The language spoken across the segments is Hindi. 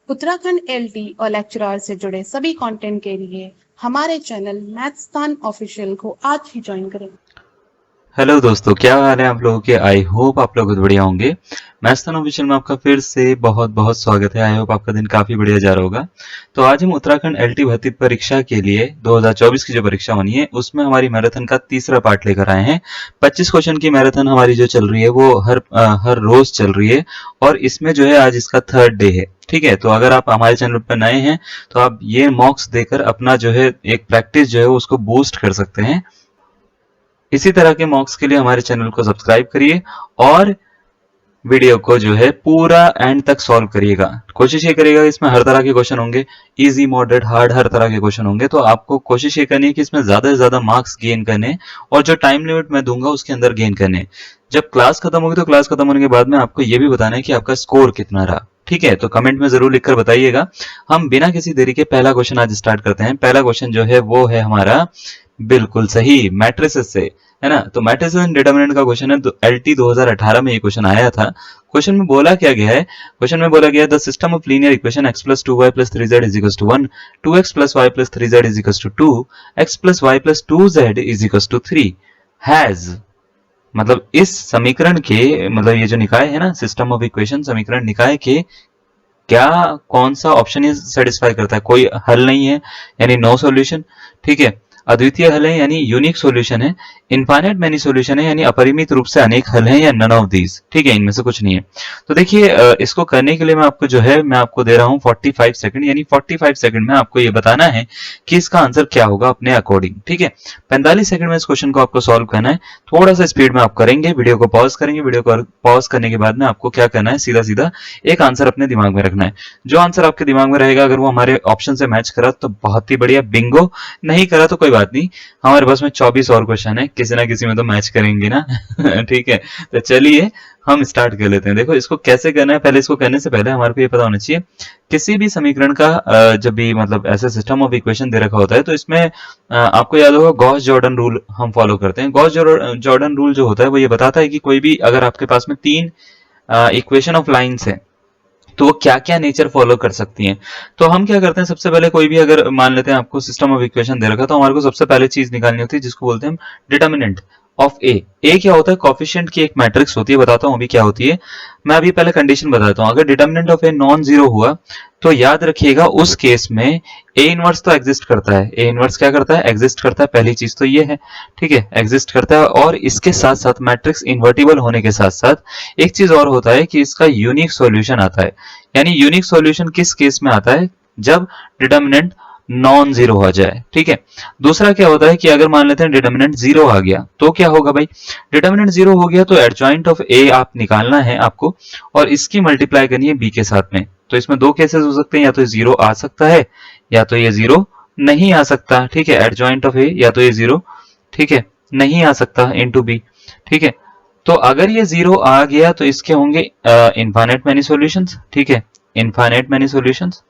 उत्तराखंड एलटी और लेक्चरार से जुड़े सभी कंटेंट के लिए हमारे चैनल मैथस्थान ऑफिशियल को आज ही ज्वाइन करें। हेलो दोस्तों, क्या हाल है आप लोगों के। आई होप आप लोग बढ़िया होंगे। मैथस्थान ऑफिशियल में आपका फिर से बहुत बहुत स्वागत है। आई होप आपका दिन काफी बढ़िया जा रहा होगा। तो आज हम उत्तराखंड एलटी भर्ती परीक्षा के लिए 2024 की जो परीक्षा होनी है उसमें हमारी मैराथन का तीसरा पार्ट लेकर आए हैं। 25 क्वेश्चन की मैराथन हमारी जो चल रही है वो हर रोज चल रही है और इसमें जो है आज इसका थर्ड डे है। ठीक है, तो अगर आप हमारे चैनल पर नए हैं तो आप ये मॉक्स देकर अपना जो है एक प्रैक्टिस जो है उसको बूस्ट कर सकते हैं। इसी तरह के मॉक्स के लिए हमारे चैनल को सब्सक्राइब करिए और वीडियो को जो है पूरा एंड तक सॉल्व करिएगा। कोशिश ये करिएगा इसमें हर तरह के क्वेश्चन होंगे, इजी मॉडरेट हार्ड हर तरह के क्वेश्चन होंगे। तो आपको कोशिश ये करनी है कि इसमें ज्यादा से ज्यादा मार्क्स गेन करने और जो टाइम लिमिट मैं दूंगा उसके अंदर गेन करने। जब क्लास खत्म होगी तो क्लास खत्म होने के बाद में आपको ये भी बताना है कि आपका स्कोर कितना रहा। ठीक है, तो कमेंट में जरूर लिखकर बताइएगा। हम बिना किसी देरी के पहला क्वेश्चन आज स्टार्ट करते हैं। पहला क्वेश्चन जो है वो है हमारा बिल्कुल सही मैट्रिसेस से, है ना। तो मैट्रिसेस एंड डिटरमिनेंट का क्वेश्चन है। तो एलटी 2018 में ये क्वेश्चन आया था। क्वेश्चन में बोला क्या गया है, क्वेश्चन में बोला गया the system of linear equation x plus 2y plus 3z is equals to 1, 2x plus y plus 3z is equals to 2, x plus y plus 2z is equals to 3 has, मतलब इस समीकरण के, मतलब ये जो निकाय है ना सिस्टम ऑफ इक्वेशन, समीकरण निकाय के क्या कौन सा ऑप्शन ये सेटिस्फाई करता है। कोई हल नहीं है यानी नो सॉल्यूशन। ठीक है, अद्वितीय हल है यानी यूनिक सॉल्यूशन है, इनफाइनाइट मेनी सॉल्यूशन है यानी अपरिमित रूप से अनेक हल हैं, या नन ऑफ दीज। ठीक है, इनमें से कुछ नहीं है। तो देखिए इसको करने के लिए मैं आपको जो है मैं आपको दे रहा हूं 45 सेकंड, यानी 45 सेकंड में आपको ये बताना है कि इसका आंसर क्या होगा अपने अकॉर्डिंग। ठीक है, 45 सेकंड में इस क्वेश्चन को आपको सॉल्व करना है। थोड़ा सा स्पीड में आप करेंगे, वीडियो को पॉज करेंगे, वीडियो को पॉज करने के बाद में आपको क्या करना है, सीधा सीधा एक आंसर अपने दिमाग में रखना है। जो आंसर आपके दिमाग में रहेगा अगर वो हमारे ऑप्शन से मैच करा तो बहुत ही बढ़िया, बिंगो। नहीं करा तो कोई बात नहीं, हमारे पास में 24 और क्वेश्चन है, किसी ना किसी में तो मैच करेंगे ना। ठीक है, तो चलिए हम स्टार्ट कर लेते हैं। देखो इसको कैसे करना है, पहले इसको करने से पहले हमारे को ये पता होना चाहिए किसी भी समीकरण का जब भी मतलब ऐसे सिस्टम ऑफ इक्वेशन दे रखा होता है तो इसमें आपको याद होगा गॉस जॉर्डन रूल हम फॉलो करते हैं। गॉस जॉर्डन रूल जो होता है वो ये बताता है कि कोई भी अगर आपके पास में तीन इक्वेशन ऑफ लाइंस है तो वो क्या क्या नेचर फॉलो कर सकती हैं। तो हम क्या करते हैं, सबसे पहले कोई भी अगर मान लेते हैं आपको सिस्टम ऑफ इक्वेशन दे रखा तो हमारे को सबसे पहले चीज निकालनी होती है जिसको बोलते हैं हम डिटर्मिनेंट ऑफ ए। ए क्या होता है, कोफिशिएंट की एक मैट्रिक्स होती है, बताता हूं अभी क्या होती है। मैं अभी पहले कंडीशन बताता हूं। अगर determinant of a non zero हुआ तो याद रखिएगा उस केस में ए इनवर्स तो एग्जिस्ट करता है। ए इनवर्स क्या करता है, एग्जिस्ट करता है। पहली चीज तो ये है, ठीक है, एग्जिस्ट करता है। और इसके साथ साथ मैट्रिक्स इन्वर्टिबल होने के साथ साथ एक चीज और होता है कि इसका यूनिक सॉल्यूशन आता है। यानी यूनिक सॉल्यूशन किस केस में आता है, जब डिटर्मिनेंट नॉन जीरो हो जाए। ठीक है, दूसरा क्या होता है कि अगर मान लेते हैं डिटर्मिनेंट जीरो आ गया तो क्या होगा भाई, डिटर्मिनेंट जीरो हो गया तो एडजॉइंट ऑफ ए आप निकालना है आपको और इसकी मल्टीप्लाई करनी है बी के साथ में। तो इसमें दो केसेस हो सकते हैं, या तो जीरो आ सकता है या तो ये जीरो नहीं आ सकता। ठीक है, एडजॉइंट ऑफ ए या तो ये जीरो, ठीक है, नहीं आ सकता इनटू बी। ठीक है, तो अगर ये जीरो आ गया तो इसके होंगे इनफाइनाइट मैनी सॉल्यूशंस। ठीक है, इनफाइनाइट मैनी सॉल्यूशंस।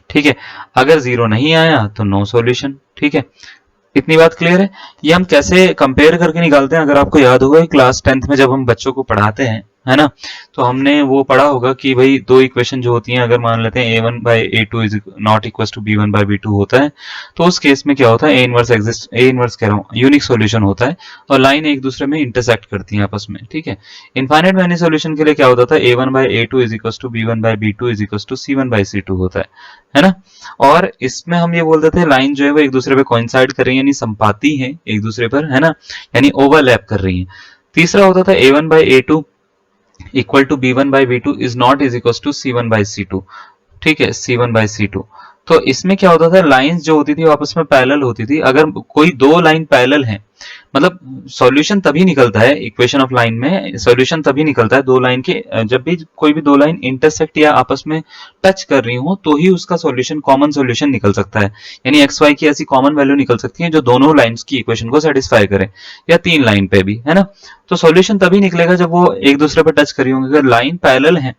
ठीक है, अगर जीरो नहीं आया तो नो सॉल्यूशन। ठीक है, इतनी बात क्लियर है। ये हम कैसे कंपेयर करके निकालते हैं, अगर आपको याद होगा क्लास 10th में जब हम बच्चों को पढ़ाते हैं, है ना, तो हमने वो पढ़ा होगा कि भाई दो इक्वेशन जो होती हैं, अगर मान लेते हैं a1 by a2 is not equal to b1 by b2 होता है तो उस केस में क्या होता है, ए इनवर्स कह रहा हूँ, यूनिक सॉल्यूशन होता है और लाइन एक दूसरे में इंटरसेक्ट करती हैं आपस में। ठीक है, इनफाइनाइट मैनी सॉल्यूशन के लिए क्या होता था, a1 by a2 is equal to b1 by b2 is equal to c1 by c2 होता है ना। और इसमें हम ये बोलते थे लाइन जो है वो एक दूसरे पे कोइंसाइड कर रही है, यानी संपाती है एक दूसरे पर, है ना, यानी ओवरलैप कर रही है। तीसरा होता था a1 by a2 equal to b1 by b2 is not is equal to c1 by c2। ठीक है, c1 बाई c2। तो इसमें क्या होता था, लाइंस जो होती थी वो आपस में पैरेलल होती थी। अगर कोई दो लाइन पैरेलल है, मतलब सॉल्यूशन तभी निकलता है इक्वेशन ऑफ लाइन में, सॉल्यूशन तभी निकलता है दो लाइन के, जब भी कोई भी दो लाइन इंटरसेक्ट या आपस में टच कर रही हो तो ही उसका सॉल्यूशन कॉमन सॉल्यूशन निकल सकता है। यानी एक्स वाई की ऐसी कॉमन वैल्यू निकल सकती है जो दोनों लाइंस की इक्वेशन को सेटिस्फाई करे, या तीन लाइन पे भी, है ना। तो सॉल्यूशन तभी निकलेगा जब वो एक दूसरे पर टच करी होंगे। अगर लाइन पैरेलल है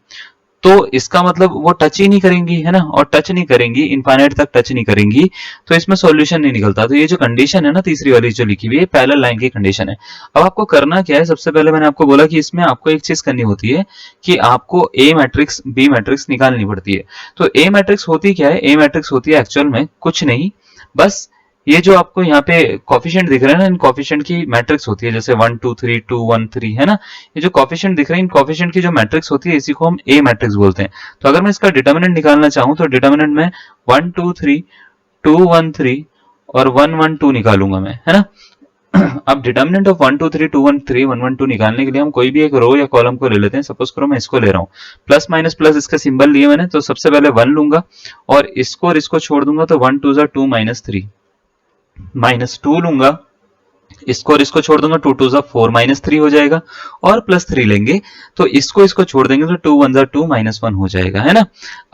तो इसका मतलब वो टच ही नहीं करेंगी, है ना, और टच नहीं करेंगी, इनफाइनाइट तक टच नहीं करेंगी, तो इसमें सॉल्यूशन नहीं निकलता। तो ये जो कंडीशन है ना तीसरी वाली जो लिखी हुई है, पैरेलल लाइन की कंडीशन है। अब आपको करना क्या है, सबसे पहले मैंने आपको बोला कि इसमें आपको एक चीज करनी होती है कि आपको ए मैट्रिक्स बी मैट्रिक्स निकालनी पड़ती है। तो ए मैट्रिक्स होती क्या है, ए मैट्रिक्स होती है एक्चुअल में कुछ नहीं, बस ये जो आपको यहाँ पे कॉफिशिएंट दिख रहा है ना, इन कॉफिशिएंट की मैट्रिक्स होती है, जैसे 1 2 3 2 1 3, है ना। ये जो कॉफिशिएंट दिख रहे हैं, इन कॉफिशिएंट की जो मैट्रिक्स होती है, इसी को हम ए मैट्रिक्स बोलते हैं। तो अगर मैं इसका डिटर्मिनेंट निकालना चाहूं तो डिटर्मिनेंट में 1 2 3 2 1 3 और 1 1 2 निकालूंगा मैं, है ना। अब डिटर्मिनेंट ऑफ 1 2 3 2 1 3 1 1 2 निकालने के लिए हम कोई भी एक रो या कॉलम को ले लेते हैं। सपोज करो मैं इसको ले रहा हूँ, प्लस माइनस प्लस इसका सिंबल लिए मैंने, तो सबसे पहले 1 लूंगा और इसको छोड़ दूंगा, तो 1 2 2 माइनस 3, माइनस 2 लूंगा, इसको और इसको छोड़ दूंगा, 2 2 4 माइनस 3 हो जाएगा, और प्लस 3 लेंगे तो इसको छोड़ देंगे तो 2 1 2 माइनस 1 हो जाएगा, है ना।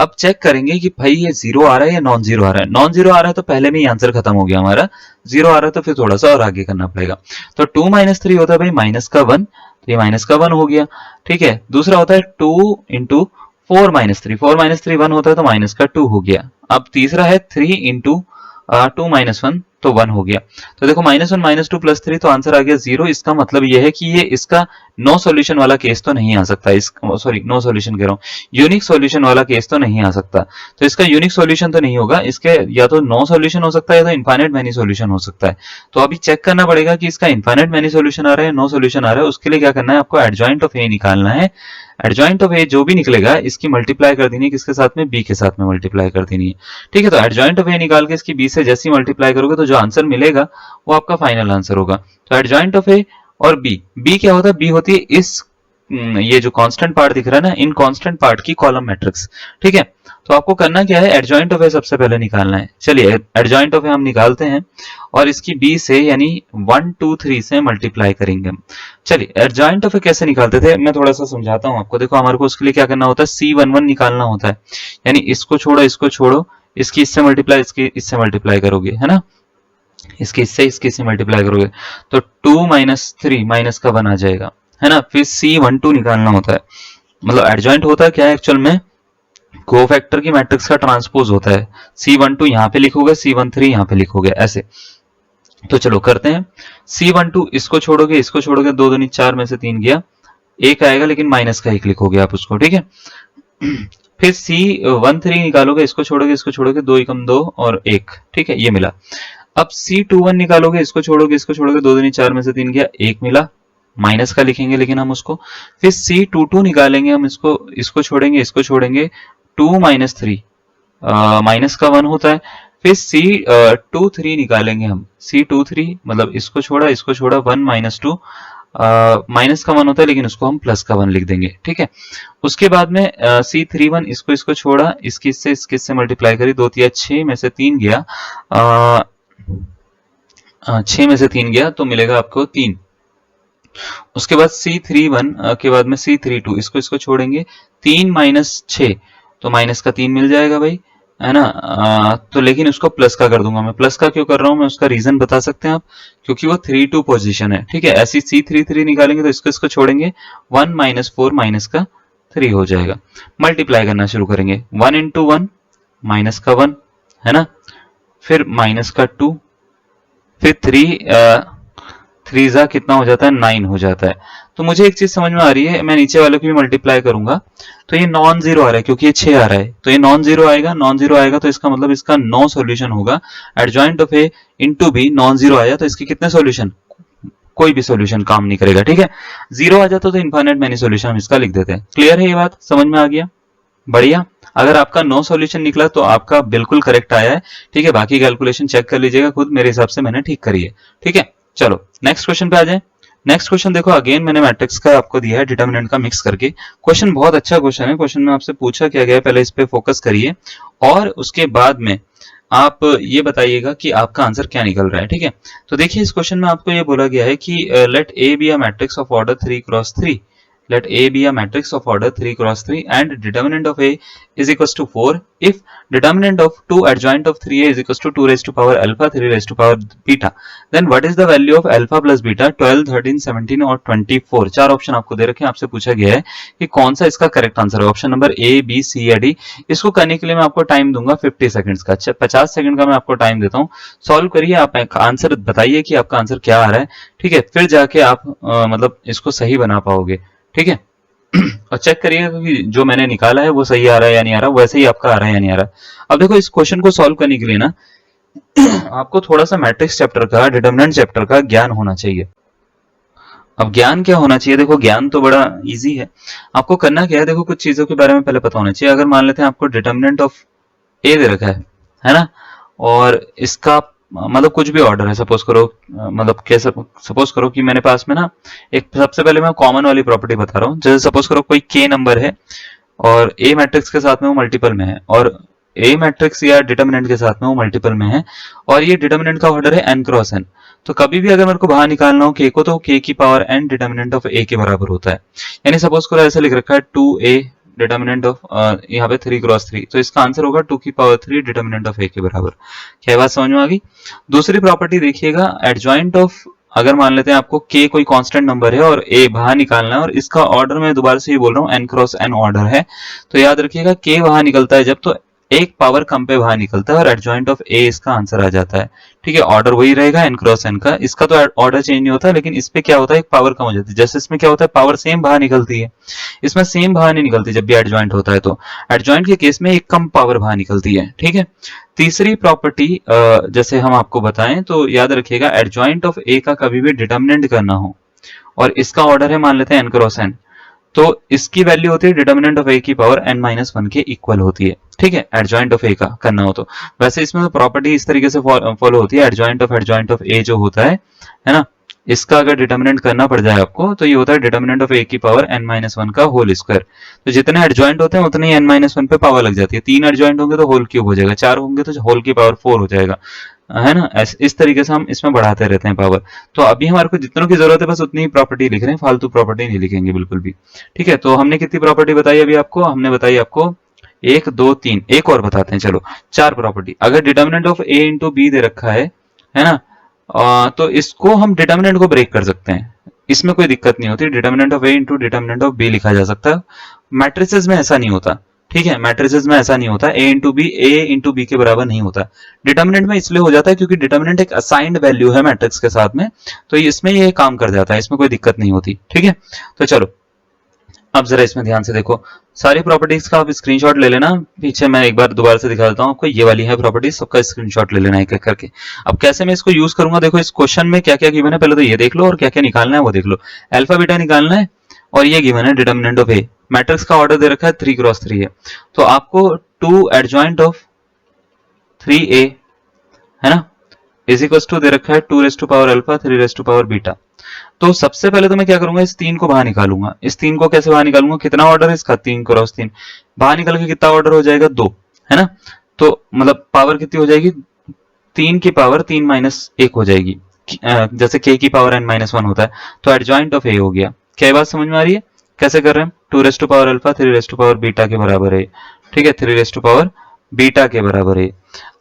अब चेक करेंगे कि भाई ये जीरो आ रहा है या नॉन जीरो आ रहा है। नॉन जीरो आ रहा है तो पहले में ही आंसर खत्म हो गया हमारा, जीरो आ रहा है तो फिर थोड़ा सा और आगे करना पड़ेगा। तो 2 माइनस 3 होता है भाई माइनस का 1, तो ये माइनस का 1 हो गया, ठीक है। दूसरा होता है 2 इंटू 4 माइनस 3, 4 माइनस 3 1 होता है तो माइनस का 2 हो गया। अब तीसरा है 3 इंटू 2 माइनस 1, तो 1 हो गया। तो देखो माइनस 1 माइनस 2 प्लस 3, तो आंसर आ गया 0। इसका मतलब यह है कि ये इसका नो सॉल्यूशन वाला केस तो नहीं आ सकता, सॉरी नो सॉल्यूशन कह रहा हूँ, यूनिक सॉल्यूशन वाला केस तो नहीं आ सकता। तो इसका यूनिक सॉल्यूशन तो नहीं होगा, इसके या तो नो सॉल्यूशन हो सकता है या तो इनफाइनाइट मैनी सॉल्यूशन हो सकता है। तो अभी चेक करना पड़ेगा कि इसका इनफाइनाइट मैनी सॉल्यूशन आ रहा है, नो सॉल्यूशन आ रहा है। उसके लिए क्या करना है, आपको एडजॉइंट ऑफ ए निकालना है। एडजॉइंट ऑफ ए जो भी निकलेगा इसकी मल्टीप्लाई कर देनी है, किसके साथ में, बी के साथ में मल्टीप्लाई कर देनी है, ठीक है। तो एडजॉइंट ऑफ ए निकाल के इसकी बी से जैसी मल्टीप्लाई करोगे तो जो आंसर मिलेगा वो आपका फाइनल आंसर होगा। तो एडजॉइंट ऑफ ए और बी, बी क्या होता है, बी होती है इस ये जो कांस्टेंट पार्ट दिख रहा है ना, इन कांस्टेंट पार्ट की कॉलम मैट्रिक्स, ठीक है। तो आपको करना क्या है, एडजॉइंट ऑफ ए सबसे पहले निकालना है। चलिए एडजॉइंट ऑफ ए हम निकालते हैं और इसकी बी से यानी 1 2 3 से मल्टीप्लाई करेंगे हम। चलिए एडजॉइंट ऑफ ए कैसे निकालते थे मैं थोड़ा सा समझाता हूं आपको। देखो हमारे को उसके लिए क्या करना होता है, C11 निकालना होता है, यानी इसको छोड़ो, इसकी इससे मल्टीप्लाई, इसकी इससे मल्टीप्लाई करोगे, है ना, इसके इससे मल्टीप्लाई करोगे तो 2 माइनस 3 माइनस का 1 आ जाएगा, है ना। फिर C12 निकालना होता है, मतलब एडजॉइंट होता है क्या है एक्चुअल में, कोफैक्टर की मैट्रिक्स का ट्रांसपोज होता है। C12 यहाँ पे लिखोगे, C13 यहाँ पे लिखोगे, ऐसे। तो चलो करते हैं। C12 इसको छोड़ोगे, 2 2 4 में से 3 गया, 1 आएगा लेकिन माइनस का 1 लिखोगे आप उसको, ठीक है। फिर C13 निकालोगे, इसको छोड़ोगे, 2 एकम 2 और 1, ठीक है, ये मिला। अब C21 निकालोगे, इसको छोड़ोगे, 2 2 4 में से 3 गया, 1 मिला, माइनस का लिखेंगे लेकिन हम उसको। फिर C22 निकालेंगे हम, इसको छोड़ेंगे 2 माइनस 3, माइनस का 1 होता है। फिर C23 निकालेंगे हम, C23 मतलब इसको छोड़ा 1 माइनस 2, माइनस का 1 होता है लेकिन उसको हम प्लस का 1 लिख देंगे, ठीक है। उसके बाद में C31 इसको छोड़ा, इसकी इससे मल्टीप्लाई करी, 2 3 6 में से 3 गया, 6 में से 3 गया तो मिलेगा आपको 3। उसके बाद C31 के बाद में C32 इसको छोड़ेंगे, 3 माइनस 6 तो माइनस का 3 मिल जाएगा भाई, है ना। तो लेकिन उसको प्लस का कर दूंगा मैं। प्लस का क्यों कर रहा हूं मैं, उसका रीजन बता सकते हैं आप, क्योंकि वो 3 2 पोजीशन है, ठीक है। ऐसी C33 निकालेंगे तो इसको छोड़ेंगे, 1 माइनस 4 माइनस का 3 हो जाएगा। मल्टीप्लाई करना शुरू करेंगे, 1 इंटू 1 माइनस का 1, है ना, फिर माइनस का 2, फिर 3 जा कितना हो जाता है, 9 हो जाता है। तो मुझे एक चीज समझ में आ रही है, मैं नीचे वाले को भी मल्टीप्लाई करूंगा तो ये नॉन जीरो आ रहा है क्योंकि ये 6 आ रहा है, तो ये नॉन जीरो आएगा तो इसका मतलब इसका नो सॉल्यूशन होगा। Adjoint of A into B non zero आया तो इसके कितने सॉल्यूशन, कोई भी सॉल्यूशन काम नहीं करेगा, ठीक है। 0 आ जाता तो इनफाइनाइट मैनी सॉल्यूशन हम इसका लिख देते हैं। क्लियर है ये बात, समझ में आ गया, बढ़िया। अगर आपका नो सॉल्यूशन निकला तो आपका बिल्कुल करेक्ट आया है, ठीक है। बाकी कैलकुलेशन चेक कर लीजिएगा खुद, मेरे हिसाब से मैंने ठीक करी है, ठीक है। चलो नेक्स्ट क्वेश्चन पे आ जाए। नेक्स्ट क्वेश्चन देखो, अगेन मैंने मैट्रिक्स का आपको दिया है डिटर्मिनेंट का मिक्स करके। क्वेश्चन बहुत अच्छा क्वेश्चन है। क्वेश्चन में आपसे पूछा क्या गया है, पहले इस पे फोकस करिए और उसके बाद में आप ये बताइएगा कि आपका आंसर क्या निकल रहा है, ठीक है। तो देखिए इस क्वेश्चन में आपको ये बोला गया है कि let A be a matrix of order 3 cross 3 let A be a matrix of order 3 cross 3 and determinant of A is equals to 4 if determinant of 2 adjoint of 3A is equals to 2 raised to power alpha 3 raised to power beta, then what is the value of alpha plus beta 12 13 17 और 24। चार ऑप्शन आपको दे रखे हैं, आपसे पूछा गया है कि कौन सा इसका करेक्ट आंसर है। Option number A, B, C या डी। इसको करने के लिए मैं आपको टाइम दूंगा 50 सेकंड्स का। 50 सेकंड का मैं आपको टाइम देता हूँ, सॉल्व करिए, आप आंसर बताइए कि आपका आंसर क्या आ रहा है, ठीक है, फिर जाके आप मतलब इसको सही बना पाओगे, ठीक है। और चेक करिएगा कि जो मैंने निकाला है वो सही आ रहा है या नहीं आ रहा, वैसे ही आपका आ रहा है या नहीं आ रहा। अब देखो इस क्वेश्चन को सॉल्व करने के लिए ना आपको थोड़ा सा मैट्रिक्स चैप्टर का, डिटरमिनेंट चैप्टर का ज्ञान होना चाहिए। अब ज्ञान क्या होना चाहिए, देखो ज्ञान तो बड़ा इजी है। आपको करना क्या है, देखो कुछ चीजों के बारे में पहले पता होना चाहिए। अगर मान लेते हैं आपको डिटरमिनेंट ऑफ ए दे रखा है ना, और इसका मतलब कुछ भी ऑर्डर है, सपोज करो मतलब कैसे, सपोज करो कि मेरे पास में ना एक, सबसे पहले मैं कॉमन वाली प्रॉपर्टी बता रहा हूँ। जैसे सपोज करो कोई के नंबर है और ए मैट्रिक्स के साथ में वो मल्टीपल में है, और ए मैट्रिक्स या डिटरमिनेंट के साथ में वो मल्टीपल में है, और ये डिटरमिनेंट का ऑर्डर है एन क्रॉस एन। तो कभी भी अगर मेरे को बाहर निकालना हो के को, तो के की पावर एन डिटरमिनेंट ऑफ ए के बराबर होता है। यानी सपोज करो ऐसे लिख रखा है 2a डिटरमिनेंट ऑफ यहाँ पे 3 क्रॉस 3, तो इसका आंसर होगा 2 की पावर 3 डिटरमिनेंट ऑफ ए के बराबर। क्या बात समझ में आ गई? दूसरी प्रॉपर्टी देखिएगा, एडजॉइंट ऑफ, अगर मान लेते हैं आपको k कोई कांस्टेंट नंबर है और a बाहर निकालना है, और इसका ऑर्डर मैं दोबारा से ये बोल रहा हूँ n क्रॉस n ऑर्डर है, तो याद रखिएगा k बाहर निकलता है जब, तो एक पावर कम पे बाहर निकलता है और एडजॉइंट ऑफ a इसका आंसर आ जाता है, ठीक है। ऑर्डर वही रहेगा n क्रॉस n का, इसका तो ऑर्डर चेंज नहीं होता, लेकिन इस पे क्या होता है, एक पावर कम हो जाती है। जैसे इसमें क्या होता है, पावर सेम बाहर निकलती है, इसमें सेम बाहर नहीं निकलती जब भी एडजॉइंट होता है। तो एडजॉइंट के केस में एक कम पावर बाहर निकलती है, ठीक है। तीसरी प्रॉपर्टी जैसे हम आपको बताएं तो याद रखिएगा, एडजॉइंट ऑफ ए का कभी भी डिटरमिनेंट करना हो और इसका ऑर्डर है मान लेते हैं n क्रॉस n, तो इसकी वैल्यू होती है डिटरमिनेंट ऑफ ए की पावर n-1 के इक्वल होती है, ठीक है। एडजॉइंट ऑफ ए का करना हो तो वैसे इसमें तो प्रॉपर्टी इस तरीके से फॉलो होती है, एडजॉइंट ऑफ ए जो होता है ना, इसका अगर डिटरमिनेंट करना पड़ जाए आपको तो ये होता है डिटरमिनेंट ऑफ ए की पावर n-1 का होल स्क्वायर। तो जितने एडजॉइंट होते हैं उतने ही n-1 पे पावर लग जाती है। 3 एडजॉइंट होंगे तो होल क्यूब हो जाएगा, 4 होंगे तो होल की पावर 4 हो जाएगा, है ना। इस तरीके से हम इसमें बढ़ाते रहते हैं पावर। तो अभी हमारे को जितनों की जरूरत है बस उतनी ही प्रॉपर्टी लिख रहे हैं, फालतू प्रॉपर्टी नहीं लिखेंगे बिल्कुल भी, ठीक है। तो हमने कितनी प्रॉपर्टी बताई अभी आपको, हमने बताई आपको 1 2 3, एक और बताते हैं, चलो 4 प्रॉपर्टी। अगर determinant of A into B दे रखा है ना, तो इसको हम डिटरमिनेंट को ब्रेक कर सकते हैं, इसमें कोई दिक्कत नहीं होती। Determinant of A into determinant of B लिखा जा सकता है। मैट्रिसेस में ऐसा नहीं होता, ठीक है, मैट्रिसेस में ऐसा नहीं होता, ए इंटू बी के बराबर नहीं होता। डिटरमिनेंट में इसलिए हो जाता है क्योंकि डिटरमिनेंट एक असाइंड वैल्यू है मैट्रिक्स के साथ में, तो इसमें ये काम कर जाता है, इसमें कोई दिक्कत नहीं होती, ठीक है। तो चलो अब जरा इसमें ध्यान से देखो, सारी प्रॉपर्टीज का आप स्क्रीनशॉट ले लेना। पीछे मैं एक बार दोबारा से दिखा देता हूँ आपको, ये वाली है प्रॉपर्टीज, सबका स्क्रीनशॉट ले लेना एक एक करके। अब कैसे मैं इसको यूज करूंगा, देखो इस क्वेश्चन में क्या क्या गिवन है पहले तो ये देख लो, और क्या क्या निकालना है वो देख लो। अल्फा बीटा निकालना है, और ये गिवन है डिटरमिनेंट ऑफ ए, मैट्रिक्स का ऑर्डर दे रखा है 3 क्रॉस 3 है, तो आपको 2 एडजॉइंट ऑफ 3a है ना इज इक्वल्स टू दे रखा है 2 raise to power alpha 3 raise to power beta. तो सबसे पहले तो मैं क्या करूंगा, इस 3 को बाहर निकालूंगा। इस 3 को कैसे बाहर निकालूंगा, कितना ऑर्डर है इसका, 3 क्रॉस 3, बाहर निकल के कितना ऑर्डर हो जाएगा, 2, है ना। तो मतलब पावर कितनी हो जाएगी, 3 की पावर 3 माइनस 1 हो जाएगी, जैसे k की पावर n-1 होता है। तो एडजॉइंट ऑफ a हो गया। क्या बात समझ में आ रही है, कैसे कर रहे हैं, 2 raise to power alpha 3 raise to power beta के बराबर है, ठीक है, 3 रेज़ टू पावर बीटा के बराबर है।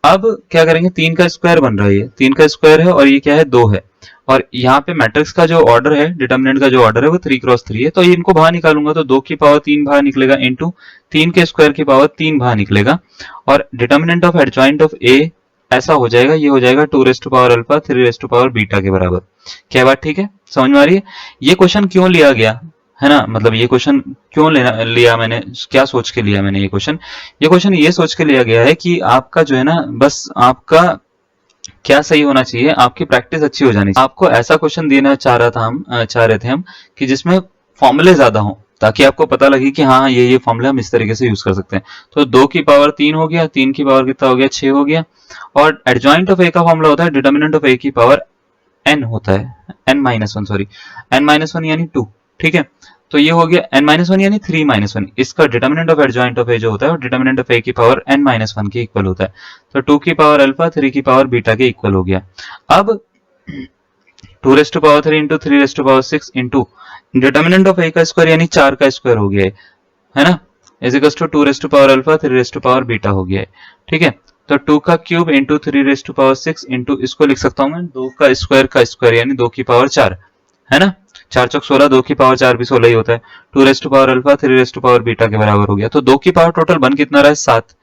अब क्या करेंगे, 3 का स्क्वायर बन रहा है, ये 3 का स्क्वायर है और ये क्या है, 2 है, और यहाँ पे मैट्रिक्स का जो ऑर्डर है, डिटरमिनेंट का जो ऑर्डर है वो 3 क्रॉस 3 है, तो इनको बाहर निकालूंगा तो 2 की पावर 3 बाहर निकलेगा इंटू 3 के स्क्वायर की पावर 3 बाहर निकलेगा, और determinant of adjoint of A ऐसा हो जाएगा, ये हो जाएगा 2 raise to power alpha 3 raise to power beta के बराबर। क्या बात ठीक है, समझ में आ रही है। ये क्वेश्चन क्यों लिया गया है ना, मतलब ये क्वेश्चन क्यों लिया मैंने, क्या सोच के लिया मैंने ये क्वेश्चन ये सोच के लिया गया है कि आपका जो है ना, बस आपका क्या सही होना चाहिए, आपकी प्रैक्टिस अच्छी हो जानी चाहिए। आपको ऐसा क्वेश्चन देना चाह रहे थे हम कि जिसमें फॉर्मूले ज्यादा हो, ताकि आपको पता लगे कि हाँ ये फॉर्मूला हम इस तरीके से यूज कर सकते हैं। तो 2 की पावर 3 हो गया, 3 की पावर कितना हो गया, 6 हो गया, और एडजॉइंट ऑफ ए का फॉर्मूला होता है डिटरमिनेंट ऑफ ए की पावर n होता है, n-1 यानी 2, ठीक है। तो ये हो गया n-1 यानी 3-1, इसका डिटरमिनेंट ऑफ एडजॉइंट ऑफ ए जो होता है वो डिटरमिनेंट ऑफ ए की पावर n-1 के इक्वल होता है। तो 2 की पावर अल्फा 3 की पावर बीटा के इक्वल हो गया। अब 2⁻³ into 3⁻6 into determinant of a का स्क्वायर यानी 4 का स्क्वायर हो गया है ना, इज इक्वल टू 2⁻α 3⁻β हो गया है। ठीक है, तो 2 का क्यूब इंटू 3⁻6 इंटू इसको लिख सकता हूं मैं 2 का स्क्वायर यानी 2 की पावर 4 है ना, 4 चौक 16, 2 की पावर 4 भी 16 ही होता है। 2⁻α 3⁻β के बराबर हो गया। तो 2 की पावर टोटल बन कितना रहा है 7,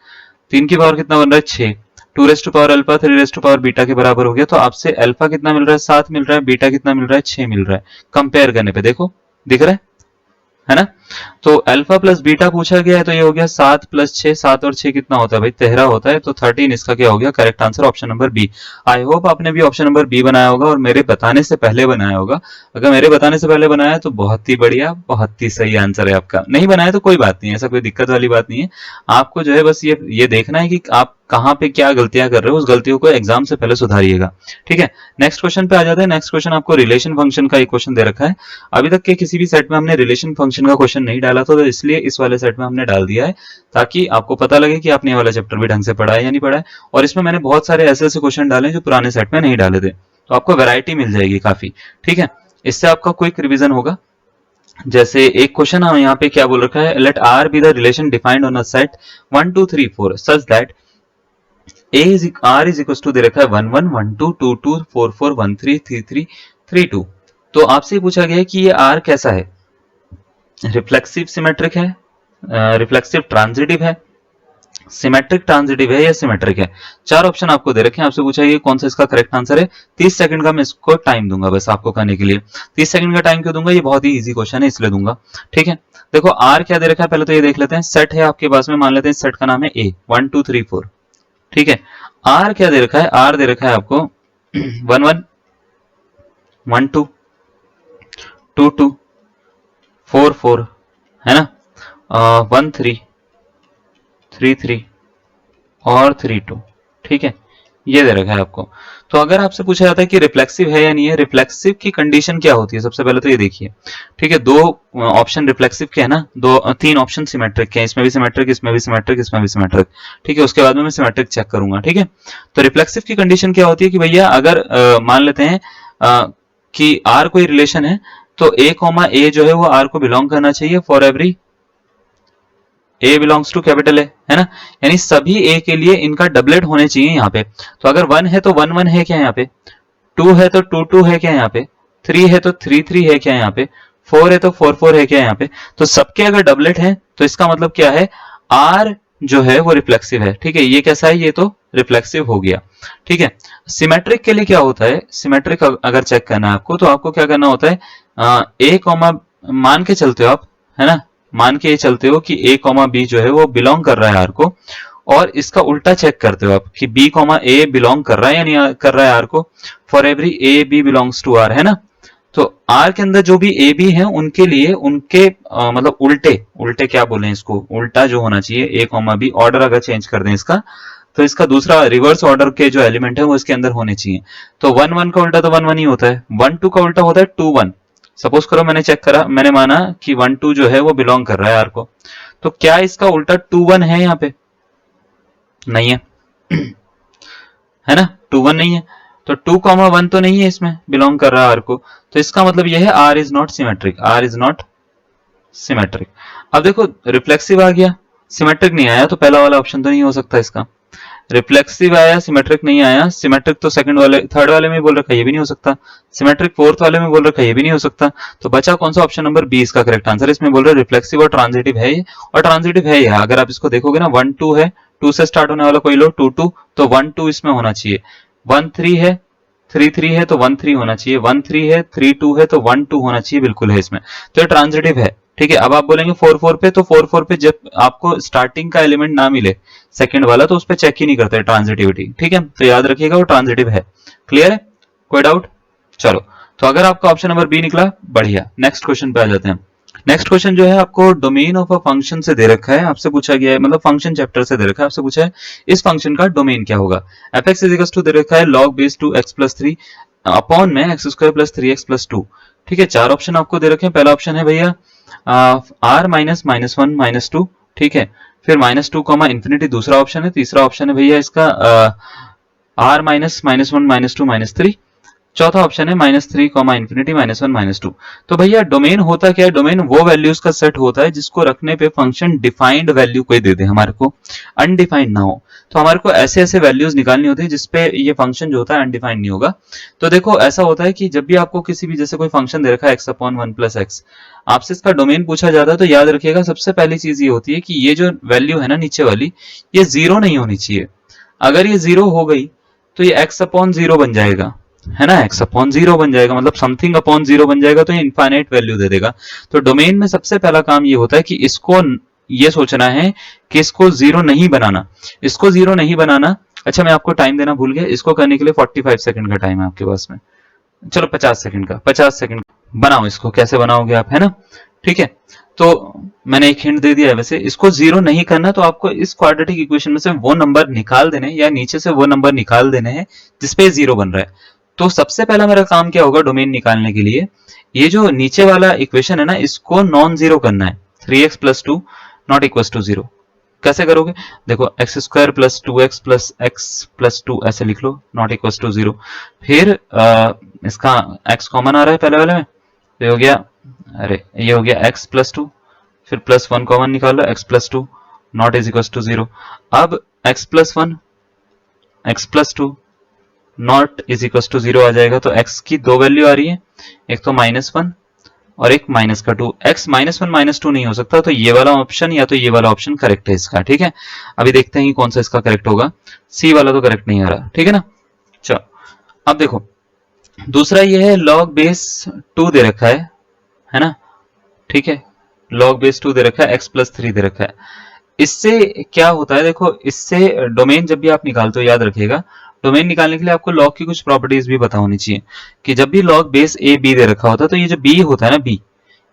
3 की पावर कितना बन रहा है 6, 2⁻α 3⁻β के बराबर हो गया। तो आपसे अल्फा कितना मिल रहा है 7 मिल रहा है, बीटा कितना मिल रहा है 6 मिल रहा है। कंपेयर करने पे देखो दिख रहा है ना। तो अल्फा प्लस बीटा पूछा गया है, तो ये हो गया 7 प्लस 6, 7 और 6 कितना होता है भाई 13 होता है। तो 13 इसका क्या हो गया, correct answer option number B. I hope आपने भी ऑप्शन नंबर बी बनाया होगा और मेरे बताने से पहले बनाया होगा। अगर मेरे बताने से पहले बनाया तो बहुत ही बढ़िया, बहुत ही सही आंसर है आपका। नहीं बनाया तो कोई बात नहीं, ऐसा कोई दिक्कत वाली बात नहीं है। आपको जो है बस ये देखना है कि आप कहां पे क्या गलतियां कर रहे हो, उस गलतियों को एग्जाम से पहले सुधारिएगा। ठीक है, नेक्स्ट क्वेश्चन पे आ जाते हैं। नेक्स्ट क्वेश्चन आपको रिलेशन फंक्शन का एक क्वेश्चन दे रखा है। अभी तक के किसी भी सेट में हमने रिलेशन फंक्शन का क्वेश्चन नहीं डाला था, तो इसलिए इस वाले सेट में हमने डाल दिया है ताकि आपको पता लगे कि आपने ये वाला चैप्टर भी ढंग से पढ़ा है या नहीं पढ़ा है। और इसमें मैंने बहुत सारे ऐसे क्वेश्चन डाले जो पुराने सेट में नहीं डाले थे, तो आपको वैरायटी मिल जाएगी काफी। ठीक है, इससे आपका क्विक रिविजन होगा। जैसे एक क्वेश्चन हम यहाँ पे क्या बोल रखा है, let R be the relation defined on a set 1 2 3 4 such that R is equals to दे रखा है 1 1 1 2 2 2 4 4 1 3 3 3 3 2। तो आपसे पूछा गया है कि ये R कैसा है, रिफ्लेक्सिव सिमेट्रिक है, रिफ्लेक्सिव ट्रांजिटिव है, सिमेट्रिक ट्रांजिटिव है या सिमेट्रिक है। 4 ऑप्शन आपको दे रखे हैं। आपसे पूछा है कौन सा इसका करेक्ट आंसर है। 30 सेकंड का मैं इसको टाइम दूंगा बस आपको करने के लिए। 30 सेकंड का टाइम क्यों दूंगा, ये बहुत ही इजी क्वेश्चन है इसलिए दूंगा। ठीक है, देखो R क्या दे रखा है पहले तो ये देख लेते हैं। सेट है आपके पास में, मान लेते हैं सेट का नाम है A 1 2 3 4। ठीक है, R क्या दे रखा है, R दे रखा है आपको 1 1 1 2 2 2 4 4 है ना, 1 3 3 3 और 3 2। ठीक है, ये दे रखा है आपको। तो अगर आपसे पूछा जाता है कि रिफ्लेक्सिव है या नहीं है, रिफ्लेक्सिव की कंडीशन क्या होती है, सबसे पहले तो ये देखिए। ठीक है, 2 ऑप्शन रिफ्लेक्सिव के है ना, 3 ऑप्शन सिमेट्रिक के हैं, इसमें भी सिमेट्रिक, इसमें भी सिमेट्रिक, इसमें भी सिमेट्रिक। ठीक है, उसके बाद में मैं सिमेट्रिक चेक करूंगा। ठीक है, तो रिफ्लेक्सिव की कंडीशन क्या होती है कि भैया अगर मान लेते हैं कि आर कोई रिलेशन है तो A, जो है वो आर को बिलोंग करना चाहिए for every A belongs to capital A, है ना, यानी सभी A के लिए इनका डबलेट होने चाहिए यहाँ पे। तो अगर 1 है तो 1 1 है क्या यहाँ पे, 2 है तो 2 2 है क्या यहाँ पे, 3 है तो 3 3 है क्या यहाँ पे, 4 है तो 4 4 है क्या यहाँ पे। तो सबके अगर डबलेट है तो इसका मतलब क्या है, R जो है वो रिफ्लेक्सिव है। ठीक है, ये कैसा है, ये तो रिफ्लेक्सिव हो गया। ठीक है, सिमेट्रिक के लिए क्या होता है, सिमेट्रिक अगर चेक करना है आपको तो आपको क्या करना होता है, A, मान के चलते हो आप, है ना, मान के ये चलते हो कि A, B जो है वो बिलोंग कर रहा है R को, और इसका उल्टा चेक करते हो आप कि B, A बिलोंग कर रहा है या नहीं कर रहा है R को, for every A, B belongs to R, है ना। तो R के अंदर जो भी A, B है उनके लिए उनके मतलब उल्टे क्या बोले इसको, उल्टा जो होना चाहिए A, B, ऑर्डर अगर चेंज कर दें इसका तो इसका दूसरा रिवर्स ऑर्डर के जो एलिमेंट है वो इसके अंदर होने चाहिए। तो 1 1 का उल्टा तो 1 1 ही होता है, 1 2 का उल्टा होता है 2 1। सपोज करो मैंने चेक करा, मैंने माना कि 1 2 जो है वो बिलोंग कर रहा है आर को, तो क्या इसका उल्टा 2 1 है यहाँ पे, नहीं है है ना, 2 1 नहीं है। तो 2 1 तो नहीं है इसमें, बिलोंग कर रहा है आर को, तो इसका मतलब यह है R is not symmetric, R is not symmetric. अब देखो रिफ्लेक्सिव आ गया, सिमेट्रिक नहीं आया, तो पहला वाला ऑप्शन तो नहीं हो सकता इसका। रिफ्लेक्सिव आया, सिमेट्रिक नहीं आया, सिमेट्रिक तो सेकंड वाले थर्ड वाले में बोल रखा है, ये भी नहीं हो सकता। सिमेट्रिक फोर्थ वाले में बोल रखा है, ये भी नहीं हो सकता। तो बचा कौन सा, ऑप्शन नंबर बी इसका करेक्ट आंसर। इसमें बोल रहे रिफ्लेक्सिव और ट्रांजिटिव है ये, और ट्रांजिटिव है ये। अगर आप इसको देखोगे ना, 1 2 है, 2 से स्टार्ट होने वाला कोई लो 2 2, तो 1 2 इसमें होना चाहिए। 1 3 है, 3 3 है तो 1 3 होना चाहिए, 1 3 है, 3 2 है तो 1 2 होना चाहिए, बिल्कुल है इसमें। तो ये ट्रांजिटिव है। ठीक है, अब आप बोलेंगे 4 4 पे, तो 4 4 पे जब आपको स्टार्टिंग का एलिमेंट ना मिले सेकंड वाला, तो उस पे चेक ही नहीं करते ट्रांजिटिविटी। ठीक है, तो याद रखिएगा वो ट्रांजिटिव है। क्लियर है, कोई डाउट? चलो, तो अगर आपका ऑप्शन नंबर बी निकला, बढ़िया। नेक्स्ट क्वेश्चन पे आ जाते हैं। नेक्स्ट क्वेश्चन जो है आपको डोमेन ऑफ अ फंक्शन से दे रखा है, आपसे पूछा गया है, मतलब फंक्शन चैप्टर से दे रखा है, आपसे पूछा है इस फंक्शन का डोमेन क्या होगा। fx इज इक्वल्स टू दे रखा है log base 2x plus 3 upon में x square plus 3x plus 2। ठीक है, 4 ऑप्शन आपको दे रखे हैं। पहला ऑप्शन है भैया r माइनस माइनस 1 माइनस 2। ठीक है, फिर -2 कॉमा इंफिनिटी दूसरा ऑप्शन है। तीसरा ऑप्शन है भैया इसका r minus minus 1 minus 2 minus 3। चौथा ऑप्शन है -3, इन्फिनिटी, -1, -2। तो भैया डोमेन होता क्या है? डोमेन वो वैल्यूज का सेट होता है जिसको रखने पे फंक्शन डिफाइंड वैल्यू कोई दे दे हमारे को, अनडिफाइंड ना हो। तो हमारे को ऐसे ऐसे वैल्यूज निकालनी होती है जिसपे ये फंक्शन जो होता है अनडिफाइंड नहीं होगा। तो देखो ऐसा होता है कि जब भी आपको किसी भी जैसे कोई फंक्शन दे रखा है x/1 + x, आपसे इसका डोमेन पूछा जाता है तो याद रखिएगा सबसे पहली चीज ये होती है कि ये जो वैल्यू है ना नीचे वाली, ये जीरो नहीं होनी चाहिए। अगर ये जीरो हो गई तो ये x/0 बन जाएगा, है ना, x/0 बन जाएगा, मतलब समथिंग अपॉन जीरो बन जाएगा, तो ये इनफाइनाइट वैल्यू दे देगा। तो डोमेन में सबसे पहला काम ये होता है कि इसको ये सोचना है कि इसको जीरो नहीं बनाना, इसको जीरो नहीं बनाना। अच्छा मैं आपको टाइम देना भूल गया, इसको करने के लिए 45 सेकंड का टाइम है आपके पास में। चलो 50 सेकंड का, 50 सेकंड बनाओ। इसको कैसे बनाओगे आप, है ना, ठीक है। तो मैंने एक हिंट दे दिया है। वैसे इसको जीरो नहीं करना, तो आपको इस क्वाड्रेटिक इक्वेशन में से वो नंबर निकाल देने, या नीचे से वो नंबर निकाल देने हैं जिसपे जीरो बन रहा है। तो सबसे पहला मेरा काम क्या होगा डोमेन निकालने के लिए, ये जो नीचे वाला इक्वेशन है ना, इसको नॉन जीरो करना है। 3x + 2 not equal to zero. कैसे करोगे? देखो x² + 2x + x + 2 ऐसे लिख लो, नॉट इक्वल टू जीरो। फिर इसका x कॉमन आ रहा है पहले वाले में, तो ये हो गया, अरे ये हो गया x + 2, फिर +1 कॉमन निकाल लो, x + 2 not is equal to zero. अब x + 1 x + 2 not is equal to zero आ जाएगा। तो x की दो वैल्यू आ रही है, एक तो -1 और एक -2। x -1 -2 नहीं हो सकता, तो ये वाला ऑप्शन या तो ये वाला ऑप्शन करेक्ट है इसका, ठीक है। अभी देखते हैं कि कौन सा इसका करेक्ट होगा। सी वाला तो करेक्ट नहीं आ रहा, ठीक है ना। चलो अब देखो दूसरा ये है log बेस 2 दे रखा है ना, ठीक है। log बेस 2 दे रखा है, x + 3 दे रखा है। इससे क्या होता है, देखो इससे डोमेन जब भी आप निकालते हो याद रखिएगा, डोमेन निकालने के लिए आपको लॉग की कुछ प्रॉपर्टीज भी पता होनी चाहिए। कि जब भी लॉग बेस ए बी दे रखा होता है, तो ये जो बी होता है ना, बी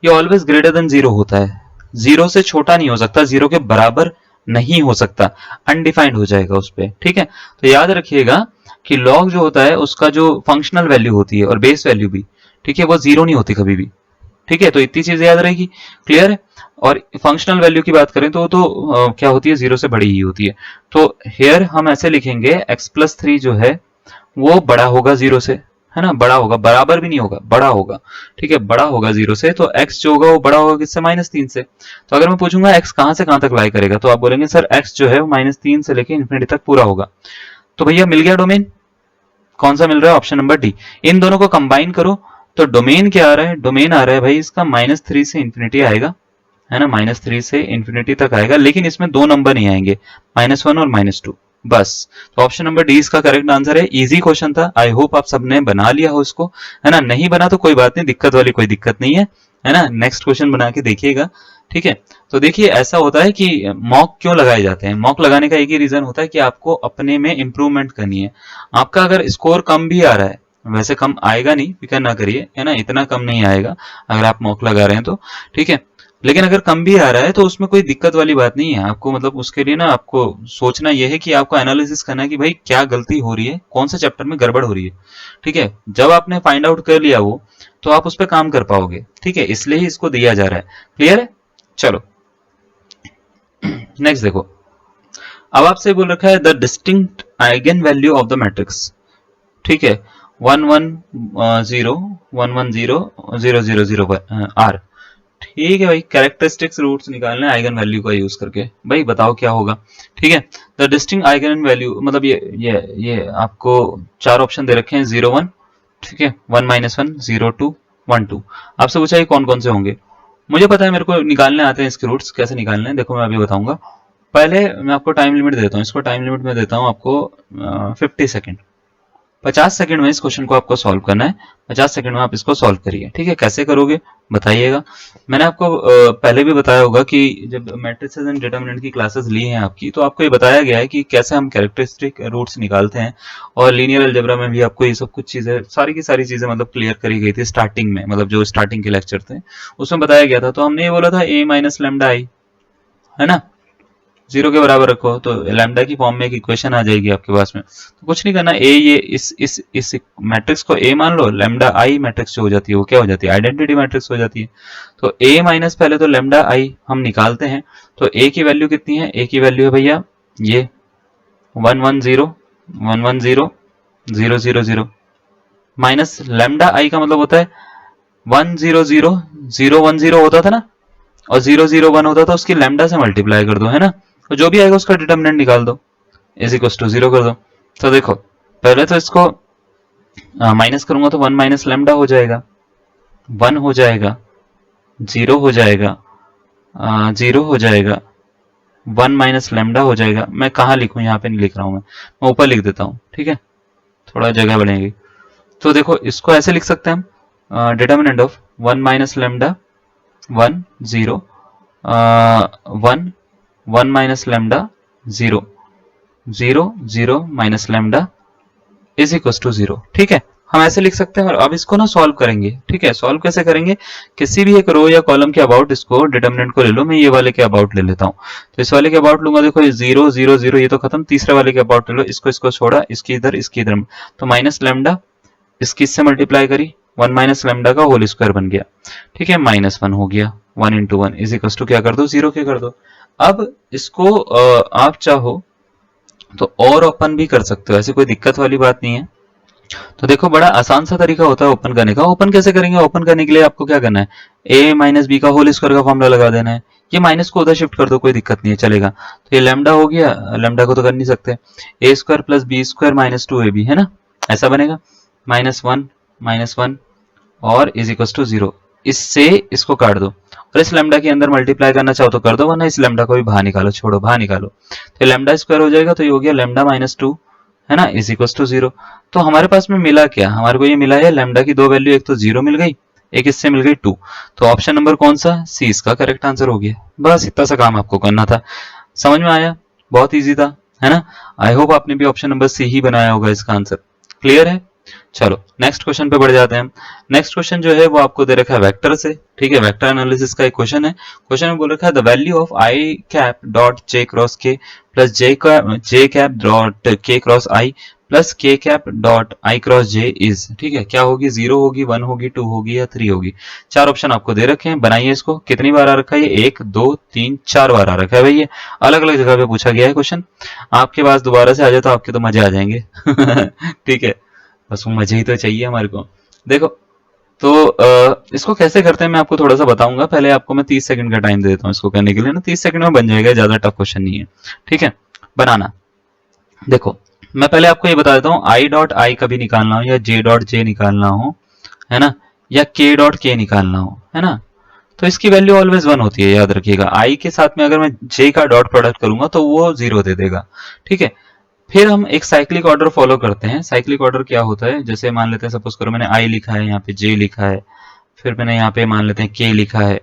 ये ऑलवेज ग्रेटर देन जीरो होता है। जीरो से छोटा नहीं हो सकता, जीरो के बराबर नहीं हो सकता, अनडिफाइंड हो जाएगा उस पर, ठीक है। तो याद रखिएगा कि लॉग जो होता है उसका जो फंक्शनल वैल्यू होती है और बेस वैल्यू भी, ठीक है, वो जीरो नहीं होती कभी भी, ठीक है। तो इतनी चीजें याद रहेगी, क्लियर है। और फंक्शनल वैल्यू की बात करें तो क्या होती है, जीरो से बड़ी ही होती है। तो हेयर हम ऐसे लिखेंगे x + 3 जो है वो बड़ा होगा जीरो से, है ना, बड़ा होगा, बराबर भी नहीं होगा, बड़ा होगा, ठीक है, बड़ा होगा जीरो से। तो x जो होगा वो बड़ा होगा किससे, -3 से। तो अगर मैं पूछूंगा x कहां से कहां तक लाई करेगा, तो आप बोलेंगे सर x जो है वो -3 से लेके इन्फिनिटी तक पूरा होगा। तो भैया मिल गया डोमेन, कौन सा मिल रहा है, ऑप्शन नंबर डी। इन दोनों को कंबाइन करो तो डोमेन क्या आ रहा है, डोमेन आ रहा है भाई इसका -3 से इन्फिनिटी आएगा, है ना, -3 से इन्फिनिटी तक आएगा। लेकिन इसमें दो नंबर नहीं आएंगे, -1 और -2 बस। तो ऑप्शन नंबर डी इसका करेक्ट आंसर है। इजी क्वेश्चन था, आई होप आप सबने बना लिया हो इसको, है ना। नहीं बना तो कोई बात नहीं, दिक्कत वाली कोई दिक्कत नहीं है ना। नेक्स्ट क्वेश्चन बना के देखिएगा, ठीक है। तो देखिए ऐसा होता है कि मॉक क्यों लगाए जाते हैं। मॉक लगाने का एक ही रीजन होता है कि आपको अपने में इंप्रूवमेंट करनी है। आपका अगर स्कोर कम भी आ रहा है, वैसे कम आएगा नहीं, फिक्र ना करिए, है ना, इतना कम नहीं आएगा अगर आप मॉक लगा रहे हैं तो, ठीक है। लेकिन अगर कम भी आ रहा है तो उसमें कोई दिक्कत वाली बात नहीं है। आपको मतलब उसके लिए ना आपको सोचना यह है कि आपको एनालिसिस करना है कि भाई क्या गलती हो रही है, कौन से चैप्टर में गड़बड़ हो रही है, ठीक है। जब आपने फाइंड आउट कर लिया वो, तो आप उस पर काम कर पाओगे, ठीक है। इसलिए ही इसको दिया जा रहा है, क्लियर है। चलो नेक्स्ट देखो, अब आपसे बोल रखा है the distinct eigen value of the matrix, ठीक है, 1 1 0 1 1 0 0 0 0 आर, ठीक है भाई। कैरेक्टरिस्टिक्स रूट्स निकालने आइगन वैल्यू का यूज करके, भाई बताओ क्या होगा, ठीक है। द डिस्टिंक्ट आइगन वैल्यू मतलब ये आपको चार ऑप्शन दे रखे हैं, 0 1, ठीक है, 1 -1 0 2 1 2। आपसे पूछा है कौन कौन से होंगे, मुझे पता है, मेरे को निकालने आते हैं इसके रूट्स, कैसे निकालने हैं देखो मैं अभी बताऊंगा। पहले मैं आपको टाइम लिमिट देता हूँ, इसको टाइम लिमिट में देता हूँ आपको 50 सेकेंड। 50 सेकंड में इस क्वेश्चन को आपको सॉल्व करना है, 50 सेकंड में आप इसको सॉल्व करिए, ठीक है। कैसे करोगे बताइएगा। मैंने आपको पहले भी बताया होगा कि जब मैट्रिसेस एंड डिटरमिनेंट की क्लासेस ली हैं आपकी, तो आपको ये बताया गया है कि कैसे हम कैरेक्टरिस्टिक रूट्स निकालते हैं। और लीनियर अलजेब्रा में भी आपको ये सब कुछ चीजें, सारी की सारी चीजें मतलब क्लियर करी गई थी स्टार्टिंग में, मतलब जो स्टार्टिंग के लेक्चर थे उसमें बताया गया था। तो हमने ये बोला था a - λI, है ना, जीरो के बराबर रखो तो लैम्डा की फॉर्म में एक इक्वेशन आ जाएगी आपके पास में। तो कुछ नहीं करना, ए ये इस मैट्रिक्स को ए मान लो, लैम्डा आई मैट्रिक्स जो हो जाती है वो क्या हो जाती है, आइडेंटिटी मैट्रिक्स हो जाती है। तो ए माइनस पहले तो लैम्डा आई हम निकालते हैं। तो ए की वैल्यू कितनी है, ए की वैल्यू है भैया ये 1 1 0 1 1 0 0 0 0 माइनस लेमडा आई का मतलब होता है 1 0 0 0 1 0 होता था ना, और 0 0 1 होता था, उसकी लेमडा से मल्टीप्लाई कर दो, है ना, तो जो भी आएगा उसका डिटर्मिनेंट निकाल दो, इज इक्वल टू 0 कर दो। तो देखो पहले तो इसको माइनस करूंगा तो 1 माइनस लेमडा हो जाएगा, 1 हो जाएगा, 0 हो जाएगा, 0 हो जाएगा, 1 माइनस लेमडा हो जाएगा। मैं कहाँ लिखूं, यहाँ पे नहीं लिख रहा हूं, मैं ऊपर लिख देता हूं, ठीक है, थोड़ा जगह बढ़ेगी। तो देखो इसको ऐसे लिख सकते हैं हम, determinant of 1 minus lambda 1 0 1 1 minus lambda 0 0 0 minus lambda is equal to 0, ठीक है, हम ऐसे लिख सकते हैं। और अब इसको ना सॉल्व करेंगे, ठीक है, सॉल्व कैसे करेंगे, किसी भी एक रो या कॉलम के अबाउट इसको डिटर्मिनेंट को ले लो, मैं ये वाले के अबाउट ले लेता हूँ, तो इस वाले के अबाउट लूंगा, देखो ये 0 0 0 ये तो खत्म, तीसरे वाले के अबाउट ले लो, इसको छोड़ा, इसकी इधर इसकी इधर, तो माइनस लेमडा इसकी इससे मल्टीप्लाई करी, 1 माइनस लेमडा का होल स्क्वायर बन गया, ठीक है, -1 हो गया, 1 इंटू 1 इज इक्वल टू क्या कर दो, 0 के कर दो। अब इसको आप चाहो तो और ओपन भी कर सकते हो, ऐसी कोई दिक्कत वाली बात नहीं है। तो देखो बड़ा आसान सा तरीका होता है ओपन करने का। ओपन कैसे करेंगे, ओपन करने के लिए आपको क्या करना है, a माइनस बी का होल स्क्वायर का फॉर्मूला लगा देना है, ये माइनस को उधर शिफ्ट कर दो, कोई दिक्कत नहीं है, चलेगा। तो ये लेमडा हो गया, लेमडा को तो कर नहीं सकते, a square plus B square minus 2ab, है ना, ऐसा बनेगा, -1 और इज इक्वल टू 0, इससे इसको काट दो, और इस लेमडा के अंदर मल्टीप्लाई करना चाहो तो कर दो, वरना इस लेमडा को भी बाहर निकालो, छोड़ो बाहर निकालो, तो लेमडा स्क्वायर हो जाएगा, तो ये हो गया लेमडा -2, है ना, इज इक्वल टू 0। तो हमारे पास में मिला क्या, हमारे को ये मिला है लेमडा की दो वैल्यू, एक तो 0 मिल गई, एक इससे मिल गई 2, तो ऑप्शन नंबर कौन सा, सी इसका करेक्ट आंसर हो गया। बस इतना सा काम आपको करना था, समझ में आया, बहुत इजी था, है ना। आई होप आपने भी ऑप्शन नंबर सी ही बनाया होगा इसका आंसर, क्लियर है। चलो नेक्स्ट क्वेश्चन पे बढ़ जाते हैं हम। नेक्स्ट क्वेश्चन जो है वो आपको दे रखा है वेक्टर से, ठीक है, वेक्टर एनालिसिस का एक क्वेश्चन है। क्वेश्चन में बोल रखा है the value of I cap dot J cross के प्लस जे कैप डॉट के क्रॉस आई प्लस के cap dot I cross J is, ठीक है, क्या होगी, 0 होगी, 1 होगी, 2 होगी या 3 होगी। चार ऑप्शन आपको दे रखे हैं, बनाइए इसको। कितनी बार आ रखा है, 1 2 3 4 बार आ रखा है भाई, ये अलग अलग जगह पे पूछा गया है क्वेश्चन। आपके पास दोबारा से आ जाए तो आपके तो मजे आ जाएंगे ठीक है, बस वो मजे ही तो चाहिए हमारे को। देखो तो इसको कैसे करते हैं मैं आपको थोड़ा सा बताऊंगा, पहले आपको मैं 30 सेकंड का टाइम दे देता हूँ इसको करने के लिए ना, 30 सेकंड में बन जाएगा, ज्यादा टफ क्वेश्चन नहीं है, ठीक है, बनाना। देखो मैं पहले आपको ये बता देता हूँ, आई डॉट आई कभी निकालना हो या जे डॉट जे निकालना हो, है ना, या के डॉट के निकालना हो, है ना, तो इसकी वैल्यू ऑलवेज 1 होती है, याद रखिएगा। आई के साथ में अगर मैं जे का डॉट प्रोडक्ट करूंगा तो वो 0 दे देगा, ठीक है। फिर हम एक साइक्लिक ऑर्डर फॉलो करते हैं। साइक्लिक ऑर्डर क्या होता है, जैसे मान लेते हैं, सपोज करो मैंने आई लिखा है, यहाँ पे जे लिखा है, फिर मैंने यहाँ पे मान लेते हैं के लिखा है,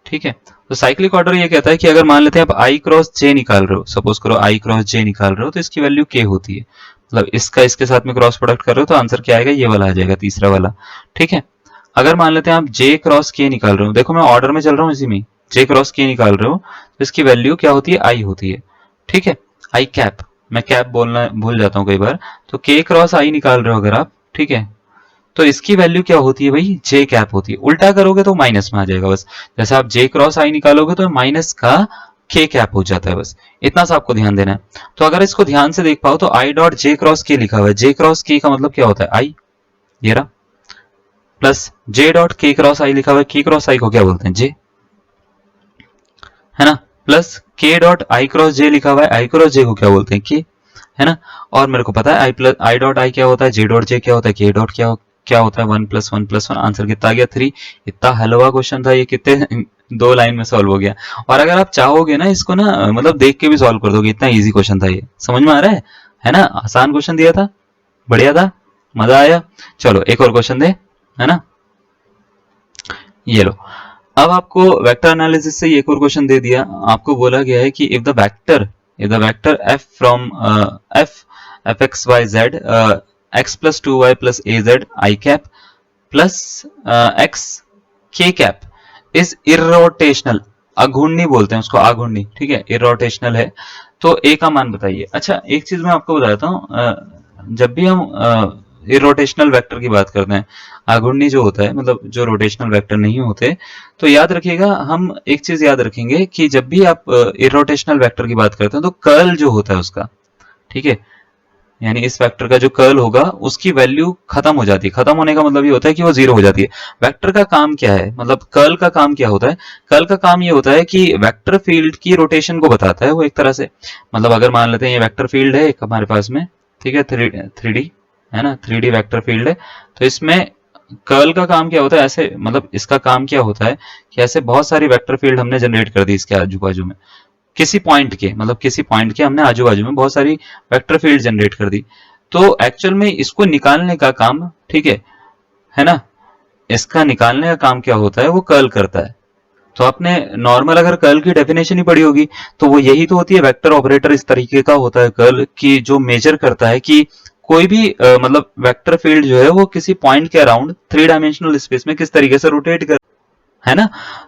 ठीक है। तो साइक्लिक ऑर्डर ये कहता है कि अगर मान लेते हैं आप आई क्रॉस जे निकाल रहे हो, सपोज करो आई क्रॉस जे निकाल रहे हो, तो इसकी वैल्यू के होती है, मतलब इसका इसके साथ में क्रॉस प्रोडक्ट कर रहे हो तो आंसर क्या आएगा, ये वाला आ जाएगा, तीसरा वाला, ठीक है। अगर मान लेते हैं आप जे क्रॉस के निकाल रहे हो, देखो मैं ऑर्डर में चल रहा हूँ इसी में, जे क्रॉस के निकाल रहे हो तो इसकी वैल्यू क्या होती है, आई होती है, ठीक है। आई कैप, मैं कैप बोलना भूल जाता हूँ कई बार, तो के क्रॉस आई निकाल रहे हो अगर आप, ठीक है, तो इसकी वैल्यू क्या होती है भाई, जे कैप होती है। उल्टा करोगे तो माइनस में आ जाएगा, बस जैसे आप जे क्रॉस आई निकालोगे तो माइनस का के कैप हो जाता है, बस इतना सा आपको ध्यान देना है। तो अगर इसको ध्यान से देख पाओ तो आई डॉट जे क्रॉस के लिखा हुआ है, जे क्रॉस के का मतलब क्या होता है, आई, ये रहा, प्लस जे डॉट के क्रॉस आई लिखा हुआ है, के क्रॉस आई को क्या बोलते हैं, जे, है ना, प्लस के डॉट आई क्रॉस जे लिखा हुआ है, आई क्रॉस जे को क्या बोलते हैं, के, है ना। और मेरे को पता है आई प्लस आई डॉट आई क्या होता है, जे डॉट जे क्या होता है, के डॉट क्या होता है, 1 + 1 + 1, आंसर कितना आ गया, 3। इतना हलवा क्वेश्चन था ये, कितने 2 लाइन में सॉल्व हो गया। और अगर आप चाहोगे ना इसको ना, मतलब देख के भी सॉल्व कर दोगे, इतना इजी क्वेश्चन था ये, समझ में आ रहा है ना, आसान क्वेश्चन दिया था, बढ़िया था, मजा आया। चलो एक और क्वेश्चन दे, है ना, ये लो। अब आपको वेक्टर एनालिसिस से एक और क्वेश्चन दे दिया, आपको बोला गया है कि if the vector f from f x y z x + 2y + az I cap plus x k cap is irrotational, अघूर्णी बोलते हैं उसको, अघूर्णी, ठीक है, इरोटेशनल है, तो a का मान बताइए। अच्छा एक चीज मैं आपको बताता हूँ, जब भी हम इरोटेशनल वेक्टर की बात करते हैं, आघूर्णी जो होता है, मतलब जो रोटेशनल वेक्टर नहीं होते, तो याद रखिएगा, हम एक चीज याद रखेंगे कि जब भी आप इरोटेशनल वेक्टर की बात करते हैं तो कर्ल जो होता है उसका, ठीक है, यानी इस वेक्टर का जो कर्ल होगा उसकी वैल्यू खत्म हो जाती है। खत्म होने का मतलब ये होता है कि वो जीरो हो जाती है। वेक्टर का काम क्या है, मतलब कर्ल का काम क्या होता है? कर्ल का काम ये होता है कि वेक्टर फील्ड की रोटेशन को बताता है वो एक तरह से। मतलब अगर मान लेते हैं ये वेक्टर फील्ड है एक हमारे पास में, ठीक है, थ्री डी है ना, 3D वेक्टर फील्ड है। तो इसमें कर्ल का काम क्या होता है, ऐसे मतलब इसका काम क्या होता है कि ऐसे बहुत सारी वेक्टर फील्ड हमने जनरेट कर दी इसके आजू बाजू में, किसी पॉइंट के, मतलब किसी पॉइंट के हमने आजू बाजू में बहुत सारी वेक्टर फील्ड जनरेट कर दी। तो एक्चुअल में इसको निकालने का काम, ठीक है ना, इसका निकालने का काम क्या होता है, वो कर्ल करता है। तो आपने नॉर्मल अगर कर्ल की डेफिनेशन ही पढ़ी होगी तो वो यही तो होती है, वेक्टर ऑपरेटर इस तरीके का होता है कर्ल, की जो मेजर करता है कि कोई भी मतलब वेक्टर फील्ड जो है वो किसी पॉइंट के अराउंड 3 डायमेंशनल स्पेस में किस तरीके से रोटेट कर, है ना।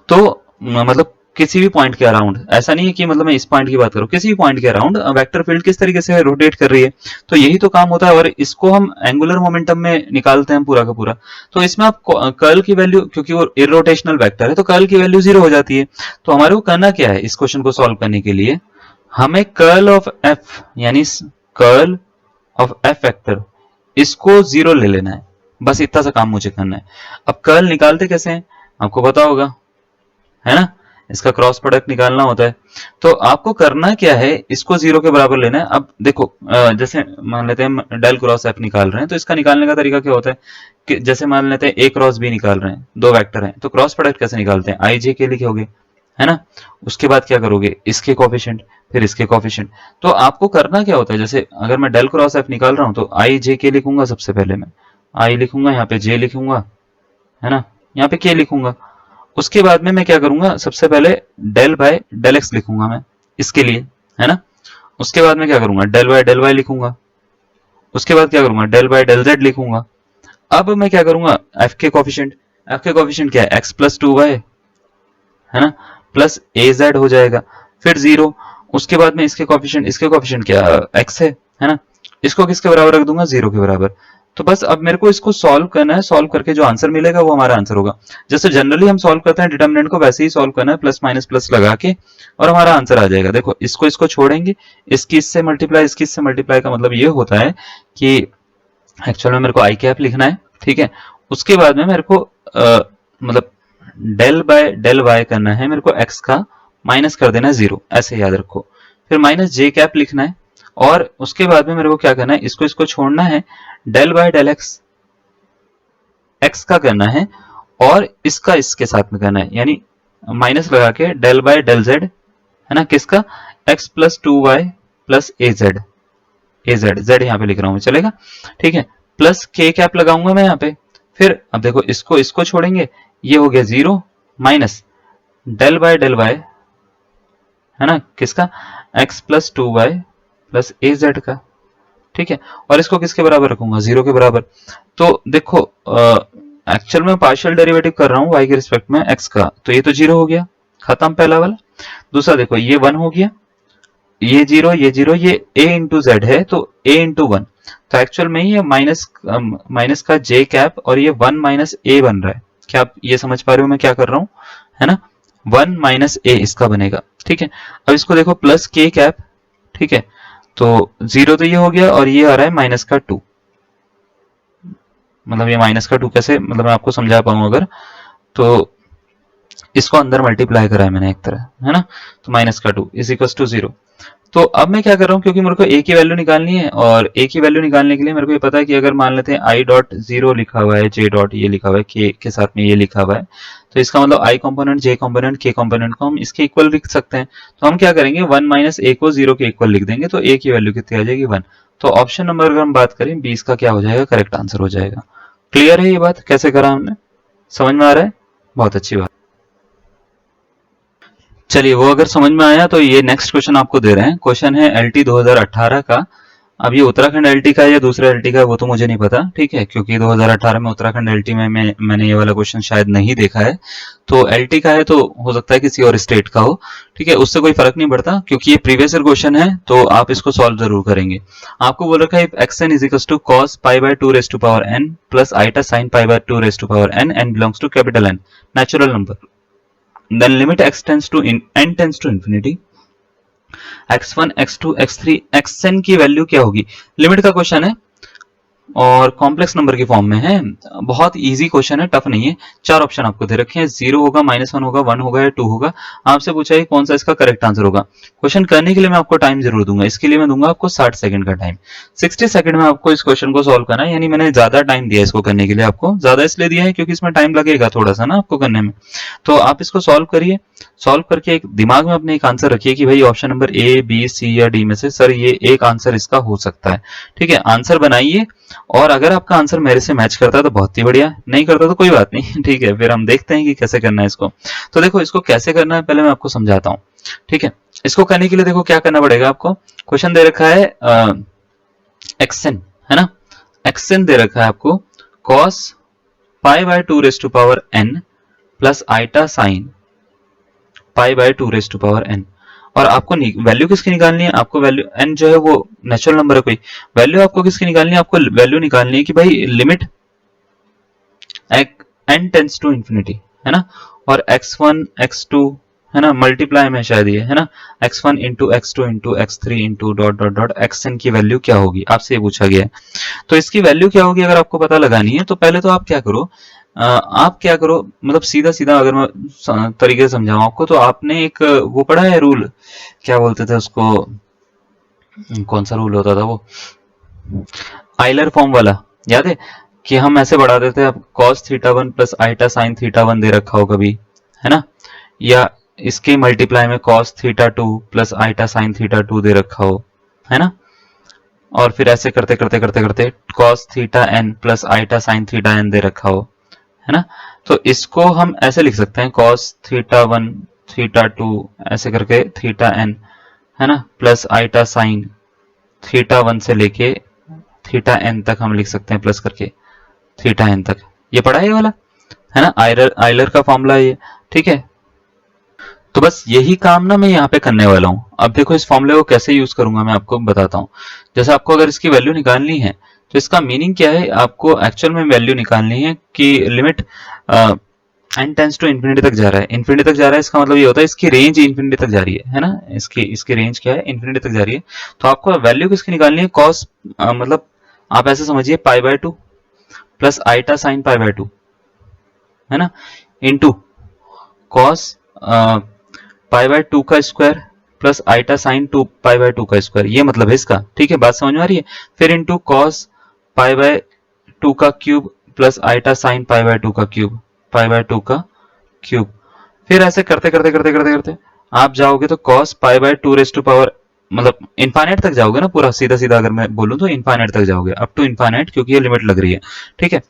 तो मतलब किसी भी पॉइंट के अराउंड, ऐसा नहीं है कि मतलब मैं इस पॉइंट की बात करूं, किसी भी पॉइंट के अराउंड वेक्टर फील्ड किस तरीके से रोटेट कर रही है। तो यही तो काम होता है, और इसको हम एंगुलर मोमेंटम में निकालते हैं पूरा का पूरा। तो इसमें आप कर्ल की वैल्यू, क्योंकि वो इरोटेशनल वेक्टर है तो कर्ल की वैल्यू जीरो हो जाती है। तो हमारे को करना क्या है इस क्वेश्चन को सॉल्व करने के लिए, हमें कर्ल ऑफ एफ, यानी कर्ल ऑफ एफ वेक्टर, इसको जीरो ले लेना है। बस इतना सा काम मुझे करना है। अब कर्ल निकालते कैसे हैं आपको पता होगा, है ना, इसका क्रॉस प्रोडक्ट निकालना होता है। तो आपको करना क्या है, इसको जीरो के बराबर लेना है। अब देखो जैसे मान लेते हैं डेल क्रॉस एफ निकाल रहे हैं, तो इसका निकालने का तरीका क्या होता है कि जैसे मान लेते हैं ए क्रॉस बी निकाल रहे हैं, दो वेक्टर हैं, तो क्रॉस प्रोडक्ट कैसे निकालते हैं, आई जे के लिखोगे, है ना। उसके बाद क्या करोगे, इसके कोफिशिएंट, फिर इसके कोफिशिएंट। तो आपको करना क्या होता है, जैसे अगर मैं डेल क्रॉस एफ निकाल रहा हूं तो आई जे के लिखूंगा, सबसे पहले मैं आई लिखूंगा, यहाँ पे जे लिखूंगा, है ना, यहाँ पे के लिखूंगा। उसके बाद में मैं क्या करूंगा, सबसे पहले डेल बाय डेल एक्स लिखूंगा मैं इसके लिए, है ना। उसके बाद में क्या करूंगा, डेल वाई लिखूंगा। उसके बाद क्या करूंगा, डेल बाय डेल जेड लिखूंगा। अब मैं क्या करूंगा, एफ के कोफिशिएंट क्या है, एक्स प्लस टू वाई, है ना, प्लस ए जेड हो जाएगा, फिर जीरो। उसके बाद में इसके कोफिशिएंट क्या, एक्स है ना। इसको किसके बराबर रख दूंगा, जीरो के बराबर। तो बस अब मेरे को इसको सॉल्व करना है, सॉल्व करके जो आंसर मिलेगा वो हमारा आंसर होगा। जैसे जनरली हम सॉल्व करते हैं डिटर्मिनेंट को, वैसे ही सॉल्व करना है, प्लस माइनस प्लस लगा के, और हमारा आंसर आ जाएगा। देखो इसको इसको छोड़ेंगे, इसकी इससे मल्टीप्लाई, इसकी इससे मल्टीप्लाई, का मतलब ये होता है कि एक्चुअल में मेरे को आई कैप लिखना है, ठीक है। उसके बाद में मेरे को मतलब डेल बाय डेल वाई करना है, मेरे को एक्स का माइनस कर देना है जीरो, ऐसे याद रखो। फिर माइनस जे कैप लिखना है, और उसके बाद में मेरे को क्या करना है, इसको इसको छोड़ना है, del by del X, X का करना है, और इसका इसके साथ में करना है, यानी माइनस लगा के डेल बाय डेल जेड, है ना, किसका, x plus two y plus a z, z यहाँ पे लिख रहा हूं मैं, चलेगा, ठीक है। प्लस के कैप लगाऊंगा मैं यहाँ पे। फिर अब देखो इसको इसको छोड़ेंगे, ये हो गया जीरो, minus del by del y, है ना, किसका, x plus two y plus a z का, ठीक है। और इसको किसके बराबर रखूंगा, जीरो के बराबर। तो देखो एक्चुअल में पार्शियल डेरिवेटिव कर रहा हूं y के रिस्पेक्ट में x का, तो ये तो जीरो हो गया, खत्म पहला वाला। दूसरा देखो ये वन हो गया, ये जीरो, ये a इंटू जेड है, तो a इंटू वन, तो एक्चुअल में ये माइनस का j कैप, और ये वन माइनस a बन रहा है। क्या आप ये समझ पा रहे हो मैं क्या कर रहा हूं, है ना, वन माइनस a इसका बनेगा, ठीक है। अब इसको देखो प्लस k कैप, ठीक है, तो जीरो तो ये हो गया, और ये आ रहा है माइनस का टू। मतलब ये माइनस का टू कैसे, मतलब मैं आपको समझा पाऊं अगर, तो इसको अंदर मल्टीप्लाई करा है मैंने एक तरह, है ना, तो माइनस का two is equal to zero. तो अब मैं क्या कर रहा हूँ, क्योंकि मेरे को a की वैल्यू निकालनी है, और a की वैल्यू निकालने के लिए मेरे को ये पता है कि अगर मान लेते हैं i डॉट जीरो लिखा हुआ है, j डॉट ये लिखा हुआ है, k के साथ में ये लिखा हुआ है, तो इसका मतलब i component, j component, k component को हम इसके इक्वल लिख सकते हैं। तो हम क्या करेंगे, वन माइनस a को जीरो के इक्वल लिख देंगे, तो a की वैल्यू कितनी आ जाएगी, वन। तो ऑप्शन नंबर अगर हम बात करें 20 का क्या हो जाएगा, करेक्ट आंसर हो जाएगा। क्लियर है ये बात, कैसे करा हमने, समझ में आ रहा है, बहुत अच्छी बात। चलिए वो अगर समझ में आया तो ये नेक्स्ट क्वेश्चन आपको दे रहे हैं। क्वेश्चन है एलटी 2018 का। अब ये उत्तराखंड एलटी का है या दूसरा एलटी का है वो तो मुझे नहीं पता, ठीक है, क्योंकि 2018 में उत्तराखंड एलटी में मैंने ये वाला क्वेश्चन शायद नहीं देखा है। तो एलटी का है तो हो सकता है किसी और स्टेट का हो, ठीक है, उससे कोई फर्क नहीं पड़ता, क्योंकि ये प्रीवियस ईयर क्वेश्चन है तो आप इसको सॉल्व जरूर करेंगे। आपको बोल रखा है X N is equal to cos pi by two raise to power N plus iota sine pi by two raise to power N, N belongs to capital N, natural number, then limit x tends to n tends to infinity, x1 x2 x3 xn की वैल्यू क्या होगी, लिमिट का क्वेश्चन है और कॉम्प्लेक्स नंबर की फॉर्म में है। बहुत इजी क्वेश्चन है, टफ नहीं है। चार ऑप्शन आपको दे रखे हैं, 0 होगा, -1 होगा, 1 होगा या 2 होगा। आपसे पूछा है कौन सा इसका करेक्ट आंसर होगा। क्वेश्चन करने के लिए मैं आपको टाइम जरूर दूंगा, इसके लिए मैं दूंगा आपको 60 सेकंड का टाइम। 60 सेकंड में आपको इस क्वेश्चन को सॉल्व करना है, यानी मैंने ज्यादा टाइम दिया इसको करने के लिए। आपको ज्यादा इसलिए दिया है क्योंकि इसमें टाइम लगेगा थोड़ा सा ना आपको करने में। तो आप इसको सॉल्व करिए, सॉल्व करके एक दिमाग में अपने एक आंसर रखिए कि भाई option number A B C या डी में से सर ये एक आंसर इसका हो सकता है। ठीक है, आंसर बनाइए और अगर आपका आंसर मेरे से मैच करता है तो बहुत ही बढ़िया, नहीं करता तो कोई बात नहीं। ठीक है, फिर हम देखते हैं कि कैसे करना है इसको। तो देखो इसको कैसे करना है पहले मैं आपको समझाता हूँ। ठीक है, इसको करने के लिए देखो क्या करना पड़ेगा आपको। क्वेश्चन दे रखा है एक्सन, है ना, एक्सन दे रखा है आपको cos pi by 2 raise to power n plus iota sine pi by 2 raise to power n। और आपको वैल्यू किसकी निकालनी है, आपको वैल्यू n जो है वो नेचुरल नंबर है कोई, वैल्यू आपको किसकी निकालनी है, आपको वैल्यू निकालनी है कि भाई limit n tends to infinity, है ना, और x1 x2 है ना, मल्टीप्लाई में शायद ये है ना, x1 into x2 into x3 into dot dot dot xn की वैल्यू क्या होगी, आपसे ये पूछा गया है। तो इसकी वैल्यू क्या होगी अगर आपको पता लगानी है तो पहले तो आप क्या करो, आप क्या करो, मतलब सीधा सीधा अगर मैं तरीके से समझाऊं आपको, तो आपने एक वो पढ़ा है रूल, क्या बोलते थे उसको, कौन सा रूल होता था वो, आइलर फॉर्म वाला, याद है कि हम ऐसे बढ़ा देते हैं, अब cos θ1 प्लस आइटा साइन θ1 दे रखा हो कभी, है ना, या इसके मल्टीप्लाई में cos θ2 प्लस आइटा साइन θ2 दे रखा हो, है ना, और फिर ऐसे करते करते करते करते cos θn plus iota sine θn दे रखा हो, है ना। तो इसको हम ऐसे लिख सकते हैं cos θ1 θ2 ऐसे करके θn, है ना, प्लस आइटा साइन θ1 से लेके θn तक हम लिख सकते हैं प्लस करके θn तक। ये पढ़ा है ये वाला, है ना, आइलर का फॉर्मूला है ये। ठीक है, तो बस यही काम ना मैं यहाँ पे करने वाला हूँ। अब देखो इस फॉर्मूले को कैसे यूज करूंगा मैं आपको बताता हूँ। जैसे आपको अगर इसकी वैल्यू निकालनी है तो इसका मीनिंग क्या है, आपको एक्चुअल में वैल्यू निकालनी है कि limit n tends to infinity तक जा रहा है, इन्फिनिटी तक जा रहा है, इसका मतलब ये होता है इसकी रेंज इन्फिनिटी तक जा रही है ना, इसकी रेंज क्या है, इन्फिनिटी तक जा रही है। तो आपको वैल्यू किसकी निकालनी है, कॉस मतलब आप ऐसे समझिए pi by 2 plus iota sine pi by 2, है ना, इंटू कॉस पाई बाय 2 का square plus iota sine 2 pi by 2 का स्क्वायर, ये मतलब है इसका। ठीक है, बात समझ में आ रही है। फिर इंटू कॉस पाई बाय 2 का cube plus iota sine pi by 2 का क्यूब, पाई बाय 2 का क्यूब। फिर ऐसे करते करते करते करते करते आप जाओगे तो cos pi by 2 raise to power, मतलब इनफाइनाइट तक जाओगे ना, पूरा सीधा सीधा अगर मैं बोलूं तो इनफाइनाइट तक जाओगे, अप टू इनफाइनाइट, क्योंकि ये लिमिट लग रही है। ठीक है,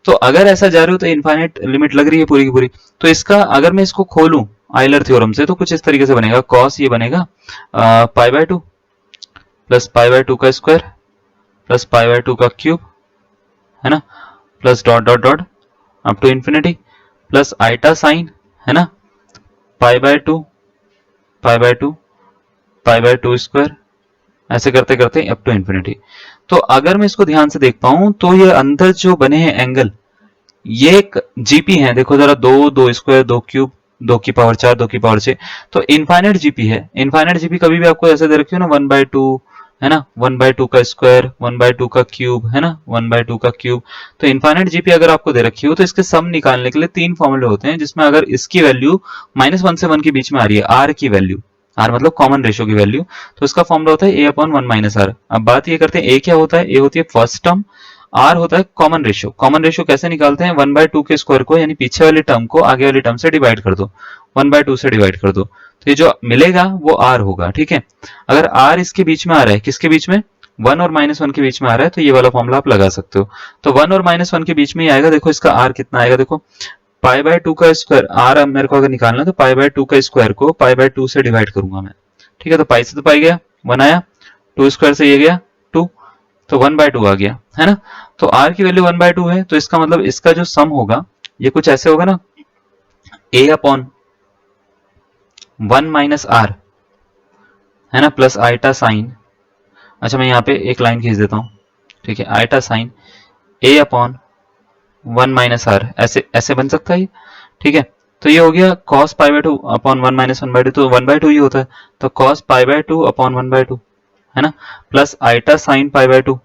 तो अगर ऐसा जा रहे हो तो इनफाइनाइट लिमिट लग रही है पूरी की पूरी। तो इसका अगर मैं इसको खोलूं आइलर थ्योरम से तो कुछ इस तरीके से बनेगा, cos ये बनेगा पाई बाय 2 प्लस पाई बाय 2 का स्क्वायर प्लस पाई बाय 2 का क्यूब, है ना, plus dot dot dot up to infinity plus iota sine, है ना, pi by 2 pi by 2 pi by 2 square, ऐसे करते करते अप टू इन्फिनिटी। तो अगर मैं इसको ध्यान से देखता हूं तो ये अंदर जो बने हैं एंगल, ये एक जीपी है, देखो जरा, 2 स्क्वायर 2 क्यूब 2 की पावर 4 2 की पावर 6, तो इनफाइनाइट जीपी है। इनफाइनाइट जीपी कभी भी आपको ऐसे दे रखी हो ना, 1/2, है ना, 1/2 का स्क्वायर 1/2 का क्यूब, है ना, 1/2 का क्यूब। तो इनफाइनाइट जीपी अगर आपको दे रखी हो तो इसके सम निकालने के लिए 3 फॉर्मूले होते हैं, जिसमें अगर इसकी वैल्यू -1 से 1 के बीच में आ रही है, आर की वैल्यू, आर मतलब कॉमन रेशियो की वैल्यू, तो इसका फॉर्मूला होता है a/1 - r। अब बात ये करते हैं a क्या होता है, a होती है फर्स्ट टर्म, आर होता है कॉमन रेशियो। कॉमन रेशियो कैसे निकालते हैं, 1/2 के स्क्वायर को यानी पीछे वाली टर्म को आगे वाली टर्म से डिवाइड कर दो, 1/2 से डिवाइड कर दो, तो ये जो मिलेगा वो आर होगा। ठीक है, अगर आर इसके बीच में आ रहा है, किसके बीच में, 1 और -1 के बीच में आ रहा है, तो ये वाला फॉर्मूला आप लगा सकते हो। तो 1 और -1 के बीच में ही आएगा। देखो इसका आर कितना आएगा, देखो पाई बाय 2 का स्क्वायर, आर अब मेरे को अगर निकालना है तो पाई बाय 2 का स्क्वायर को पाई बाय 2 से डिवाइड करूंगा मैं। ठीक है, तो पाई से तो पाई गया, 1 आया, 2 स्क्वायर से ये गया 2, तो 1/2 आ गया, है ना। तो r की वैल्यू 1/2 है, तो इसका मतलब इसका जो सम होगा ये कुछ ऐसे होगा ना, a/1 - r, है ना, प्लस आइटा साइन, अच्छा मैं यहाँ पे एक लाइन खींच देता हूँ, ठीक है, आइटा साइन a/1 - r, ऐसे ऐसे बन सकता है ये। ठीक है, तो ये हो गया cos pi by 2 upon 1 minus 1 by 2, तो 1 बाय 2 ही होता है, तो cos pi by 2 upon 1 by 2 है ना, plus iota sine pi by 2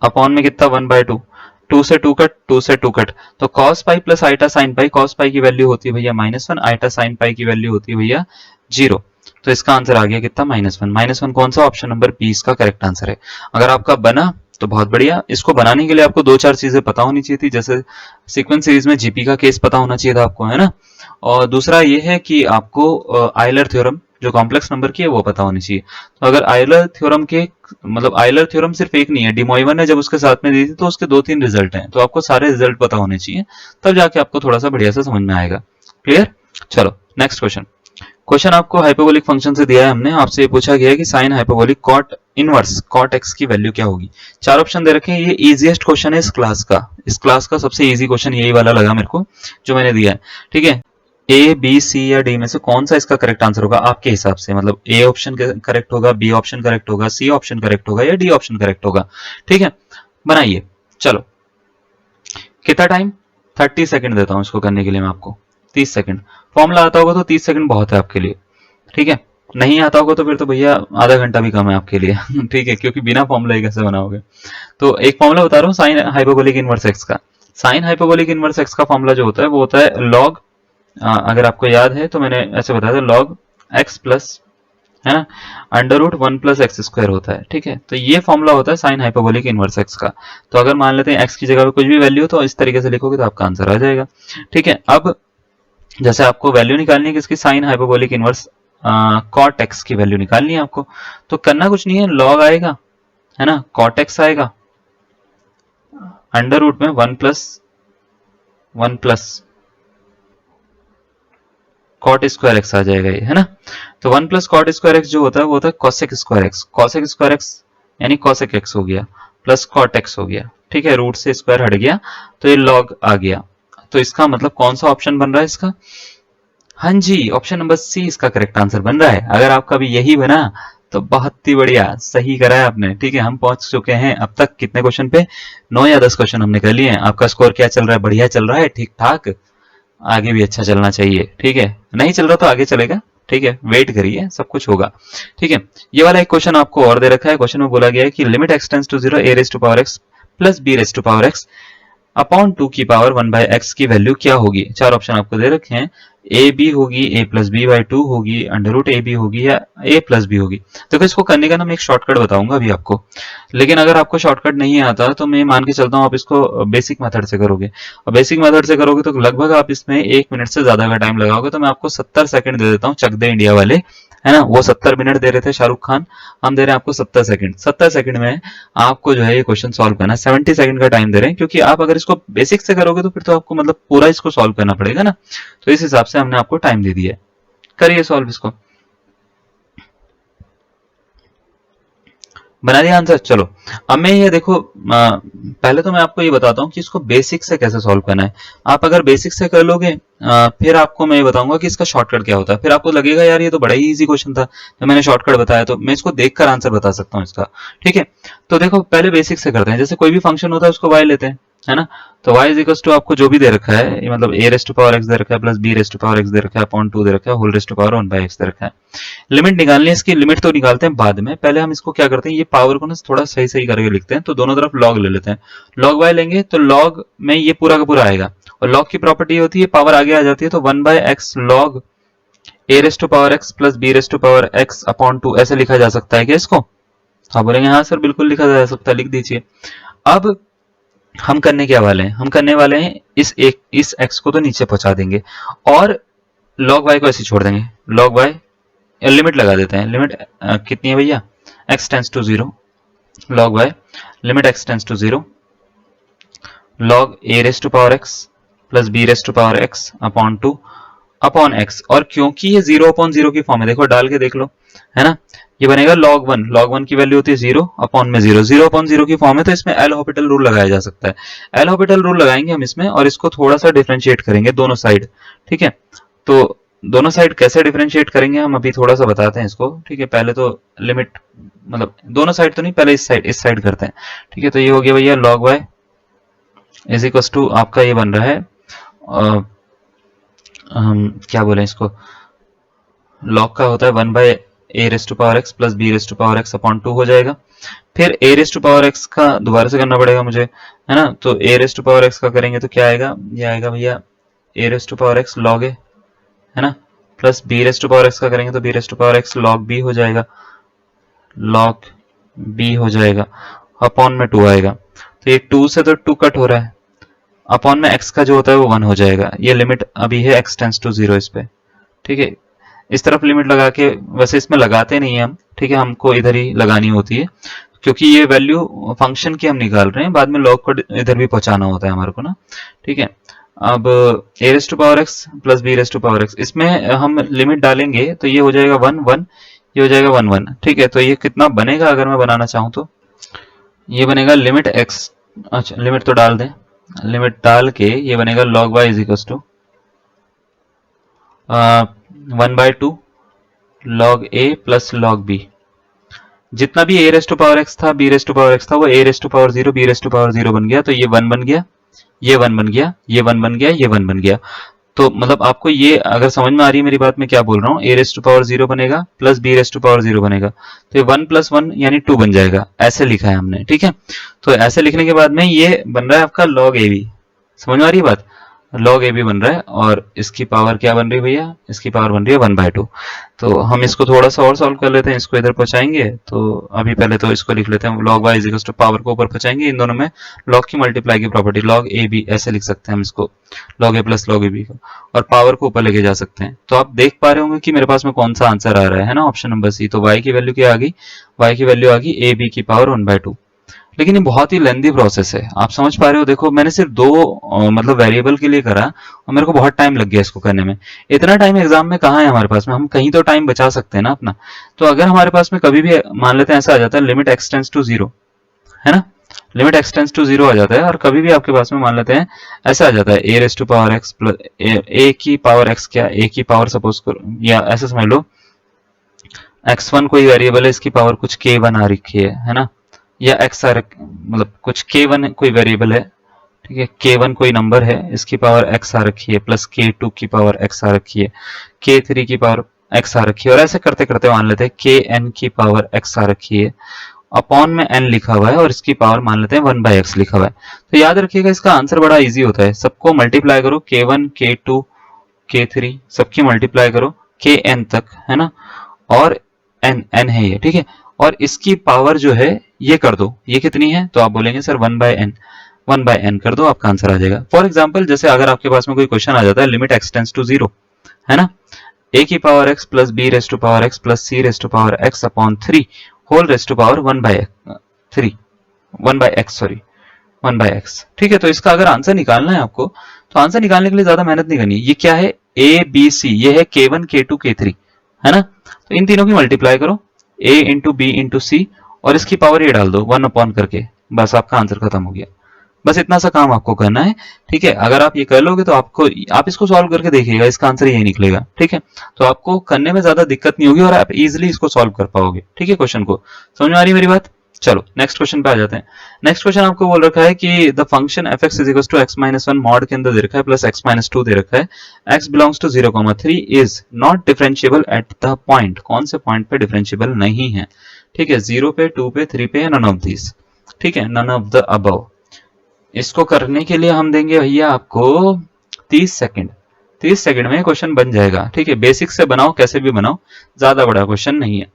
upon में कितना 1 बाय 2, 2 से 2 कट, 2 से 2 कट, तो cos pi plus iota sine pi, cos pi की वैल्यू होती है भैया -1, आइटा साइन पाई की वैल्यू होती है भैया 0। तो इसका आंसर आ गया कितना -1, -1 कौन सा, ऑप्शन नंबर बी इसका करेक्ट आंसर है। अगर आपका बना तो बहुत बढ़िया। इसको बनाने के लिए आपको 2-4 चीजें पता होनी चाहिए थी, जैसे सीक्वेंस सीरीज में जीपी का केस पता होना चाहिए था आपको, है ना, और दूसरा ये है कि आपको आयलर थ्योरम जो कॉम्प्लेक्स नंबर की है वो पता होनी चाहिए। तो अगर आयलर थ्योरम के मतलब आयलर थ्योरम सिर्फ एक नहीं है, डी मोइवन ने जब उसके साथ में दी थी तो उसके 2-3 रिजल्ट हैं, तो आपको सारे रिजल्ट पता होने चाहिए, तब जाके आपको थोड़ा सा बढ़िया से समझ में आएगा। क्लियर? चलो नेक्स्ट क्वेश्चन। क्वेश्चन आपको हाइपरबोलिक फंक्शन से दिया है हमने, आपसे ये पूछा गया है कि sine hyperbolic cot inverse cot X की वैल्यू क्या होगी। 4 ऑप्शन दे रखे हैं, ये इजीएस्ट क्वेश्चन है इस क्लास का सबसे इजी क्वेश्चन यही वाला लगा मेरे को जो मैंने दिया है। ठीक है, ए बी सी या डी में से कौन सा इसका करेक्ट आंसर होगा आपके हिसाब से, मतलब ए ऑप्शन करेक्ट होगा, बी ऑप्शन करेक्ट होगा, सी ऑप्शन करेक्ट होगा या डी ऑप्शन करेक्ट होगा। ठीक है, बनाइए। चलो कितना टाइम, 30 सेकंड देता हूं इसको करने के लिए मैं आपको, 30 सेकंड। फॉर्मूला आता होगा तो 30 सेकंड बहुत है आपके लिए। ठीक है, नहीं आता होगा तो फिर तो भैया आधा घंटा भी कम है आपके लिए। ठीक है, क्योंकि बिना फॉर्मूला कैसे बनाओगे। तो एक फॉर्मूला बता रहा हूँ साइन हाइपरबोलिक इनवर्स एक्स का। साइन हाइपरबोलिक इनवर्स एक्स का फॉर्मूला जो होता है वो होता है लॉग, अगर आपको याद है तो मैंने ऐसे बताया था, लॉग एक्स प्लस, है ना, under root 1 plus X square होता है। ठीक है, तो ये फॉर्मूला होता है साइन हाइपरबोलिक इनवर्स एक्स का। तो अगर मान लेते हैं एक्स की जगह पे कुछ भी वैल्यू हो तो इस तरीके से लिखोगे तो आपका आंसर आ जाएगा। ठीक है, अब जैसे आपको वैल्यू निकालनी है किसकी, sine hyperbolic inverse cot X की वैल्यू निकालनी है आपको, तो करना कुछ नहीं है, लॉग आएगा, है ना, कॉट एक्स आएगा, अंडर रूट में 1 प्लस कॉट स्क्वायर एक्स आ जाएगा ये, है ना। तो 1 प्लस कॉट स्क्वायर एक्स जो होता है वो होता है cosec square x. Cosec square x यानी कोसेक एक्स हो गया प्लस कॉट एक्स हो गया। ठीक है, रूट से स्क्वायर हट गया तो ये लॉग आ गया। तो इसका मतलब कौन सा ऑप्शन बन रहा है इसका, हाँ जी, ऑप्शन नंबर सी इसका करेक्ट आंसर बन रहा है। अगर आपका भी यही बना तो बहुत ही बढ़िया, सही करा है आपने। ठीक है, हम पहुंच चुके हैं अब तक कितने क्वेश्चन पे, 9 या 10 क्वेश्चन हमने कर लिए हैं। आपका स्कोर क्या चल रहा है, बढ़िया चल रहा है, ठीक ठाक, आगे भी अच्छा चलना चाहिए। ठीक है, नहीं चल रहा तो आगे चलेगा। ठीक है, वेट करिए, सब कुछ होगा। ठीक है, ये वाला एक क्वेश्चन आपको और दे रखा है। क्वेश्चन में बोला गया है कि limit X tends to 0 A raise to power x plus B raise to power X upon 2 की पावर 1 बाय एक्स की वैल्यू क्या होगी। 4 ऑप्शन आपको दे रखे हैं, ए बी होगी, ए प्लस बी बाई 2 होगी, अंडर रूट ए बी होगी या ए प्लस बी होगी। देखो इसको करने का ना मैं एक शॉर्टकट बताऊंगा अभी आपको, लेकिन अगर आपको शॉर्टकट नहीं आता तो मैं मान के चलता हूँ आप इसको बेसिक मेथड से करोगे, और बेसिक मेथड से करोगे तो लगभग आप इसमें 1 मिनट से ज्यादा का टाइम लगाओगे। तो मैं आपको 70 सेकंड दे देता हूँ, चक दे इंडिया वाले, है ना, वो 70 मिनट दे रहे थे शाहरुख खान, हम दे रहे हैं आपको 70 सेकंड। 70 सेकंड में आपको जो है ये क्वेश्चन सॉल्व करना है। 70 सेकंड का टाइम दे रहे हैं, क्योंकि आप अगर इसको बेसिक से करोगे तो फिर तो आपको मतलब पूरा इसको सॉल्व करना पड़ेगा ना, तो इस हिसाब से हमने आपको टाइम दे दिया है। करिए सॉल्व इसको, बना दिया आंसर। चलो अब मैं ये देखो, पहले तो मैं आपको ये बताता हूँ कि इसको बेसिक से कैसे सॉल्व करना है। आप अगर बेसिक से कर लोगे फिर आपको मैं ये बताऊंगा कि इसका शॉर्टकट क्या होता है। फिर आपको लगेगा यार ये तो बड़ा ही इजी क्वेश्चन था, तो मैंने शॉर्टकट बताया, तो मैं इसको देखकर आंसर बता सकता हूँ इसका। ठीक है, तो देखो पहले बेसिक से करते हैं। जैसे कोई भी फंक्शन होता है उसको y लेते हैं, है ना, तो y इज इक्वल्स टू आपको जो भी दे रखा है, मतलब a raise to power x दे रखा है plus b raise to power x दे रखा है अपॉन 2 दे रखा है whole raise to power 1 by x दे रखा है। लिमिट निकालनी है इसकी, लिमिट तो निकालते हैं बाद में, पहले हम इसको क्या करते हैं, ये पावर को ना थोड़ा सही सही करके लिखते हैं। तो दोनों तरफ लॉग ले लेते हैं, लॉग y लेंगे तो लॉग में ये पूरा का पूरा आएगा, और लॉग की प्रॉपर्टी होती है पावर आगे आ जाती है, तो 1 by X log a raise to power x plus b raise to power x upon 2 ऐसे लिखा जा सकता है क्या इसको। आप बोलेंगे हाँ सर बिल्कुल लिखा जा सकता है, लिख दीजिए। अब हम करने क्या वाले हैं, हम करने वाले हैं इस x को तो नीचे पहुंचा देंगे और log y को ऐसे छोड़ देंगे। log y लिमिट लगा देते हैं, लिमिट कितनी है भैया, x tends to 0, log y limit x tends to 0 log a raise to power x plus b raise to power x upon 2 upon x। और क्योंकि ये 0 अपॉन 0 की फॉर्म है, देखो डाल के देख लो, है ना, ये बनेगा log 1, log 1 की वैल्यू होती है 0 अपॉन में 0, 0 अपॉन 0 की फॉर्म है, तो इसमें एल हॉपिटल रूल लगाया जा सकता है। एल हॉपिटल रूल लगाएंगे हम इसमें और इसको थोड़ा सा डिफरेंशिएट करेंगे दोनों साइड। ठीक है, तो दोनों साइड कैसे डिफरेंशिएट करेंगे हम अभी थोड़ा सा बताते हैं इसको। ठीक है, पहले तो लिमिट मतलब दोनों साइड तो नहीं, पहले इस साइड करते हैं। ठीक है, तो ये हो गया भैया log y is equal to आपका ये बन रहा है हम क्या बोलें इसको, लॉग का होता है 1/a⁻x प्लस b⁻x अपॉन 2 हो जाएगा। फिर a⁻x का दोबारा से करना पड़ेगा मुझे, है ना। तो a⁻x का करेंगे तो क्या आएगा, ये आएगा भैया a⁻x log a, है ना, प्लस b⁻x का करेंगे तो b⁻x log b हो जाएगा, log b हो जाएगा, अपॉन में 2 आएगा। तो ये 2 से तो 2 कट हो रहा है, अपॉन में x का जो होता है वो 1 हो जाएगा। ये लिमिट अभी है x टेंड्स टू 0 इस पे, ठीक है। इस तरफ लिमिट लगा के, वैसे इसमें लगाते नहीं है हम, ठीक है, हमको इधर ही लगानी होती है क्योंकि ये वैल्यू फंक्शन की हम निकाल रहे हैं, बाद में लॉग को इधर भी पहुंचाना होता है हमारे को ना, ठीक है। अब a⁻x प्लस b⁻x, इसमें हम लिमिट डालेंगे तो ये हो जाएगा 1 1, ये हो जाएगा 1 1, ठीक है। तो ये कितना बनेगा अगर मैं बनाना चाहूं तो ये बनेगा लिमिट x, अच्छा लिमिट तो डाल दें, लिमिट डाल के ये बनेगा log y is equal to 1/2 log a plus log b। जितना भी a⁻x था b⁻x था वो a⁻0 b⁻0 बन गया, तो ये 1 बन गया, ये 1 बन गया, ये 1 बन गया, ये 1 बन गया। तो मतलब आपको ये अगर समझ में आ रही है मेरी बात, मैं क्या बोल रहा हूँ, a⁻0 बनेगा प्लस b⁻0 बनेगा, तो ये 1 + 1 यानी 2 बन जाएगा, ऐसे लिखा है हमने, ठीक है। तो ऐसे लिखने के बाद में ये बन रहा है आपका log ab, समझ में आ रही है बात, log ab बन रहा है, और इसकी पावर क्या बन रही है भैया, इसकी पावर बन रही है 1/2। तो हम इसको थोड़ा सा और सॉल्व कर लेते हैं, इसको इधर पहुंचाएंगे, तो अभी पहले तो इसको लिख लेते हैं log y is equal to power को ऊपर पहुंचाएंगे, इन दोनों में log की मल्टीप्लाई की प्रॉपर्टी log ab, ऐसे लिख सकते हैं हम इसको, log a plus log ab को, और पावर को ऊपर लेके जा सकते हैं। तो आप देख पा रहे होंगे कि मेरे पास में कौन सा आंसर आ रहा है ना, ऑप्शन नंबर सी। तो y की वैल्यू क्या आ गई, y की वैल्यू आ गई ab की पावर 1/2। लेकिन ये बहुत ही लेंदी प्रोसेस है, आप समझ पा रहे हो। देखो मैंने सिर्फ दो मतलब वेरिएबल के लिए करा और मेरे को बहुत टाइम लग गया इसको करने में। इतना टाइम एग्जाम में कहाँ है हमारे पास में, हम कहीं तो टाइम बचा सकते हैं ना अपना। तो अगर हमारे पास में कभी भी मान लेते हैं ऐसा आ जाता है लिमिट x टेंड्स टू 0, है ना, लिमिट x टेंड्स टू 0 आ जाता है, और कभी भी आपके पास में मान लेते हैं ऐसा आ जाता है a⁻x प्लस a की पावर x, क्या a की पावर सपोज करो, या ऐसा समझ लो x1 कोई वेरिएबल है, इसकी पावर कुछ k1 आ रखी है ना, या x आ मतलब कुछ k1 कोई वेरिएबल है, ठीक है, k1 कोई नंबर है, इसकी पावर x आ रखी है, प्लस k2 की पावर x आ रखी है, k3 की पावर x आ रखी है, और ऐसे करते करते मान लेते हैं kn की पावर x आ रखी है, अपॉन में n लिखा हुआ है, और इसकी पावर मान लेते हैं 1/x लिखा हुआ है। तो याद रखिएगा इसका आंसर बड़ा इजी होता है, सबको मल्टीप्लाई करो, k1 k2 k3 सबकी मल्टीप्लाई करो kn तक, है ना, और n है ये, ठीक है, और इसकी पावर जो है ये कर दो, ये कितनी है, तो आप बोलेंगे सर 1/n कर दो, आपका आंसर आ जाएगा। फॉर एग्जाम्पल जैसे अगर आपके पास में कोई क्वेश्चन आ जाता है लिमिट x टेंड्स टू 0, है ना, a की power x plus b⁻x plus c⁻x upon 3 whole raised to power 1/x, ठीक है। तो इसका अगर आंसर निकालना है आपको, तो आंसर निकालने के लिए ज्यादा मेहनत नहीं करनी है। ये क्या है, a b c, ये है k1 k2 k3, है ना, तो इन तीनों की मल्टीप्लाई करो, a इंटू बी इंटू सी, और इसकी पावर ये डाल दो 1 अपॉन करके, बस आपका आंसर खत्म हो गया। बस इतना सा काम आपको करना है, ठीक है। अगर आप ये कर लोगे तो आप इसको सॉल्व करके देखिएगा, इसका आंसर यही निकलेगा, ठीक है। तो आपको करने में ज्यादा दिक्कत नहीं होगी और आप इजिली इसको सॉल्व कर पाओगे, ठीक है। क्वेश्चन को समझ में आ रही है मेरी बात। चलो नेक्स्ट क्वेश्चन पे आ जाते हैं। नेक्स्ट क्वेश्चन आपको बोल रखा है कि the function f(x) is equal to x-1 mod के अंदर दे रखा है प्लस x-2 दे रखा है, x belongs to 0,3 is not differentiable at the point, कौन से पॉइंट पे डिफरेंशिएबल नहीं है, ठीक है, 0 पे, 2 पे, 3 पे, नन ऑफ दिस, ठीक है, नन ऑफ द अबव। इसको करने के लिए हम देंगे भैया आपको 30 सेकंड, 30 सेकंड में क्वेश्चन बन जाएगा, ठीक है। बेसिक से बनाओ, कैसे भी बनाओ, ज्यादा बड़ा क्वेश्चन नहीं है,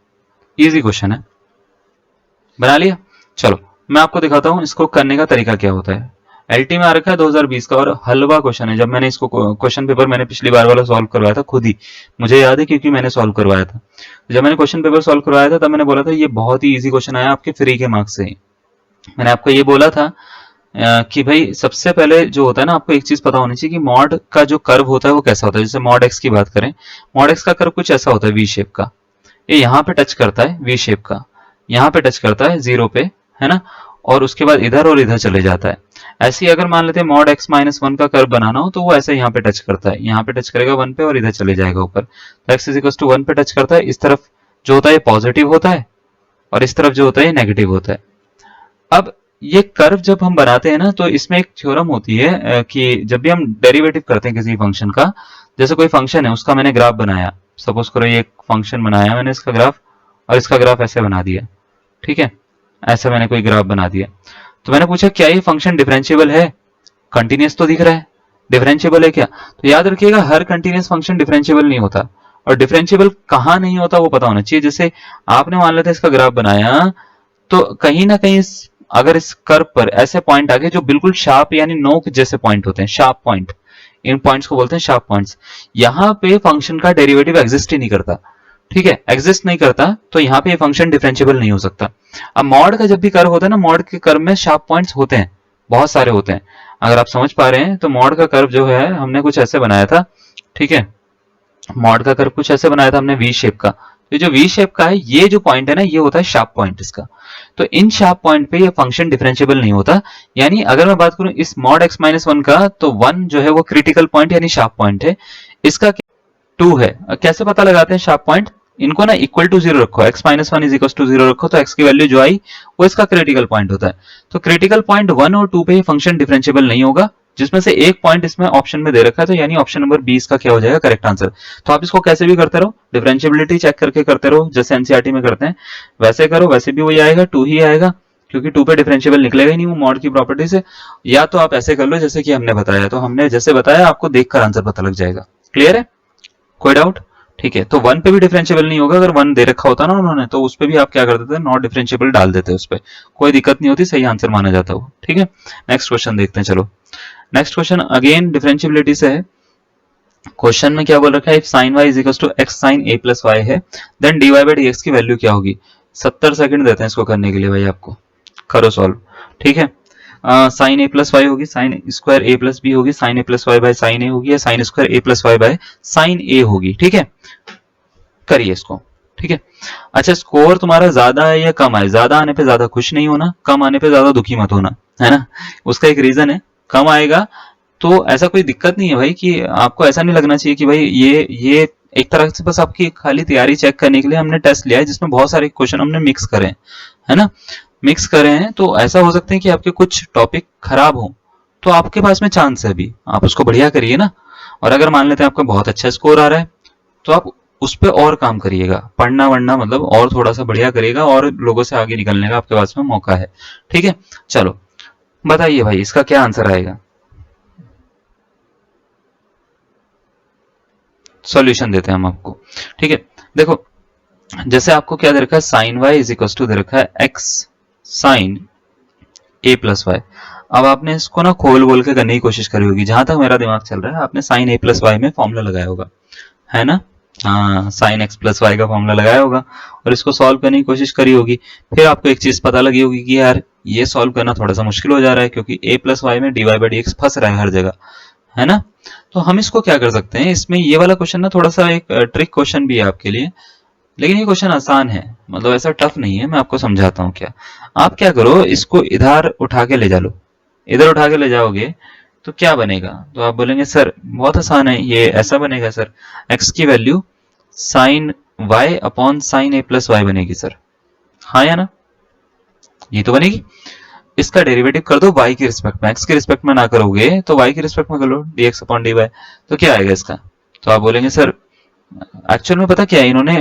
इजी क्वेश्चन है। बना लिया, चलो मैं आपको दिखाता हूं इसको करने का तरीका क्या होता है। एलटी में आ रखा है 2020 का, और हलवा क्वेश्चन है। जब मैंने इसको क्वेश्चन पेपर मैंने पिछली बार वाला सॉल्व करवाया था खुद ही, मुझे याद है क्योंकि मैंने सॉल्व करवाया था। जब मैंने क्वेश्चन पेपर सॉल्व करवाया था तब मैंने बोला था ये बहुत ही इजी क्वेश्चन आया आपके फ्री के मार्क्स से। मैंने आपको ये बोला था कि भाई सबसे पहले जो होता है ना, आपको एक चीज पता होनी चाहिए कि मॉड का जो कर्व होता है वो कैसा होता है। जैसे मॉड एक्स की बात करें, मॉड एक्स का कर्व कुछ ऐसा होता है वी शेप का, ये यहाँ पे टच करता है वी शेप का, यहाँ पे टच करता है 0 पे, है ना, और उसके बाद इधर और इधर चले जाता है। ऐसे ही अगर मान लेते हैं मॉड x-1 का कर्व बनाना हो तो वो ऐसे यहाँ पे टच करता है, यहाँ पे टच करेगा 1 पे और इधर चले जाएगा ऊपर। तो x = 1 पे टच करता है, इस तरफ जो होता है पॉजिटिव होता है और इस तरफ जो होता है नेगेटिव होता है। अब ये कर्व जब हम बनाते हैं ना, तो इसमें एक थ्योरम होती है कि जब भी हम डेरिवेटिव करते हैं किसी फंक्शन का, जैसे कोई फंक्शन है उसका मैंने ग्राफ बनाया, सपोज करो ये एक फंक्शन बनाया मैंने, इसका ग्राफ, और इसका ग्राफ ऐसे बना दिया, ठीक है, ऐसे मैंने कोई ग्राफ बना दिया। तो मैंने पूछा क्या ये फंक्शन डिफरेंशिएबल है, कंटिन्यूअस तो दिख रहा है, डिफरेंशिएबल है क्या? तो याद रखिएगा हर कंटिन्यूअस फंक्शन डिफरेंशिएबल नहीं होता, और डिफरेंशिएबल कहाँ नहीं होता वो पता होना चाहिए। जैसे आपने मान लेते इसका ग्राफ बनाया, तो कहीं ना कहीं अगर इस कर्व पर ऐसे पॉइंट आ गए जो बिल्कुल शार्प यानी नोक जैसे पॉइंट होते हैं, शार्प पॉइंट, इन पॉइंट्स को बोलते हैं शार्प पॉइंट्स, यहाँ पे फंक्शन का डेरिवेटिव एग्जिस्ट ही नहीं करता, ठीक है, एग्जिस्ट नहीं करता, तो यहाँ पे फंक्शन डिफरेंशिएबल नहीं हो सकता। अब मॉड का जब भी कर्व होता है ना, मॉड के कर्व में शार्प पॉइंट्स होते हैं, बहुत सारे होते हैं, अगर आप समझ पा रहे हैं तो मॉड का कर्व जो है हमने कुछ ऐसे बनाया था, ठीक है, मॉड का कर्व कुछ ऐसे बनाया था हमने वी शेप का। तो जो वी शेप का है, ये जो पॉइंट है ना, ये होता है शार्प पॉइंट इसका। तो इन शार्प पॉइंट पे ये फंक्शन डिफरेंशिएबल नहीं होता। यानी अगर मैं बात करूं इस मॉड x माइनस वन का, तो 1 जो है वो क्रिटिकल पॉइंट यानी शार्प पॉइंट है, इसका 2 है। कैसे पता लगाते हैं शार्प पॉइंट? इनको ना इक्वल टू 0 रखो, x minus one is equal to 0 रखो, तो x की वैल्यू जो आई वो इसका क्रिटिकल पॉइंट होता है। तो क्रिटिकल पॉइंट 1 और 2 पे ये फंक्शन डिफरेंशिएबल नहीं होगा, जिसमें से एक पॉइंट इसमें ऑप्शन में दे रखा है, तो यानी ऑप्शन नंबर 20 का क्या हो जाएगा करेक्ट आंसर। तो आप इसको कैसे भी करते रहो, डिफरेंशिएबिलिटी चेक करके करते रहो, जैसे एनसीईआरटी में करते हैं वैसे करो, वैसे भी वही आएगा, 2 ही आएगा, क्योंकि 2 पे डिफरेंशिएबल निकलेगा ही नहीं वो मॉड की प्रॉपर्टी से। या तो आप ऐसे कर लो जैसे कि हमने बताया, तो हमने जैसे बताया आपको देखकर आंसर पता लग जाएगा। क्लियर है, कोई डाउट? ठीक है, तो 1 पे भी डिफरेंशिएबल नहीं होगा, अगर 1 दे रखा होता ना उन्होंने, तो उस पे भी आप क्या कर देते, नॉट डिफरेंशिएबल डाल देते, उस पे कोई दिक्कत नहीं होती, सही आंसर माना जाता वो। ठीक है, नेक्स्ट क्वेश्चन देखते हैं। चलो नेक्स्ट क्वेश्चन अगेन डिफरेंशिएबिलिटी से है। क्वेश्चन में क्या बोल रखा है, if sin y is equal to x sin a plus y है, देन dy बाई dx की वैल्यू क्या होगी? 70 सेकंड देते हैं इसको करने के लिए भाई आपको, करो सॉल्व। ठीक है, साइन ए प्लस वाई होगी, sine square a plus b होगी, sine A plus y by sine a होगी, या sine square a plus y by sine a होगी। ठीक है, करिए इसको। ठीक है, अच्छा स्कोर तुम्हारा ज्यादा है या कम है? ज्यादा आने पे ज्यादा खुश नहीं होना, कम आने पे ज्यादा दुखी मत होना, है ना, उसका एक रीजन है। कम आएगा तो ऐसा कोई दिक्कत नहीं है भाई, कि आपको ऐसा नहीं लगना चाहिए कि भाई ये एक तरह से बस आपकी खाली तैयारी चेक करने के लिए हमने टेस्ट लिया है, जिसमें बहुत सारे क्वेश्चन हमने मिक्स करे हैं, है ना, मिक्स करे हैं, तो ऐसा हो सकता है कि आपके कुछ टॉपिक खराब हो, तो आपके पास में चांस है अभी, आप उसको बढ़िया करिए ना। और अगर मान लेते हैं आपका बहुत अच्छा स्कोर आ रहा है, तो आप उस पर और काम करिएगा, पढ़ना वढ़ना मतलब और थोड़ा सा बढ़िया करिएगा, और लोगों से आगे निकलने का आपके पास में मौका है। ठीक है, चलो बताइए भाई इसका क्या आंसर आएगा, सॉल्यूशन देते हैं हम आपको। ठीक है, देखो जैसे आपको क्या दे रखा है, sine y is equal to दे रखा है एक्स साइन ए प्लस वाई। अब आपने इसको ना खोल बोल के करने की कोशिश करी होगी, जहां तक मेरा दिमाग चल रहा है आपने साइन ए प्लस वाई में फॉर्मूला लगाया होगा, है ना, हाँ साइन एक्स प्लस वाई का फॉर्मूला लगाया होगा, और इसको सॉल्व करने की कोशिश करी होगी। फिर आपको एक चीज पता लगी होगी कि यार ये सॉल्व करना थोड़ा सा मुश्किल हो जा रहा है, क्योंकि ए प्लस वाई में D Y by D X फंस रहा है हर जगह, है ना। तो हम इसको क्या कर सकते हैं, इसमें ये वाला क्वेश्चन ना थोड़ा सा एक ट्रिक क्वेश्चन भी है आपके लिए, लेकिन ये क्वेश्चन आसान है, मतलब ऐसा टफ नहीं है, मैं आपको समझाता हूँ। क्या आप क्या करो, इसको इधर उठा के ले जा लो, इधर उठा के ले जाओगे तो क्या बनेगा, तो आप बोलेंगे सर बहुत आसान है, ये ऐसा बनेगा सर, x की value sine y upon sine ए प्लस वाई बनेगी सर, हाँ या ना, ये तो बनेगी। इसका डेरिवेटिव कर दो y की रिस्पेक्ट में, x की रिस्पेक्ट में ना करोगे तो y की रिस्पेक्ट में कर लो, dx अपॉन dy, तो क्या आएगा इसका, तो आप बोलेंगे सर एक्चुअल में पता क्या है, इन्होंने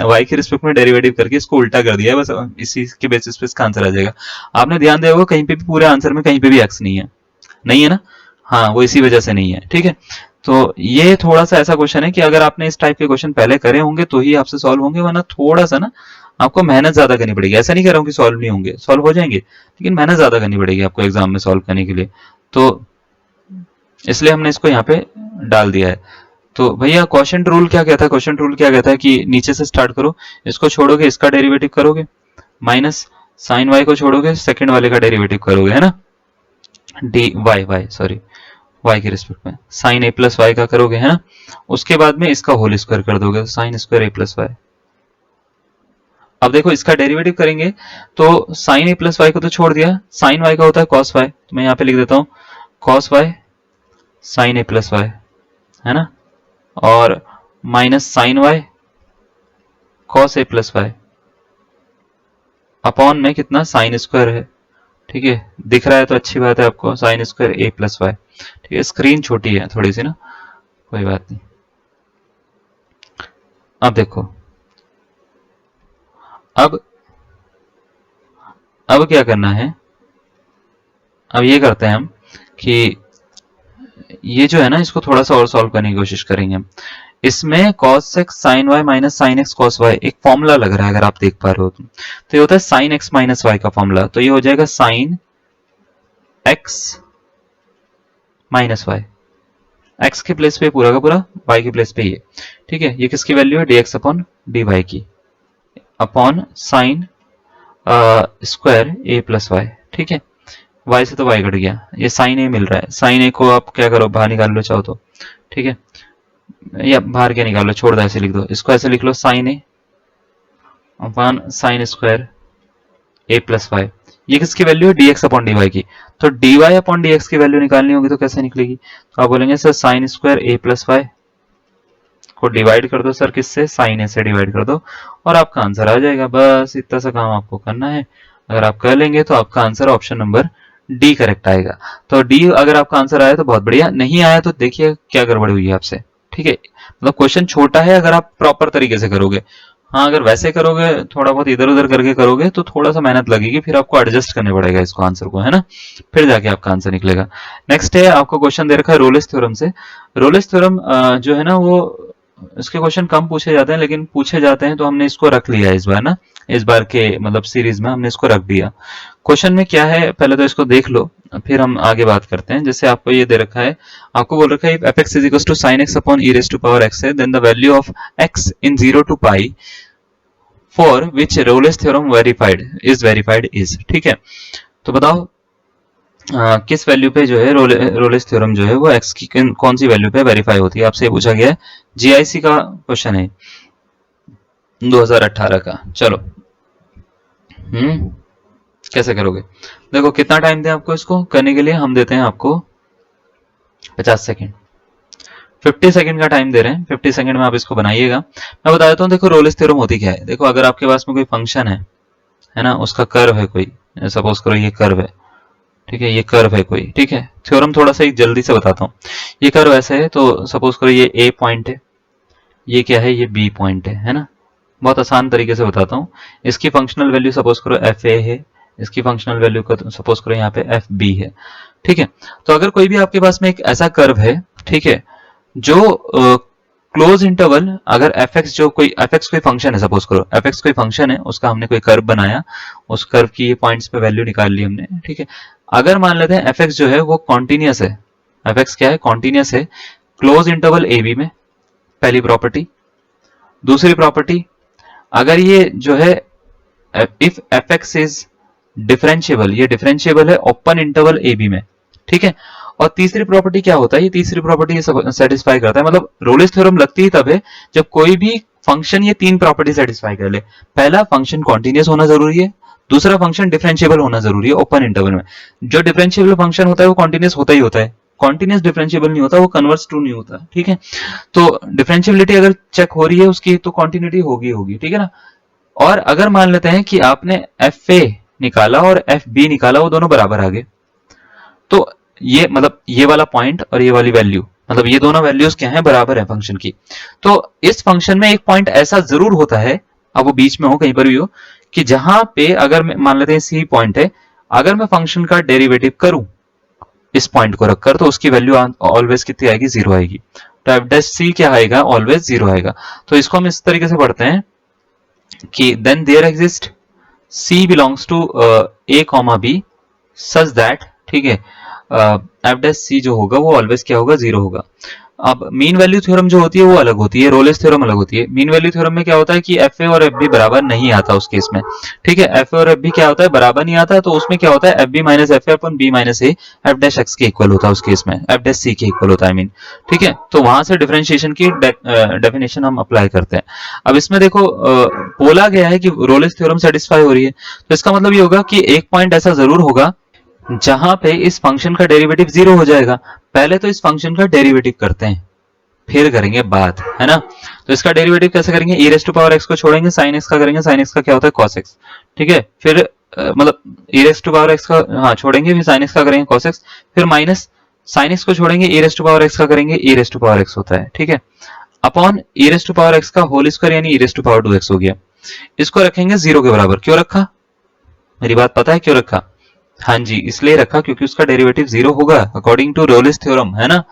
y के रिस्पेक्ट में डेरिवेटिव करके इसको उल्टा कर दिया है, बस इसी के बेसिस पे इसका आंसर आ जाएगा। आपने ध्यान दिया होगा कहीं पे भी पूरे आंसर में कहीं पे भी x नहीं है, नहीं है ना, हाँ वो इसी वजह से नहीं है। ठीक है, तो ये थोड़ा सा ऐसा क्वेश्चन है कि अगर आपने इस टाइप के क्वेश्चन पहले करे होंगे तो ही आपसे सॉल्व होंगे, वरना थोड़ा सा ना आपको मेहनत ज्यादा करनी पड़ेगी। ऐसा नहीं कह रहा हूँ कि सॉल्व नहीं होंगे, सॉल्व हो जाएंगे, लेकिन मेहनत ज्यादा करनी पड़ेगी आपको एग्जाम में सॉल्व करने के लिए, तो इसलिए हमने इसको यहाँ पे डाल दिया है। तो भैया क्वोशिएंट रूल क्या कहता है, क्वोशिएंट रूल क्या कहता है कि नीचे से स्टार्ट करो, इसको छोड़ोगे इसका डेरिवेटिव करोगे, माइनस साइन वाई को छोड़ोगे सेकंड वाले का डेरिवेटिव करोगे, है ना, D Y Y sorry y के रिस्पेक्ट में साइन ए प्लस वाई का करोगे, है ना, उसके बाद में इसका होल स्क्वायर कर दोगे, sign square a plus y. अब देखो इसका डेरिवेटिव करेंगे तो साइन ए प्लस वाई को तो छोड़ दिया, साइन वाई का होता है कॉस वाई, तो मैं यहाँ पे लिख देता हूँ कॉस वाई साइन ए प्लस वाई, है ना, और minus sign Y cos A plus Y upon में कितना साइन स्क्वायर है। ठीक है, दिख रहा है तो अच्छी बात है आपको, sign square a plus Y. ठीक है, स्क्रीन छोटी है थोड़ी सी ना, कोई बात नहीं। अब देखो, अब क्या करना है, अब ये करते हैं हम कि ये जो है ना, इसको थोड़ा सा और सॉल्व करने की कोशिश करेंगे हम। इसमें cos x sin y minus sin x cos y एक फॉर्मूला लग रहा है, अगर आप देख पा रहे हो तो ये होता है sin x माइनस y का फॉर्मूला। तो ये हो जाएगा sin x minus y, x के प्लेस पे पूरा का पूरा, y के प्लेस पे ये, ठीक है। ये किसकी वैल्यू है, dx अपॉन dy की, upon sine square a plus Y, ठीक है। y से तो y कट गया, ये साइन a मिल रहा है। साइन a को आप क्या करो, बाहर निकाल लो चाहो तो, ठीक है, या बाहर क्या निकाल लो, छोड़ दो, ऐसे लिख दो, इसको ऐसे लिख लो, sine a upon sine square a plus y. ये किसकी वैल्यू है, dx अपॉन dy की। तो dy अपॉन dx की वैल्यू निकालनी होगी तो कैसे निकलेगी, तो आप बोलेंगे sir sine square a plus Y को डिवाइड कर दो सर, किससे, साइन a से डिवाइड कर दो, और आपका आंसर आ जाएगा। बस इतना सा काम आपको करना है। अगर आप कर लेंगे तो आपका answer option number D correct आएगा। तो डी अगर आपका आंसर आया तो बहुत बढ़िया, नहीं आया तो देखिए क्या गड़बड़ हुई है आपसे, ठीक है। मतलब क्वेश्चन छोटा है अगर आप प्रॉपर तरीके से करोगे। हाँ, अगर वैसे करोगे, थोड़ा बहुत इधर उधर करके करोगे तो थोड़ा सा मेहनत लगेगी, फिर आपको एडजस्ट करने पड़ेगा इसको, आंसर को, है ना, फिर जाके आपका आंसर निकलेगा। नेक्स्ट है, आपको क्वेश्चन दे रखा है रोलेस थ्योरम से। रोलेस थ्योरम जो है ना, वो इसके क्वेश्चन कम पूछे जाते हैं, लेकिन पूछे जाते हैं तो हमने इसको रख लिया है इस बार ना, इस बार के मतलब सीरीज में हमने इसको रख दिया। क्वेश्चन में क्या है, पहले तो इसको देख लो, फिर हम आगे बात करते हैं। जैसे आपको ये दे रखा है, आपको बोल रखा है f x is equal to sine x upon e raise to power x है, then the value of x in 0 to pi for which Rolle's theorem verified is, ठीक है। तो बताओ किस वैल्यू पे जो है रोलेस थ्योरम जो है वो x की कौन सी वैल्यू पे वेरीफाई होती है, आपसे पूछा गया है। जीआईसी का क्वेश्चन है 2018 का। चलो कैसे करोगे, देखो कितना टाइम दें आपको इसको करने के लिए, हम देते हैं आपको 50 सेकेंड, 50 सेकंड का टाइम दे रहे हैं। 50 सेकंड में आप इसको बनाइएगा। मैं बता देता हूँ, देखो रोलेस थ्योरम होती क्या है। देखो अगर आपके पास में कोई फंक्शन है ना, उसका कर्व है कोई, सपोज करो ये कर्व है, ठीक है, ये कर्व है कोई, ठीक है। थ्योरम थोड़ा सा एक जल्दी से बताता हूँ। ये कर्व ऐसे है, तो सपोज करो ये ए पॉइंट है, ये क्या है, ये बी पॉइंट है ना। बहुत आसान तरीके से बताता हूँ। इसकी फंक्शनल वैल्यू सपोज करो एफ ए है, इसकी फंक्शनल वैल्यू को सपोज करो यहाँ पे एफ बी है, ठीक है। तो अगर कोई भी आपके पास में एक ऐसा कर्व है, ठीक है, जो क्लोज इंटरवल, अगर एफ एक्स जो कोई एफ एक्स कोई फंक्शन है, सपोज करो एफ एक्स कोई फंक्शन है, उसका हमने कोई कर्व बनाया, उस कर्व की ये पॉइंट्स पे वैल्यू निकाल ली हमने, ठीक है। अगर मान लेते हैं एफ एक्स जो है वो कॉन्टिन्यूस है, एफ एक्स क्या है, कॉन्टिन्यूस है क्लोज इंटरवल ए बी में, पहली प्रॉपर्टी। दूसरी प्रॉपर्टी, अगर ये जो है if F x is differentiable, ये डिफरेंशिएबल है ओपन इंटरवल ए बी में, ठीक है। और तीसरी प्रॉपर्टी क्या होता है, ये तीसरी प्रॉपर्टी सेटिस्फाई करता है, मतलब रोलेस थ्योरम लगती ही तब है जब कोई भी फंक्शन ये तीन प्रॉपर्टी सेटिस्फाई कर ले। पहला, फंक्शन कॉन्टिन्यूस होना जरूरी है। दूसरा, फंक्शन डिफरेंशिएबल होना जरूरी है ओपन इंटरवल में। जो डिफरेंशिएबल फंक्शन होता है वो कॉन्टिन्यूस होता ही होता है, कॉन्टिन्यूस डिफरेंशिएबल नहीं होता, वो कन्वर्स टू नहीं होता, ठीक है। तो डिफरेंशिएबिलिटी अगर चेक हो रही है उसकी, तो कॉन्टिन्यूटी होगी, ठीक है ना। और अगर मान लेते हैं कि आपने एफ ए निकाला और एफ बी निकाला, वो दोनों बराबर आ गए, तो ये मतलब ये वाला पॉइंट और ये वाली वैल्यू, मतलब ये दोनों वैल्यूज क्या है, बराबर है फंक्शन की। तो इस फंक्शन में एक पॉइंट ऐसा जरूर होता है, अब वो बीच में हो, कहीं पर भी हो, कि जहां पे अगर मान लेते हैं सी पॉइंट है, अगर मैं फंक्शन का डेरिवेटिव करूं इस पॉइंट को रखकर, तो उसकी वैल्यू ऑलवेज कितनी आएगी, 0 आएगी। तो एफ डैश सी क्या आएगा, ऑलवेज 0 आएगा। तो इसको हम इस तरीके से पढ़ते हैं कि then there exist C belongs to A comma B such that, ठीक है, एफ डैश सी जो होगा वो ऑलवेज क्या होगा, 0 होगा। अब मीन वैल्यू थ्योरम जो होती है वो अलग होती है, रोलेस थ्योरम अलग होती है। मीन वैल्यू थ्योरम में क्या होता है कि एफ ए और एफ बी बराबर नहीं आता उस केस में, ठीक है। एफ ए और एफ बी क्या होता है, बराबर नहीं आता, तो उसमें क्या होता है, F B minus F A upon B minus A F dash X के इक्वल होता है उस केस में, एफ डैश सी के इक्वल होता है, मीन, ठीक है। तो वहां से डिफरेंशिएशन की डेफिनेशन हम अप्लाई करते हैं। अब इसमें देखो बोला गया है कि रोलेस थ्योरम सेटिस्फाई हो रही है, तो इसका मतलब ये होगा कि एक पॉइंट ऐसा जरूर होगा जहां पे इस फंक्शन का डेरिवेटिव 0 हो जाएगा। पहले तो इस फंक्शन का डेरिवेटिव करते हैं, फिर करेंगे बात, है ना। तो इसका डेरिवेटिव कैसे करेंगे, ई रेज टू पावर एक्स को छोड़ेंगे, साइन एक्स का करेंगे, साइन एक्स का क्या होता है, कॉस एक्स, ठीक है। फिर मतलब E raise to power X का हाँ छोड़ेंगे, फिर साइन एक्स का करेंगे कॉस एक्स, फिर माइनस साइन एक्स को छोड़ेंगे, e rest to power X का करेंगे, e rest to power X होता है, ठीक है, upon e rest to power X का होल स्क्वायर यानी e rest to power 2x हो गया। इसको रखेंगे 0 के बराबर। क्यों रखा, मेरी बात पता है क्यों रखा? हाँ जी, इसलिए रखा क्योंकि उसका डेरिवेटिव 0 होगा अकॉर्डिंग टू रोलिस थ्योरम, है ना।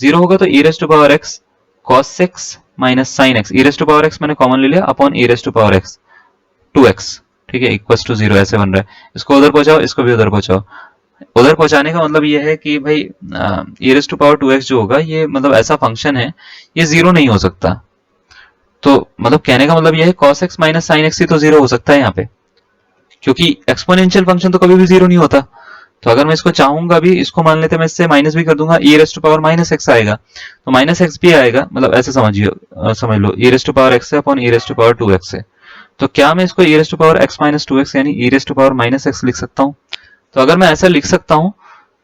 0 होगा तो e rest to power X cos x minus sine X, e rest to power X मैंने कॉमन ले लिया, upon e rest to power X 2x, ठीक है, इक्वल टू 0 ऐसे बन रहा है। इसको उधर पहुंचाओ, इसको भी उधर पहुंचाओ। उधर पहुंचाने का मतलब ये है कि भाई e rest to power 2x जो होगा ये मतलब ऐसा फंक्शन है, ये 0 नहीं हो सकता। तो मतलब कहने का मतलब ये है cos x minus sine x ही तो 0 हो सकता है यहाँ पे, क्योंकि एक्सपोनेंशियल फंक्शन तो कभी भी 0 नहीं होता। तो अगर मैं इसको चाहूंगा भी, इसको मान लेते मैं इससे माइनस भी कर दूंगा, e rest to power minus X आएगा, तो माइनस एक्स भी आएगा, मतलब ऐसे समझिए, समझ लो e rest to power x है upon e rest to power 2x है। तो क्या मैं इसको e rest to power x minus 2x यानी e rest to power minus x लिख सकता हूँ? तो अगर मैं ऐसा लिख सकता हूँ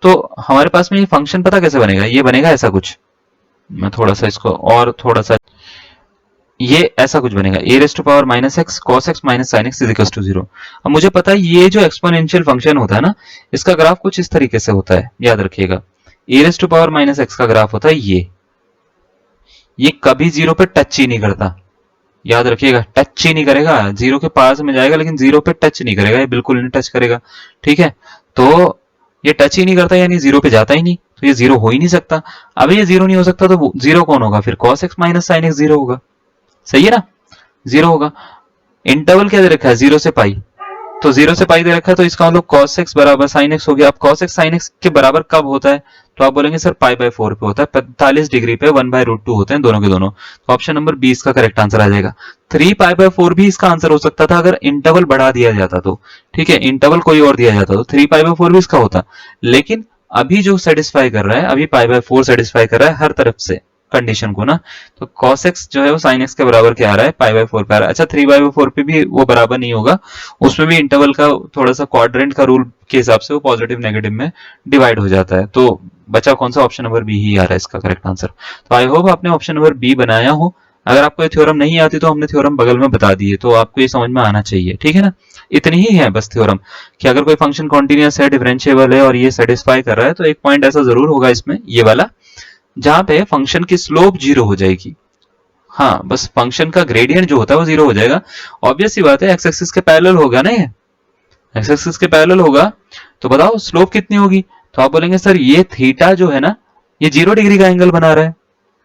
तो हमारे पास में ये फंक्शन पता कैसे बनेगा, ये बनेगा ऐसा कुछ, मैं थोड़ा सा इसको और थोड़ा सा, ये ऐसा कुछ बनेगा, e rest to power minus X cos x minus sine X is equal to 0। अब मुझे पता है ये जो एक्सपोनेंशियल फंक्शन होता है ना, इसका ग्राफ कुछ इस तरीके से होता है, याद रखिएगा। e rest to power minus X का ग्राफ होता है ये कभी 0 पे टच ही नहीं करता, याद रखिएगा, टच ही नहीं करेगा, 0 के पास में जाएगा लेकिन 0 पे टच नहीं करेगा, ये बिल्कुल नहीं टच करेगा, ठीक है। तो ये टच ही नहीं करता यानी 0 पे जाता ही नहीं, तो ये 0 हो ही नहीं सकता। अब ये 0 नहीं हो सकता तो 0 कौन होगा, फिर cos x minus sine x 0 होगा, सही है ना, 0 होगा। इंटरवल क्या दे रखा है, 0 से पाई, तो 0 से पाई दे रखा है, तो इसका मतलब cos x बराबर sin x हो गया। अब cos x sin x के बराबर कब होता है, तो आप बोलेंगे सर पाई बाय 4 पे होता है, 45 डिग्री पे 1/√2 होते हैं दोनों के दोनों। तो ऑप्शन नंबर 20 का करेक्ट आंसर आ जाएगा। 3 पाई बाय 4 भी इसका आंसर हो सकता था अगर इंटरवल बढ़ा दिया जाता तो, ठीक है, इंटरवल कोई और दिया जाता तो 3 पाई बाय 4 भी इसका होता, लेकिन अभी जो सेटिस्फाई कर रहा है, अभी पाई बाय 4 सेटिस्फाई कर रहा है हर तरफ से कंडीशन को ना, तो cos x जो है वो sin x के बराबर क्या आ रहा है, पाई बाय 4 पे आ रहा है। अच्छा 3 बाय 4 पे भी वो बराबर नहीं होगा, उसमें भी इंटरवल का थोड़ा सा क्वाड्रेंट का रूल के हिसाब से वो पॉजिटिव नेगेटिव में डिवाइड हो जाता है। तो बचा कौन सा, ऑप्शन नंबर बी ही आ रहा है इसका करेक्ट आंसर। तो आई होप आपने ऑप्शन नंबर बी बनाया हो। अगर आपको ये थ्योरम नहीं आती तो हमने थ्योरम बगल में बता दी है, तो आपको ये समझ में आना चाहिए, ठीक है ना। इतनी ही है बस थ्योरम, कि अगर कोई फंक्शन कॉन्टिन्यूअस है, डिफरेंशिएबल है और ये सेटिस्फाई कर रहा है, तो एक पॉइंट ऐसा जरूर होगा इसमें, ये वाला, जहां पे फंक्शन की स्लोप 0 हो जाएगी। हाँ, बस फंक्शन का ग्रेडियंट जो होता है वो 0 हो जाएगा। ऑब्वियस सी बात है, एक्स एक्सिस के पैरेलल होगा ना, ये एक्स एक्सिस के पैरेलल होगा, तो बताओ स्लोप कितनी होगी। तो आप बोलेंगे सर ये थीटा जो है ना, ये 0 डिग्री का एंगल बना रहा है।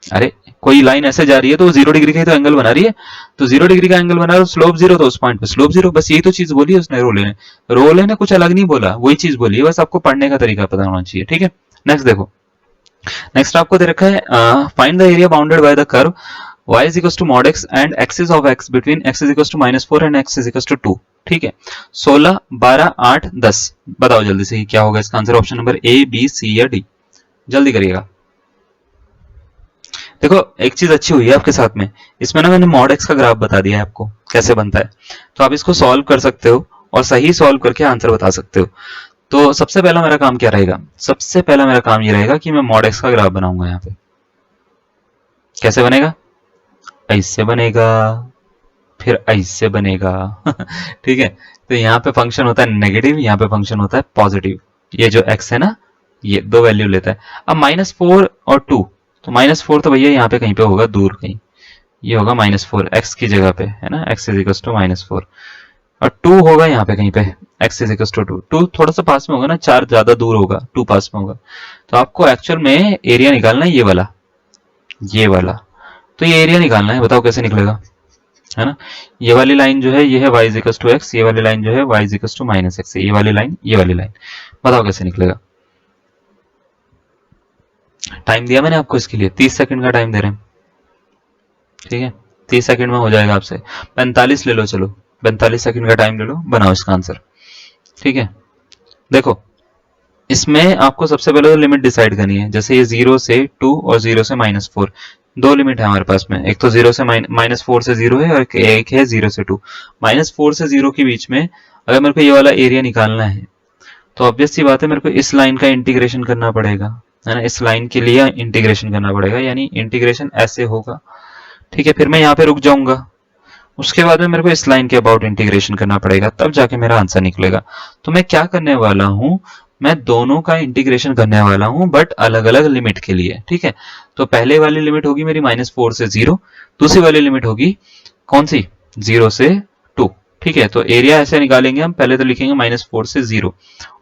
अरे कोई लाइन ऐसे जा रही है तो 0 डिग्री का ही तो एंगल बना रही है, तो 0 डिग्री का एंगल बना रहा है, स्लोप 0, तो उस पॉइंट पे स्लोप 0। बस यही तो चीज बोली है उसने, रोले ने कुछ अलग नहीं बोला, वही चीज बोली है, बस आपको पढ़ने का तरीका पता होना चाहिए, ठीक है। नेक्स्ट देखो, नेक्स्ट आपको दे रखा है find the area bounded by the curve y is equals to mod x and axis of x between x is equals to -4 and x is equals to 2, ठीक है। 16, 12, 8, 10, बताओ जल्दी से क्या होगा इसका answer, option number A, B, C या डी, जल्दी करिएगा। देखो एक चीज अच्छी हुई है आपके साथ में, इसमें ना मैंने mod x का ग्राफ बता दिया है आपको कैसे बनता है, तो आप इसको सॉल्व कर सकते हो और सही सॉल्व करके आंसर बता सकते हो। तो सबसे पहला मेरा काम क्या रहेगा, सबसे पहला मेरा काम ये रहेगा कि मैं mod x का ग्राफ बनाऊंगा। यहाँ पे कैसे बनेगा, ऐसे बनेगा, फिर ऐसे बनेगा ठीक है। तो यहाँ पे फंक्शन होता है नेगेटिव, यहाँ पे फंक्शन होता है पॉजिटिव, ये जो x है ना ये दो वैल्यू लेता है। अब -4 और 2, तो -4 तो भैया यहाँ पे कहीं पे होगा दूर कहीं, ये होगा -4 x की जगह पे, है ना, x इज इक्वल टू -4, और 2 होगा यहाँ पे कहीं पे, x इज इक्वल टू 2, 2 थोड़ा सा पास में होगा ना, 4 ज्यादा दूर होगा, 2 पास में होगा। तो आपको एक्चुअल में एरिया निकालना है ये वाला, ये वाला, तो ये एरिया निकालना है, बताओ कैसे निकलेगा, है ना। ये वाली लाइन जो है ये है y is equal to x, ये वाली लाइन जो है y is equal to -x, ये वाली लाइन, ये वाली लाइन, बताओ कैसे निकलेगा। टाइम दिया मैंने आपको इसके लिए, 30 सेकंड का टाइम दे रहे हैं, ठीक है, 30 सेकंड में हो जाएगा आपसे। 45 ले लो, चलो 45 सेकंड का टाइम ले लो, बनाओ इसका आंसर, ठीक है। देखो इसमें आपको सबसे पहले तो लिमिट डिसाइड करनी है, जैसे ये 0 से 2 और 0 से -4, दो लिमिट है हमारे पास में, एक तो 0 से -4 से 0 है और एक है 0 से 2। -4 से 0 के बीच में अगर मेरे को ये वाला एरिया निकालना है तो ऑब्वियस सी बात है मेरे को इस लाइन का इंटीग्रेशन करना पड़ेगा, है ना, इस लाइन के लिए इंटीग्रेशन करना पड़ेगा, यानी इंटीग्रेशन ऐसे होगा, ठीक है। फिर मैं यहाँ पे रुक जाऊंगा, उसके बाद में मेरे को इस लाइन के अबाउट इंटीग्रेशन करना पड़ेगा, तब जाके मेरा आंसर निकलेगा। तो मैं क्या करने वाला हूं, मैं दोनों का इंटीग्रेशन करने वाला हूं बट अलग अलग लिमिट के लिए, ठीक है। तो पहले वाली लिमिट होगी मेरी -4 से 0, दूसरी वाली लिमिट होगी कौन सी, 0 से 2, ठीक है। तो एरिया ऐसे निकालेंगे हम, पहले तो लिखेंगे -4 से 0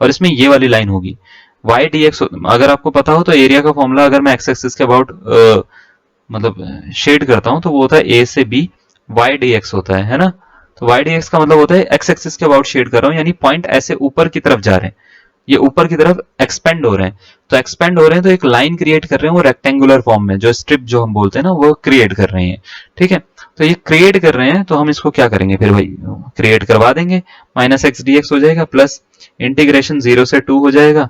और इसमें ये वाली लाइन होगी y dx। अगर आपको पता हो तो एरिया का फॉर्मूला अगर मैं एक्स एक्सिस के अबाउट मतलब शेड करता हूं तो वो होता है a से b y dx होता है ना। तो y dx का मतलब होता है एक्स एक्सिस के अबाउट शेड कर रहा हूं, यानी पॉइंट ऐसे ऊपर की तरफ जा रहे हैं, ये ऊपर की तरफ एक्सपेंड हो रहे हैं। तो एक्सपेंड हो रहे हैं तो एक लाइन क्रिएट कर रहे हैं वो रेक्टेंगुलर फॉर्म में, जो स्ट्रिप जो हम बोलते हैं ना वो क्रिएट कर रहे हैं, ठीक है। तो ये क्रिएट कर रहे हैं तो हम इसको क्या करेंगे फिर भाई, क्रिएट करवा देंगे, -x dx हो जाएगा प्लस इंटीग्रेशन 0 से 2 हो जाएगा,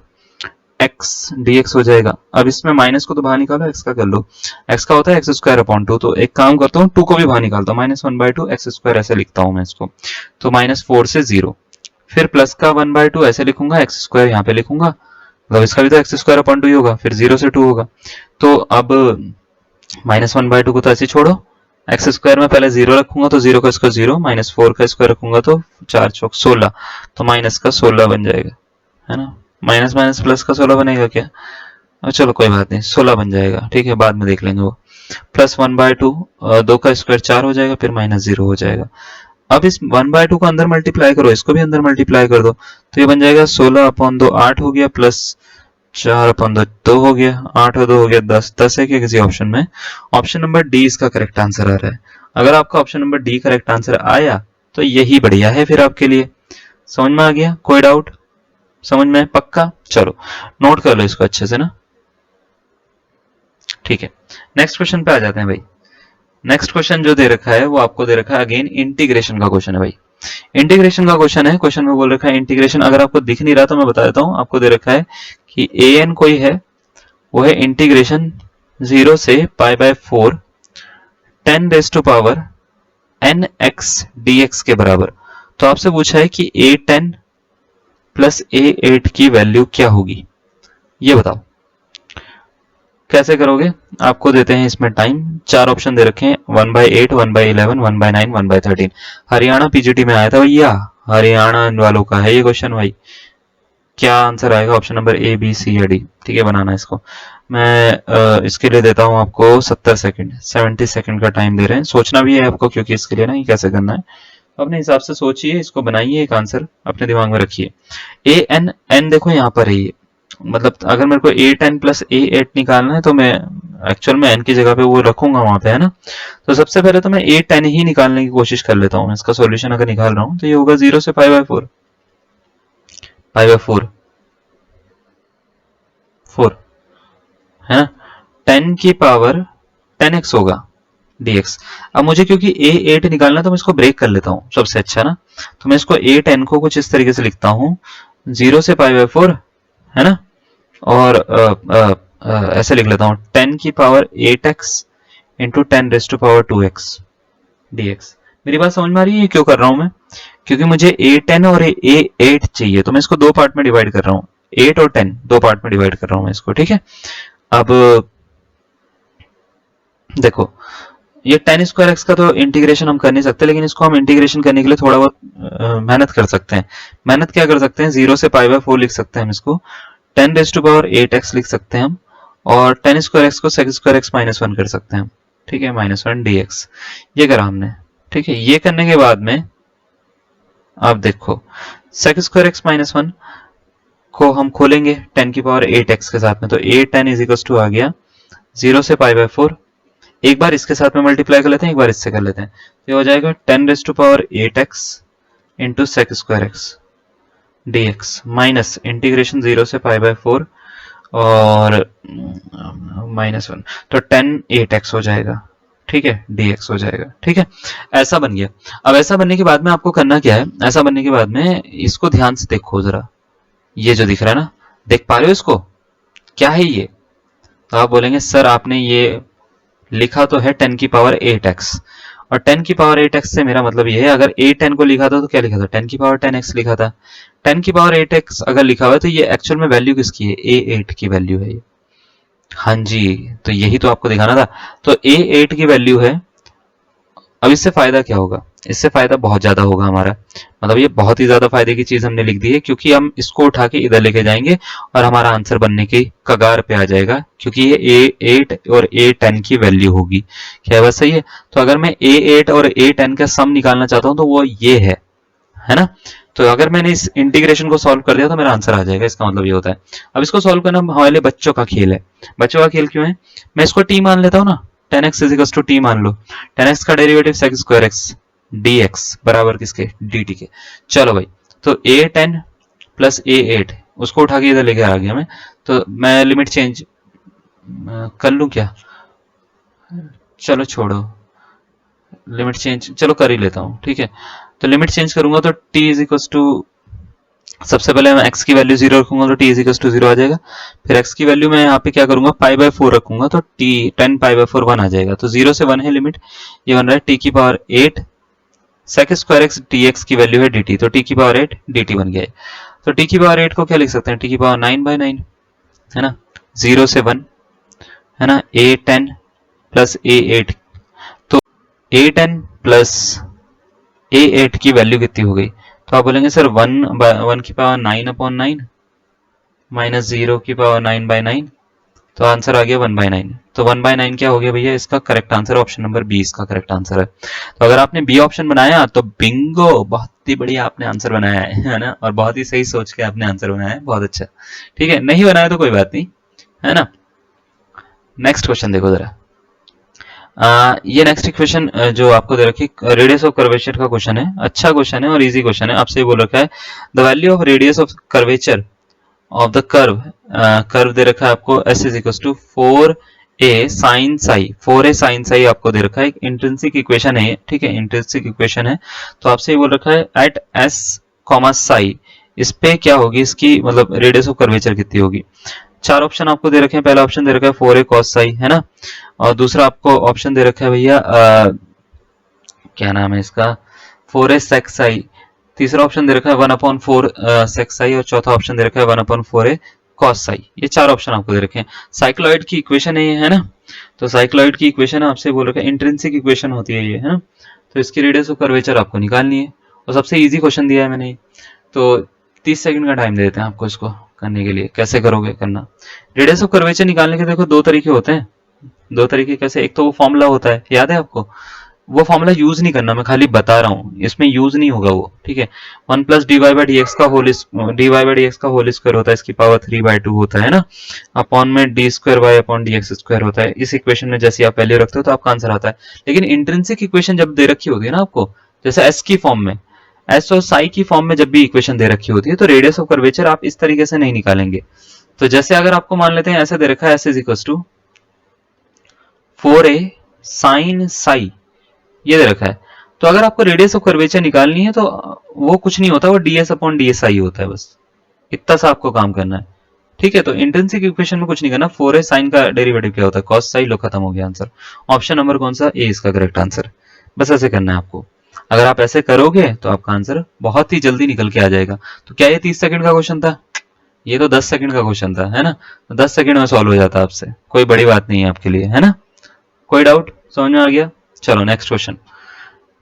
x dx हो जाएगा। अब इसमें माइनस को तो बाहर निकालो, x का कर लो, x का होता है x² 2। तो एक काम करता हूँ 2 को भी बाहर निकालता हूँ, -1/2 x² ऐसे लिखता हूँ मैं इसको। तो -4 से 0, फिर प्लस का 1/2 ऐसे लिखूंगा, x² यहाँ पे लिखूंगा, मतलब इसका भी तो x² 2 ही होगा, फिर 0 से 2 होगा। तो अब -1/2 को तो ऐसे छोड़ो, x² में पहले 0 रखूंगा तो 0 का स्क्वायर 0, -4 का स्क्वायर रखूंगा तो 4 चौक 16, तो माइनस का 16 बन जाएगा, है ना। माइनस माइनस प्लस का 16 बनेगा क्या, चलो कोई बात नहीं, 16 बन जाएगा, ठीक है, बाद में देख लेंगे वो। प्लस 1/2, 2 का स्क्वायर 4 हो जाएगा, फिर -0 हो जाएगा। अब इस 1/2 को अंदर मल्टीप्लाई करो, इसको भी अंदर मल्टीप्लाई कर दो, तो ये बन जाएगा 16/2, 8 हो गया, प्लस 4/2 2 हो गया, 8 और 2 हो गया 10, 10 है क्या किसी ऑप्शन में। ऑप्शन नंबर डी इसका करेक्ट आंसर आ रहा है। अगर आपका option number D correct answer आया तो यही बढ़िया है फिर आपके लिए। समझ में आ गया, कोई डाउट, समझ में पक्का, चलो नोट कर लो इसको अच्छे से ना, ठीक है। नेक्स्ट क्वेश्चन पे आ जाते हैं भाई। नेक्स्ट क्वेश्चन जो दे रखा है वो आपको दे रखा है अगेन इंटीग्रेशन का क्वेश्चन है भाई। इंटीग्रेशन का क्वेश्चन है, क्वेश्चन में बोल रखा है इंटीग्रेशन, अगर आपको दिख नहीं रहा तो मैं बता देता हूं, आपको दे रखा है कि an कोई है, वो है इंटीग्रेशन 0 से π/4 10⁻⁷ nx dx के बराबर। तो आपसे पूछा है कि a10 प्लस a8 की वैल्यू क्या होगी, ये बताओ कैसे करोगे। आपको देते हैं इसमें टाइम, 4 ऑप्शन दे रखे हैं, 1/8, 1/11, 1/9, 1/13। हरियाणा पीजीटी में आया था भैया, हरियाणा वालों का है ये क्वेश्चन भाई। क्या आंसर आएगा, option number A B C या डी, ठीक है। बनाना इसको मैं इसके लिए देता हूं आपको 70 सेकंड, 70 सेकंड का टाइम दे रहे हैं। सोचना भी है आपको क्योंकि इसके लिए ना ये कैसे करना है, अपने हिसाब से सोचिए, इसको बनाइए, एक आंसर अपने दिमाग में रखिए। ए एन एन देखो यहाँ पर है, मतलब अगर मेरे को a10 प्लस a8 निकालना है तो मैं एक्चुअल में n की जगह पे वो रखूंगा वहां पे, है ना। तो सबसे पहले तो मैं a10 ही निकालने की कोशिश कर लेता हूँ। इसका सॉल्यूशन अगर निकाल रहा हूँ तो ये होगा 0 से π/4, π/4 4, है ना। 10 की पावर 10x होगा dx। अब मुझे क्योंकि a8 निकालना है तो मैं इसको ब्रेक कर लेता हूँ सबसे अच्छा ना। तो मैं इसको a10 को कुछ इस तरीके से लिखता हूँ, 0 से π/4, है ना, और ऐसे लिख लेता हूँ 10 की power 8x into 10⁻²x dx। मेरी बात समझ में आ रही है क्यों कर रहा हूं मैं, क्योंकि मुझे a10 और a8 चाहिए, तो मैं इसको दो पार्ट में डिवाइड कर रहा हूँ, 8 और 10 दो पार्ट में डिवाइड कर रहा हूँ मैं इसको, ठीक है। अब देखो ये 10² x का तो इंटीग्रेशन हम कर नहीं सकते, लेकिन इसको हम इंटीग्रेशन करने के लिए थोड़ा बहुत मेहनत कर सकते हैं। मेहनत क्या कर सकते हैं, 0 से π/4 लिख सकते हैं हम इसको, 10⁻8x लिख सकते हैं हम, और 10² x को sec² x -1 कर सकते हैं हम, ठीक है, -1 dx। ये करा हमने, ठीक है। ये करने के बाद में आप देखो sec² x -1 को हम खोलेंगे 10⁸ के साथ में, तो a10 = आ गया 0 से π/4। एक बार इसके साथ में मल्टीप्लाई कर लेते हैं, एक बार इससे कर लेते हैं, तो ये हो जाएगा 10⁸8x into sec² x dx minus integration 0 से π/4 और -1, तो 10⁸8x हो जाएगा, ठीक है, dx हो जाएगा, ठीक है। ऐसा बन गया। अब ऐसा बनने के बाद में आपको करना क्या है, ऐसा बनने के बाद में इसको ध्यान से देखो जरा, ये जो दिख रहा है ना, देख पा रहे हो इसको, क्या है ये। तो आप बोलेंगे सर आपने ये लिखा तो है 10⁸8x, और 10⁸8x से मेरा मतलब ये है, अगर a10 को लिखा था तो क्या लिखा था, 10⁸10x लिखा था। 10⁸8x अगर लिखा हुआ है तो ये एक्चुअल में वैल्यू किसकी है, a8 की वैल्यू है ये। हाँ जी, तो यही तो आपको दिखाना था। तो a8 की वैल्यू है। अब इससे फायदा क्या होगा, इससे फायदा बहुत ज्यादा होगा हमारा। मतलब ये बहुत ही ज्यादा फायदे की चीज हमने लिख दी है, क्योंकि हम इसको उठा के इधर लेके जाएंगे और हमारा आंसर बनने की कगार पे आ जाएगा, क्योंकि ये A8 और A10 की वैल्यू होगी। क्या बात सही है? तो अगर मैं A8 और A10 का सम निकालना चाहता हूं तो वो ये है ना। तो अगर मैंने इस इंटीग्रेशन को सॉल्व कर दिया तो मेरा आंसर आ जाएगा, इसका मतलब ये होता है। अब इसको सॉल्व करना हमारे बच्चों का खेल है। बच्चों का खेल क्यों है? मैं इसको टी मान लेता हूँ ना, 10x इजिकल्स टू टी मान लो। 10x का derivative sec square X dx बराबर किसके? dt के। चलो भाई, तो A10 प्लस A8 उसको उठा के इधर लेके आ गया मैं। तो मैं लिमिट चेंज कर लूं क्या? चलो छोड़ो, लिमिट चेंज चलो कर ही लेता हूँ, ठीक है। तो लिमिट चेंज करूंगा तो t इज इक्वल टू, सबसे पहले मैं x की वैल्यू 0 रखूंगा तो t इज इक्वल टू 0 आ जाएगा। फिर x की वैल्यू मैं यहाँ पे क्या करूंगा, π/4 रखूंगा तो t 10 π/4 1 आ जाएगा। तो 0 से 1 है लिमिट, ये बन रहा है t की power 8 sec square X dx की वैल्यू है dt, तो t की पावर 8 dt बन गया है। तो t की पावर 8 को क्या लिख सकते हैं, t की पावर 9/9, है ना। 0 से 1, है ना, A10 प्लस A8, तो A10 प्लस A8 की वैल्यू कितनी हो गई? तो आप बोलेंगे सर 1 की पावर 9/9 माइनस 0 की पावर 9/9, तो आंसर आ गया 1/9। तो 1/9 क्या हो गया भैया? इसका correct answer option number B इसका करेक्ट आंसर है। तो अगर आपने बी ऑप्शन बनाया तो बिंगो, बहुत ही बढ़िया आपने आंसर बनाया है ना, और बहुत ही सही सोच के आपने आंसर बनाया है, बहुत अच्छा। ठीक है, नहीं बनाया तो कोई बात नहीं, है ना। नेक्स्ट क्वेश्चन देखो जरा। ये नेक्स्ट इक्वेशन जो आपको दे रखी, रेडियस ऑफ कर्वेचर का क्वेश्चन है। अच्छा क्वेश्चन है और इजी क्वेश्चन है। आपसे बोल रखा है the value of radius of curvature of the curve, curve दे रखा है आपको s is equal to 4a sin psi, 4a sin psi आपको दे रखा है। एक इंट्रिंसिक इक्वेशन है, ठीक है, इंट्रिंसिक इक्वेशन है। तो आपसे ये बोल रखा है एट s psi, इस पे क्या होगी इसकी, मतलब रेडियस ऑफ कर्वेचर कितनी होगी। चार ऑप्शन आपको दे रखे हैं। पहला ऑप्शन दे रखा है 4a cos psi, है ना, और दूसरा आपको ऑप्शन दे रखा है भैया क्या नाम है इसका, 4a sec psi, तीसरा ऑप्शन दे रखा है 1/4 sec psi, और चौथा ऑप्शन दे रखा है 1/4a cos psi। ये चार ऑप्शन आपको दे रखे हैं। साइक्लॉइड की इक्वेशन है ये, है ना। तो साइक्लॉइड की इक्वेशन आपसे बोल रखा है, इंट्रिंसिक इक्वेशन होती है ये, है ना। तो इसकी रेडियस ऑफ कर्वेचर आपको निकालनी है, और सबसे इजी क्वेश्चन दिया है मैंने। तो 30 सेकंड का टाइम दे देते हैं आपको इसको करने के लिए। कैसे करोगे करना, रेडियस ऑफ कर्वेचर निकालने के देखो दो तरीके होते हैं। दो तरीके कैसे, एक तो वो फॉर्मूला होता है, याद है आपको, वो फॉर्मूला यूज नहीं करना, मैं खाली बता रहा हूँ, इसमें यूज नहीं होगा वो, ठीक है। 1 plus D Y by D X का होल स्क्वायर होता है, इसकी पावर 3/2 होता है ना, अपॉन में D square Y upon D X square होता है। इस इक्वेशन में जैसे आप वैल्यू रखते हो तो आपका आंसर आता है। लेकिन इंट्रिंसिक इक्वेशन जब दे रखी होती है ना आपको, जैसे एस की फॉर्म में, एस और साई की फॉर्म में जब भी इक्वेशन दे रखी होती है तो रेडियस ऑफ कर्वेचर आप इस तरीके से नहीं निकालेंगे। तो जैसे अगर आपको मान लेते हैं ऐसे दे रखा है, S is equal to 4a sin psi, ये दे रखा है। तो अगर आपको रेडियस ऑफ कर्वेचर निकालनी है तो वो कुछ नहीं होता, वो ds अपॉन ds i होता है, बस इतना सा आपको काम करना है, ठीक है। तो इंट्रिंसिक इक्वेशन में कुछ नहीं करना। 4a sin का डेरिवेटिव क्या होता है, cos psi, लो खत्म हो गया आंसर। ऑप्शन नंबर कौन सा, ए इसका करेक्ट आंसर। बस ऐसे करना है आपको। अगर आप ऐसे करोगे तो आपका आंसर बहुत ही जल्दी निकल के आ जाएगा। तो क्या ये 30 सेकंड का क्वेश्चन था? ये तो 10 सेकंड का क्वेश्चन था, है ना। तो 10 सेकंड में सॉल्व हो जाता आपसे, कोई बड़ी बात नहीं है आपके लिए, है ना। कोई डाउट, समझ में आ गया? चलो नेक्स्ट क्वेश्चन।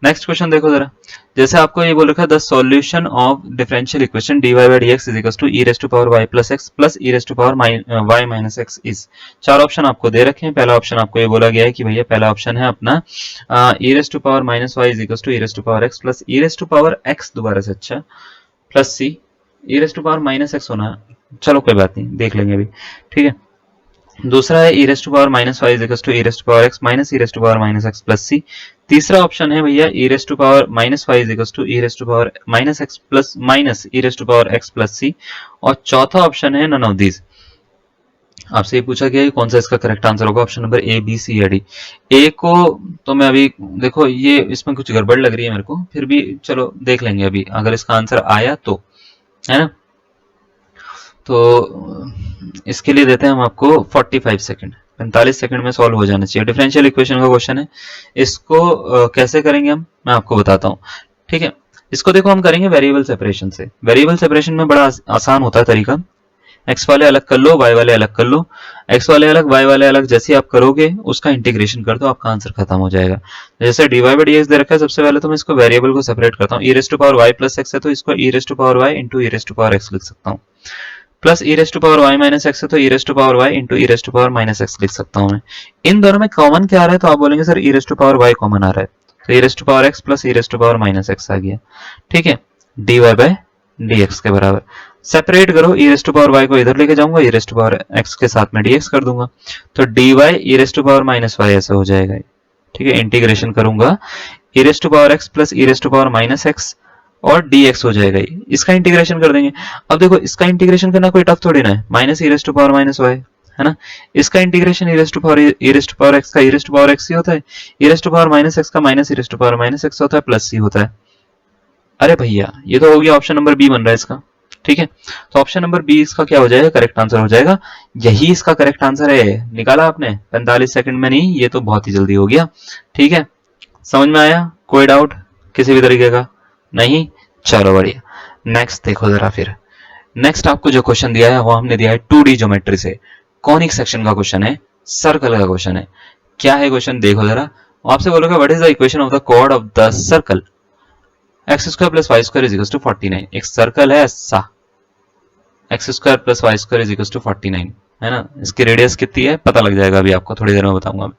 नेक्स्ट क्वेश्चन देखो जरा। जैसे आपको ये बोल रखा है the solution of differential equation dy by dx is equals to e raised to power y plus x plus e raised to power y minus x is। चार ऑप्शन आपको दे रखे हैं। पहला ऑप्शन आपको ये बोला गया है कि भैया पहला ऑप्शन है अपना e raised to power minus y is equals to e raised to power x plus e raised to power x, दोबारा से अच्छा, plus c, e raised to power minus x होना, चलो कोई बात नहीं, देख लेंगे अभी, ठीक है। दूसरा है e raised to power minus y is equals to e raised to power x minus e raised to power minus x plus c। तीसरा ऑप्शन है भैया e raised to power minus y is equals to e raised to power minus x plus minus e raised to power x plus c। और चौथा ऑप्शन है none of these। आपसे ये पूछा गया है कौन सा इसका करेक्ट आंसर होगा, option number A, B, C या डी। ए को तो मैं अभी देखो, ये इसमें कुछ गड़बड़ लग रही है मेरे को, फिर भी चलो देख लेंगे अभी, अगर इसका आंसर आया तो, है ना। तो इसके लिए देते हैं हम आपको 45 सेकंड, 45 सेकंड में सॉल्व हो जाना चाहिए। डिफरेंशियल इक्वेशन का क्वेश्चन है, इसको कैसे करेंगे हम, मैं आपको बताता हूँ, ठीक है। इसको देखो हम करेंगे वेरिएबल सेपरेशन से। वेरिएबल सेपरेशन में बड़ा आसान होता है तरीका। एक्स वाले अलग कर लो, वाई वाले अलग कर लो, एक्स वाले अलग वाई वाले अलग, जैसे आप करोगे उसका इंटीग्रेशन कर दो, आपका आंसर खत्म हो जाएगा। जैसे dy बाई डी एक्स दे रखा है, सबसे पहले तो मैं इसको वेरिएबल को सेपरेट करता हूँ, e raise to power y plus x है तो इसको e raise to power y into e raise to power x लिख सकता हूँ, plus e raise to power y minus x है तो e raise to power y into e raise to power minus x लिख सकता हूँ मैं। इन दोनों में कॉमन क्या आ रहा है, तो आप बोलेंगे sir e raise to power y common आ रहा है, तो e raise to power x plus e raise to power minus x आ गया, ठीक है, d Y by D x के बराबर। सेपरेट करो, e raise to power y को इधर लेके जाऊंगा, e raise to power x के साथ में डी एक्स कर दूंगा, तो d y e raise to power minus Y ऐसा हो जाएगा, ठीक है। इंटीग्रेशन करूंगा, e raise to power x plus e raise to power minus x और dx हो जाएगा, इसका इंटीग्रेशन कर देंगे। अब देखो इसका इंटीग्रेशन करना कोई टफ थोड़ी ना है, minus E raise to power minus Y है ना, इसका integration E raise to power X का ई रेस टू पावर एक्स ही होता है, ई raise to power minus X का minus E raise to power minus x होता है, प्लस सी होता है। अरे भैया ये तो हो गया, ऑप्शन नंबर बी बन रहा है इसका, ठीक है। तो ऑप्शन नंबर बी इसका क्या हो जाएगा, करेक्ट आंसर हो जाएगा, यही इसका करेक्ट आंसर है। निकाला आपने 45 सेकंड में, नहीं ये तो बहुत ही जल्दी हो गया, ठीक है। समझ में आया, कोई डाउट किसी भी तरीके का नहीं, चलो बढ़िया। नेक्स्ट देखो जरा, फिर नेक्स्ट आपको जो क्वेश्चन दिया है वो हमने दिया है 2D ज्योमेट्री से, कॉनिक सेक्शन का क्वेश्चन है, सर्कल का क्वेश्चन है। क्या है क्वेश्चन देखो जरा, आपसे बोलोगे what is the equation of the chord of the circle, X square plus Y square is equal to 49। एक सर्कल है ऐसा, X square plus Y square is equal to 49 है ना, इसकी रेडियस कितनी है पता लग जाएगा, अभी आपको थोड़ी देर में बताऊंगा मैं।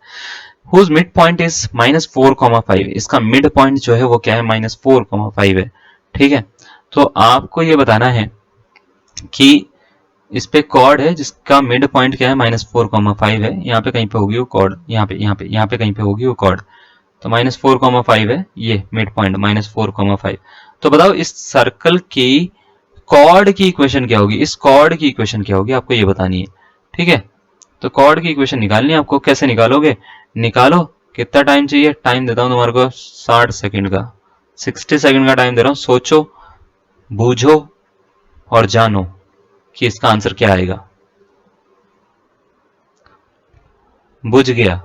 हुज मिड पॉइंट इज -4,5, इसका मिड पॉइंट जो है वो क्या है, -4,5 है, ठीक है। तो आपको ये बताना है कि इस पे कॉर्ड है जिसका मिड पॉइंट क्या है, -4,5 है, यहाँ पे कहीं पे होगी वो कॉर्ड, यहाँ पे कहीं पे होगी वो कॉर्ड, तो -4,5 है ये मिड पॉइंट, -4,5। तो बताओ इस सर्कल की कॉर्ड की इक्वेशन क्या होगी, इस कॉर्ड की इक्वेशन क्या होगी, आपको ये बतानी है, ठीक है। तो कॉर्ड की इक्वेशन निकालनी है आपको, कैसे निकालोगे, निकालो, कितना टाइम चाहिए, टाइम देता हूं तुम्हारे को 60 सेकंड का, 60 सेकंड का टाइम दे रहा हूं, सोचो बूझो और जानो कि इसका आंसर क्या आएगा। बुझ गया,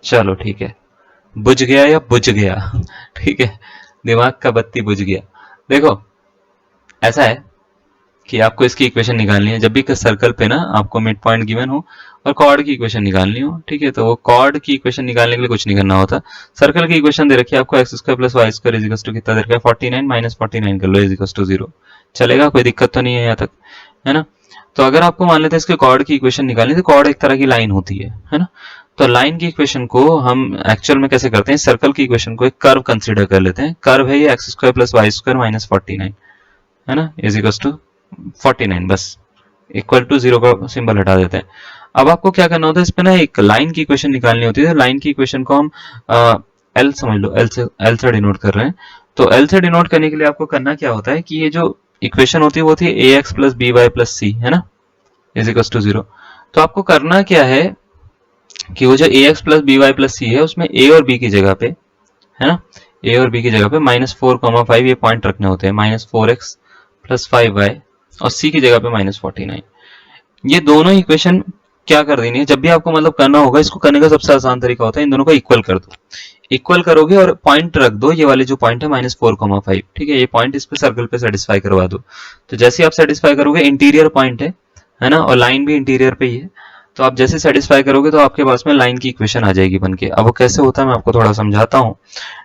चलो ठीक है, बुझ गया या बुझ गया, ठीक है, दिमाग का बत्ती बुझ गया। देखो ऐसा है कि आपको इसकी इक्वेशन निकालनी है, जब भी सर्कल पे ना आपको मिड पॉइंट गिवन हो और कॉर्ड की इक्वेशन निकालनी हो, ठीक है, तो वो कॉर्ड की इक्वेशन निकालने के लिए कुछ नहीं करना होता, सर्कल की इक्वेशन दे रखी है आपको, X square plus Y square is equal to कितना दे रखा है, 49 माइनस 49 कर लो इज इक्वल टू 0, चलेगा, कोई दिक्कत तो नहीं है यहाँ तक, है ना। तो अगर आपको मान लेते हैं इसके कॉर्ड की इक्वेशन निकालनी, तो कॉर्ड एक तरह की लाइन होती है ना, तो लाइन की इक्वेशन को हम एक्चुअल में कैसे करते हैं, सर्कल की इक्वेशन को एक कर्व कंसीडर कर लेते हैं, कर्व है ये X square plus Y square minus 49 है ना, इज इक्वल टू 49, बस इक्वल टू 0 का सिंबल हटा देते हैं। अब आपको क्या करना होता है, इस पे ना एक लाइन की इक्वेशन निकालनी होती है, लाइन की इक्वेशन को हम एल समझ लो, एल से डिनोट कर रहे हैं, तो एल से डिनोट करने के लिए आपको करना क्या होता है कि ये जो इक्वेशन होती है वो होती है a x plus b y plus c है ना, इज इक्वल टू 0। तो आपको करना क्या है कि वो जो a x plus b y plus c है उसमें ए और बी की जगह पे, है ना, ए और बी की जगह पे -4,5 ये पॉइंट रखने होते हैं, -4x प्लस 5y और c की जगह पे -49। ये दोनों इक्वेशन क्या कर देनी है, जब भी आपको मतलब करना होगा, इसको करने का सबसे आसान तरीका होता है इन दोनों को इक्वल कर दो, इक्वल करोगे और पॉइंट रख दो, ये वाले जो पॉइंट है -4,5, ठीक है, ये पॉइंट इस पे सर्कल पे सेटिस्फाई करवा दो। तो जैसे आप सेटिस्फाई करोगे, इंटीरियर पॉइंट है ना, और लाइन भी इंटीरियर पे ही है, तो आप जैसे सेटिस्फाई करोगे तो आपके पास में लाइन की इक्वेशन आ जाएगी बनके। अब वो कैसे होता है मैं आपको थोड़ा समझाता हूँ,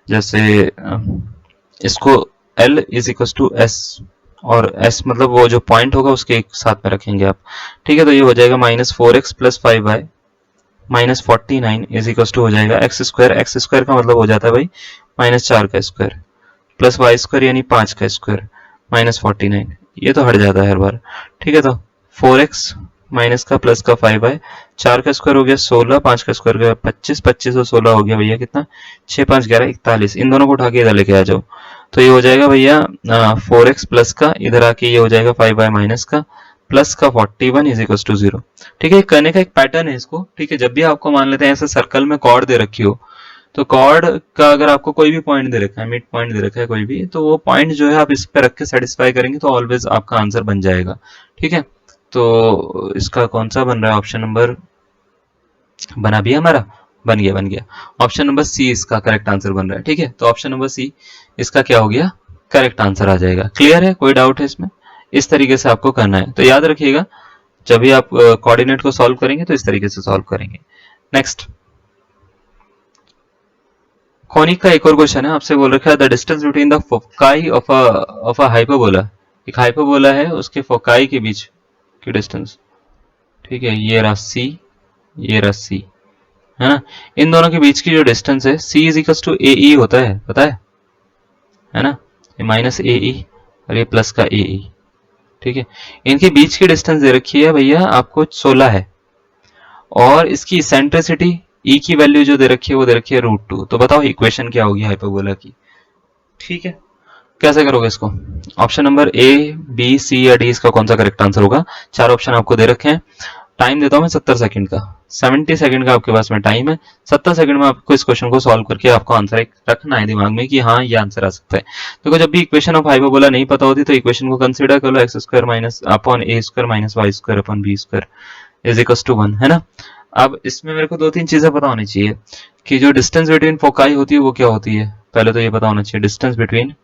जैसे इसको L is equal to S, और S मतलब वो जो पॉइंट होगा उसके एक साथ में रखेंगे आप, ठीक है, तो ये हो जाएगा -4x plus 5y minus 49 is equal to हो जाएगा एक्स स्क्वायर का मतलब हो जाता है भाई -4 का स्क्वायर प्लस वाई स्क्वायर यानी 5 का स्क्वायर -49, ये तो हट जाता है हर बार, ठीक है। तो 4x माइनस का प्लस का 5y, 4 का स्क्वायर हो गया 16, 5 का स्क्वायर हो गया 25, 25 और 16 हो गया भैया कितना, 6 5 11 41, इन दोनों को उठा के इधर लेके आ जाओ, तो ये हो जाएगा भैया 4x प्लस का, इधर आके ये हो जाएगा 5y माइनस का प्लस का 41 इज इक्वल टू 0, ठीक है। करने का एक पैटर्न है इसको, ठीक है, जब भी आपको मान लेते हैं ऐसे सर्कल में कॉर्ड दे रखी हो, तो कॉर्ड का अगर आपको कोई भी पॉइंट दे रखा है, मिड पॉइंट दे रखा है कोई भी, तो वो पॉइंट जो है आप इस पे रख के सेटिस्फाई करेंगे तो ऑलवेज आपका आंसर बन जाएगा, ठीक है। तो इसका कौन सा बन रहा है, ऑप्शन नंबर बना भी हमारा, बन गया ऑप्शन नंबर सी इसका करेक्ट आंसर बन रहा है, ठीक है। तो ऑप्शन नंबर सी इसका क्या हो गया, करेक्ट आंसर आ जाएगा। क्लियर है, कोई डाउट है इसमें, इस तरीके से आपको करना है। तो याद रखिएगा जब भी आप कोऑर्डिनेट को सॉल्व करेंगे तो इस तरीके से सॉल्व करेंगे। नेक्स्ट, कॉनिक का एक और क्वेश्चन है, आपसे बोल रखा है the distance between the foci of a hyperbola. एक हाइपरबोला है, उसके फोकाई के बीच की डिस्टेंस, ठीक है, ये रहा सी, ये रहा सी, है ना। इन दोनों के बीच की जो डिस्टेंस है सी इज इक्वल टू ए ई होता है, पता है ना, ये माइनस ए ई और ये प्लस का ए ई, ठीक है। इनके बीच की डिस्टेंस दे रखी है भैया आपको 16 है, और इसकी सेंट्रिसिटी ई की वैल्यू जो दे रखी है वो दे रखी है √2। तो बताओ इक्वेशन क्या होगी हाइपरबोला की, ठीक है। कैसे करोगे इसको, option number A, B, C या डी इसका कौन सा करेक्ट आंसर होगा। चार ऑप्शन आपको दे रखे हैं, टाइम देता हूं मैं 70 सेकंड का, 70 सेकंड का आपके पास में टाइम है। 70 सेकंड में आपको इस क्वेश्चन को सॉल्व करके आपको आंसर एक रखना है दिमाग में कि हाँ ये आंसर आ सकता है। देखो जब भी इक्वेशन ऑफ हाइपरबोला नहीं पता होती तो इक्वेशन को कंसीडर कर लो x square minus upon A square minus Y square upon B square is equal to 1, है ना। अब इसमें मेरे को दो तीन चीजें पता होनी चाहिए कि जो डिस्टेंस बिटवीन फोकाई होती है वो क्या होती है। पहले तो ये पता होना चाहिए डिस्टेंस बिटवीन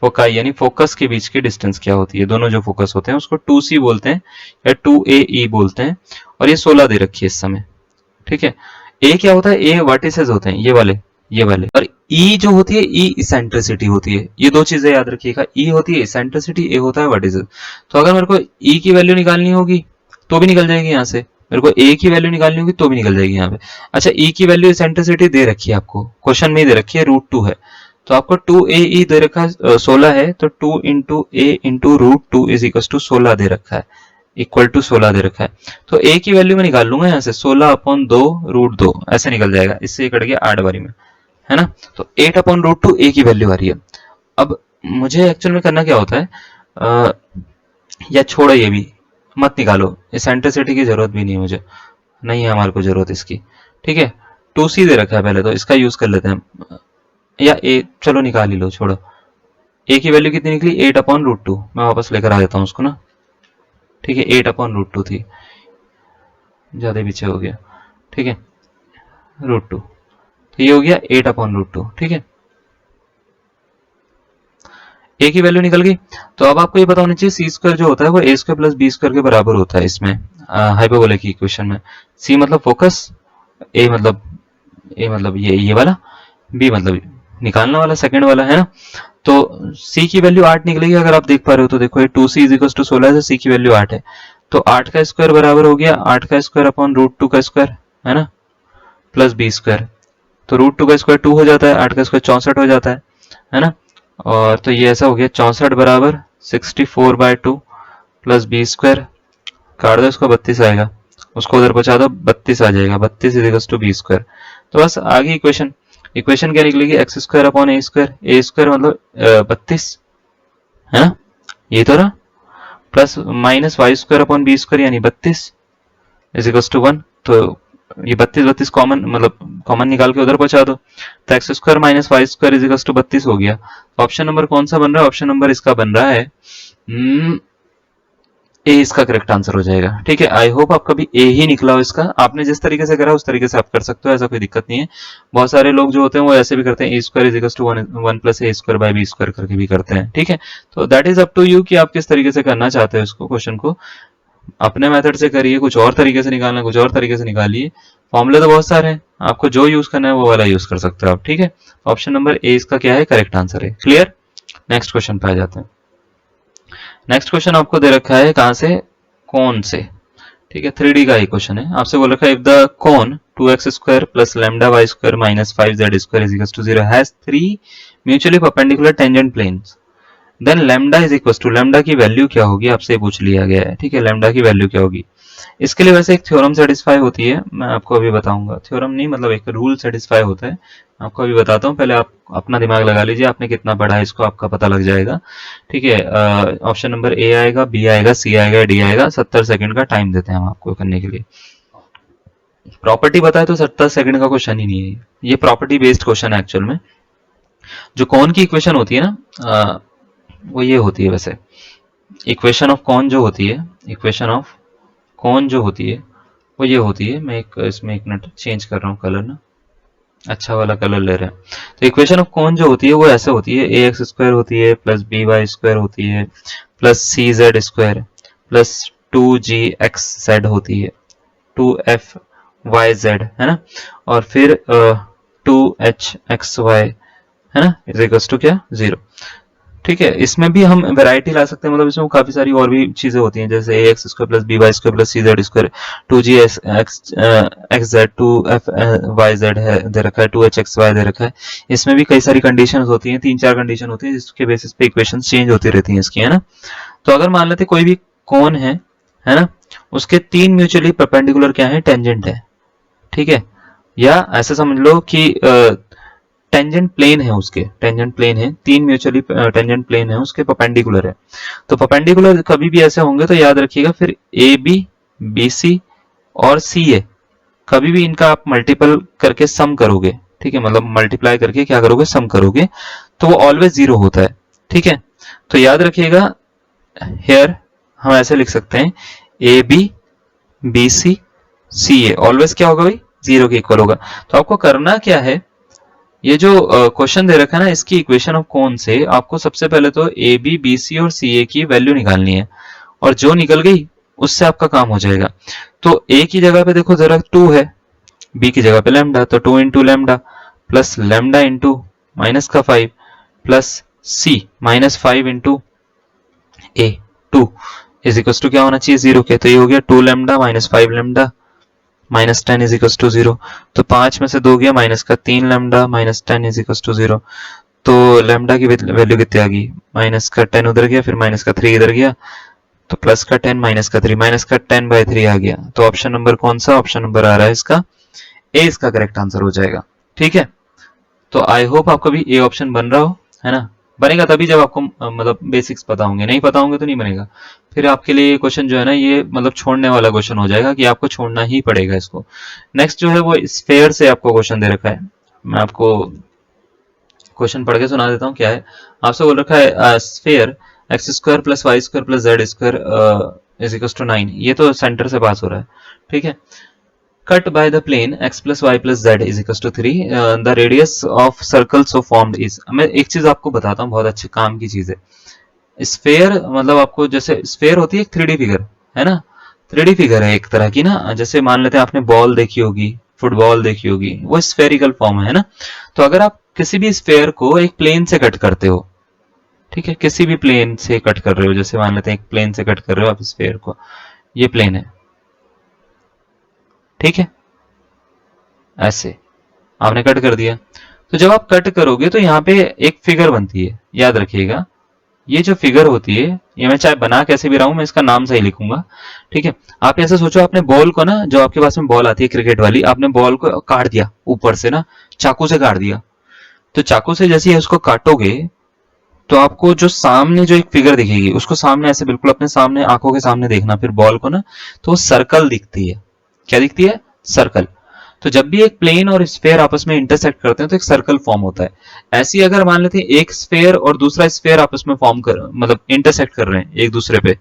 फोकाई यानी फोकस के बीच की डिस्टेंस क्या होती है। दोनों जो फोकस होते हैं उसको 2C बोलते हैं या 2AE बोलते हैं, और ये 16 दे रखी है इस समय, ठीक है। ए क्या होता है, ए वर्टिसेस होते हैं ये वाले, और ई जो होती है ई इसेंट्रिसिटी होती है। ये दो चीजें याद रखिएगा, ई होती है इसेंट्रिसिटी, ए होता है वर्टिसेस। तो अगर मेरे को ई की वैल्यू निकालनी होगी तो भी निकल जाएगी यहाँ से, मेरे को ए की वैल्यू निकालनी होगी तो भी निकल जाएगी यहाँ पे। अच्छा, ई की वैल्यू इसेंट्रिसिटी दे रखी है आपको, क्वेश्चन में ही दे रखी है √2 है, तो आपको 2AE दे रखा है 16 है, तो 2 into A into √2 is equal to 16 दे रखा है, इक्वल टू 16 दे रखा है। तो ए की वैल्यू मैं निकाल लूंगा यहाँ से 16 अपॉन 2 √2 ऐसे निकल जाएगा, इससे ये कट गया 8 बारी में, है ना। तो 8 अपॉन √2 ए की वैल्यू आ रही है। अब मुझे एक्चुअल में करना क्या होता है, या छोड़ो ये भी मत निकालो, इसेंट्रिसिटी की जरूरत भी नहीं है मुझे, नहीं है हमारे को जरूरत इसकी, ठीक है। 2C दे रखा है पहले तो इसका यूज कर लेते हैं, या ए चलो निकाल ही लो, छोड़ो। ए की वैल्यू कितनी निकली 8 अपॉन √2, मैं वापस लेकर आ देता हूँ उसको ना, ठीक है। 8 अपॉन √2 थी, ज्यादा पीछे हो गया, ठीक है, √2, तो ये हो गया 8 अपॉन √2, ठीक है। ए की वैल्यू निकल गई, तो अब आपको ये पता होना चाहिए सी स्क्वायर जो होता है वो ए स्क्वायर प्लस बी स्क्वायर के बराबर होता है इसमें हाइपरबोला की इक्वेशन में। सी मतलब फोकस, ए मतलब ये वाला, बी मतलब निकालने वाला सेकंड वाला, है ना। तो सी की वैल्यू 8 निकलेगी, अगर आप देख पा रहे हो तो देखो ये 2C इज इक्वल टू 16 है, तो सी की वैल्यू 8 है, तो 8 का स्क्वायर बराबर हो गया 8 का स्क्वायर अपॉन √2 का स्क्वायर, है ना, प्लस बी स्क्वायर। तो √2 का स्क्वायर 2 हो जाता है, 8 का स्क्वायर 64 हो जाता है ना। और तो ये ऐसा हो गया 64 बराबर 64/2 प्लस बी स्क्वायर, काट दो इसको 32 आएगा, उसको उधर पहुंचा दो 32 आ जाएगा, 32 is equal to B square. तो बस आ गई इक्वेशन। इक्वेशन क्या निकलेगी एक्स स्क्वायर अपॉन ए स्क्वायर मतलब 32, है ना, ये तो रहा, plus minus Y square upon B square यानी 32 इज इक्वल टू 1। तो ये 32 कॉमन मतलब कॉमन निकाल के उधर पहुंचा दो, तो X square minus Y square is equal to 32 हो गया। ऑप्शन नंबर कौन सा बन रहा है, ऑप्शन नंबर इसका बन रहा है ए, इसका करेक्ट आंसर हो जाएगा, ठीक है। आई होप आपका भी ए ही निकला हो इसका, आपने जिस तरीके से करा उस तरीके से आप कर सकते हो, ऐसा कोई दिक्कत नहीं है। बहुत सारे लोग जो होते हैं वो ऐसे भी करते हैं, a square is equal to 1 plus a square by b square करके भी करते हैं, ठीक है। तो that is up to you कि आप किस तरीके से करना चाहते हो इसको, क्वेश्चन को अपने मेथड से करिए, कुछ और तरीके से निकालना कुछ और तरीके से निकालिए, फॉर्मूले तो बहुत सारे हैं, आपको जो यूज करना है वो वाला यूज कर सकते हो आप, ठीक है। ऑप्शन नंबर ए इसका क्या है करेक्ट आंसर है, क्लियर। नेक्स्ट क्वेश्चन पे आ जाते हैं। नेक्स्ट क्वेश्चन आपको दे रखा है कहां से, कोन से, ठीक है। 3D का ही क्वेश्चन है, आपसे बोल रखा है if the cone 2x square plus lambda Y square minus 5z square is equal to 0 has 3 mutually perpendicular tangent planes, then lambda is equal to, lambda की वैल्यू क्या होगी आपसे पूछ लिया गया है, ठीक है। लैम्डा की वैल्यू क्या होगी, इसके लिए वैसे एक थ्योरम सेटिस्फाई होती है, मैं आपको अभी बताऊंगा, थ्योरम नहीं मतलब एक रूल सेटिस्फाई होता है, आपको अभी बताता हूँ, पहले आप अपना दिमाग लगा लीजिए, आपने कितना पढ़ा है इसको आपका पता लग जाएगा, ठीक है। ऑप्शन नंबर ए आएगा, बी आएगा, सी आएगा, डी आएगा। 70 सेकंड का टाइम देते हैं हम आपको करने के लिए। प्रॉपर्टी बताए तो 70 सेकंड का क्वेश्चन ही नहीं है, ये प्रॉपर्टी बेस्ड क्वेश्चन है एक्चुअल में। जो कौन की इक्वेशन होती है ना वो ये होती है, वैसे इक्वेशन ऑफ कौन जो होती है, इक्वेशन ऑफ कौन जो होती है वो ये होती है, मैं इसमें एक मिनट चेंज कर रहा हूँ कलर ना, अच्छा वाला कलर ले रहे हैं। तो इक्वेशन ऑफ कौन जो होती है वो ऐसे होती है, ax स्क्वायर होती है प्लस by स्क्वायर होती है plus cz square plus 2gxz होती है, 2fyz है ना, और फिर 2hxy है ना, इज इक्वल्स टू क्या 0। ठीक है, इसमें भी हम वैरायटी ला सकते हैं, मतलब इसमें काफी सारी और भी चीजें होती हैं, जैसे ax square plus by square plus cz square, 2gxz 2fyz है दे रखा है, 2hxy दे रखा है। इसमें भी कई सारी कंडीशंस होती हैं, 3-4 कंडीशन होती हैं, जिसके बेसिस पे इक्वेशंस चेंज होती रहती हैं इसकी, है ना। तो अगर मान लेते कोई भी कोण है ना, उसके 3 म्यूचुअली परपेंडिकुलर क्या है, टेंजेंट है। ठीक है, या ऐसा समझ लो कि टेंजेंट प्लेन है, उसके टेंजेंट प्लेन है, 3 म्यूचुअली टेंजेंट प्लेन है, उसके परपेंडिकुलर है। तो परपेंडिकुलर कभी भी ऐसे होंगे तो याद रखिएगा, फिर ए बी, बी सी और सी ए, कभी भी इनका आप मल्टीपल करके सम करोगे, ठीक है, मतलब मल्टीप्लाई करके क्या करोगे, सम करोगे, तो वो ऑलवेज 0 होता है। ठीक है, तो याद रखिएगा, हेयर हम ऐसे लिख सकते हैं, A B, B C, C A always क्या होगा भाई, 0 के इक्वल होगा। तो आपको करना क्या है, ये जो क्वेश्चन दे रखा है ना, इसकी इक्वेशन ऑफ कोन से आपको सबसे पहले तो ए बी, बी सी और सी ए की वैल्यू निकालनी है, और जो निकल गई उससे आपका काम हो जाएगा। तो ए की जगह पे देखो जरा 2 है, बी की जगह पे लैम्डा, तो 2 into lambda plus lambda into minus का 5 plus C minus 5 into A 2 is equal to क्या होना चाहिए, 0 के। तो ये हो गया 2 lambda minus 5 lambda minus 10 is equal to 0। तो 5 में से 2 गया, माइनस का 3 lambda minus 10 is equal to 0। तो लैम्डा की वैल्यू कितनी आ गई, माइनस का 10 उधर गया, फिर माइनस का 3 इधर गया, तो प्लस का 10 माइनस का 3, माइनस का 10/3 आ गया। तो ऑप्शन नंबर कौन सा, ऑप्शन नंबर आ रहा है इसका ए, इसका करेक्ट आंसर हो जाएगा। ठीक है, तो आई होप आपका भी ए ऑप्शन बन रहा हो, है ना। बनेगा तभी जब आपको मतलब बेसिक्स पता होंगे, नहीं पता होंगे तो नहीं बनेगा। फिर आपके लिए क्वेश्चन जो है ना, ये मतलब छोड़ने वाला क्वेश्चन हो जाएगा कि आपको छोड़ना ही पड़ेगा इसको। नेक्स्ट जो है वो स्फेयर से आपको क्वेश्चन दे रखा है, मैं आपको क्वेश्चन पढ़ के सुना देता हूँ क्या है। आपसे बोल रखा है sphere x square plus Y square plus z square is equal to 9, ये तो सेंटर से पास हो रहा है। ठीक है, cut by the plane x plus y plus z is equals to 3, the radius of circle so formed is। मैं एक चीज आपको बताता हूँ, बहुत अच्छे काम की चीज है। स्फेयर मतलब आपको, जैसे स्फेयर होती है एक 3D फिगर, है ना, 3D फिगर है एक तरह की ना, जैसे मान लेते हैं आपने बॉल देखी होगी, फुटबॉल देखी होगी, वो स्फेरिकल फॉर्म है ना। तो अगर आप किसी भी स्फेयर को एक प्लेन से कट करते हो, ठीक है, किसी भी प्लेन से कट कर रहे हो, जैसे मान लेते हैं एक प्लेन से कट कर रहे हो आप स्फेयर को, ये प्लेन है, ठीक है, ऐसे आपने कट कर दिया। तो जब आप कट करोगे तो यहाँ पे एक फिगर बनती है, याद रखिएगा, ये जो फिगर होती है, ये मैं चाहे बना कैसे भी रहा हूं, मैं इसका नाम सही लिखूंगा। ठीक है, आप ऐसे सोचो, आपने बॉल को ना, जो आपके पास में बॉल आती है क्रिकेट वाली, आपने बॉल को काट दिया ऊपर से ना, चाकू से काट दिया। तो चाकू से जैसे ही उसको काटोगे तो आपको जो सामने जो एक फिगर दिखेगी, उसको सामने ऐसे बिल्कुल अपने सामने आंखों के सामने देखना, फिर बॉल को ना, तो वो सर्कल दिखती है। क्या दिखती है, सर्कल। तो जब भी एक प्लेन और स्फेयर आपस में इंटरसेक्ट करते हैं तो एक सर्कल फॉर्म होता है। ऐसी अगर मान लेते हैं एक स्फेयर और दूसरा स्फेयर आपस में फॉर्म कर, मतलब इंटरसेक्ट कर रहे हैं एक दूसरे पे,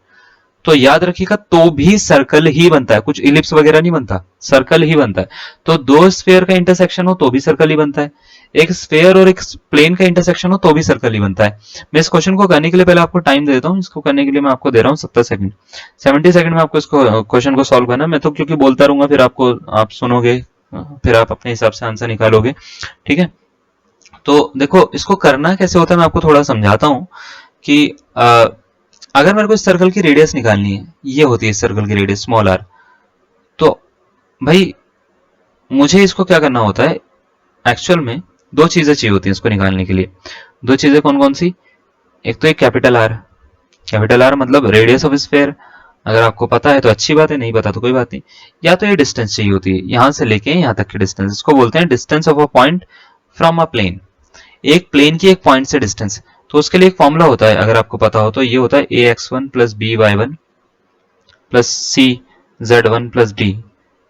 तो याद रखिएगा तो भी सर्कल ही बनता है, कुछ इलिप्स वगैरह नहीं बनता, सर्कल ही बनता है। तो दो स्फेयर का इंटरसेक्शन हो तो भी सर्कल ही बनता है, एक स्फेयर और एक प्लेन का इंटरसेक्शन हो तो भी सर्कल ही बनता है। मैं इस क्वेश्चन को करने के लिए पहले आपको टाइम दे देता हूँ, इसको करने के लिए मैं आपको दे रहा हूँ 70 सेकंड। 70 सेकंड में आपको इसको क्वेश्चन को सॉल्व करना। मैं तो क्योंकि बोलता रहूंगा, फिर आपको, आप सुनोगे, फिर आप अपने हिसाब से आंसर निकालोगे। ठीक है, तो देखो इसको करना कैसे होता है, मैं आपको थोड़ा समझाता हूँ कि अगर मेरे को इस सर्कल की रेडियस निकालनी है, ये होती है इस सर्कल की रेडियस स्मॉल आर, तो भाई मुझे इसको क्या करना होता है, एक्चुअल में दो चीजें चाहिए होती हैं इसको निकालने के लिए। दो चीजें कौन कौन सी, एक तो एक कैपिटल आर, कैपिटल आर मतलब रेडियस ऑफ स्फेयर, अगर आपको पता है तो अच्छी बात है, नहीं पता तो कोई बात नहीं। या तो ये डिस्टेंस चाहिए होती है, यहां से लेके यहां तक की डिस्टेंस, इसको बोलते हैं distance of a point from a plane, एक प्लेन की एक पॉइंट से डिस्टेंस। तो उसके लिए एक फॉर्मूला होता है, अगर आपको पता हो तो, ये होता है ax1 plus by1 plus cz1 plus d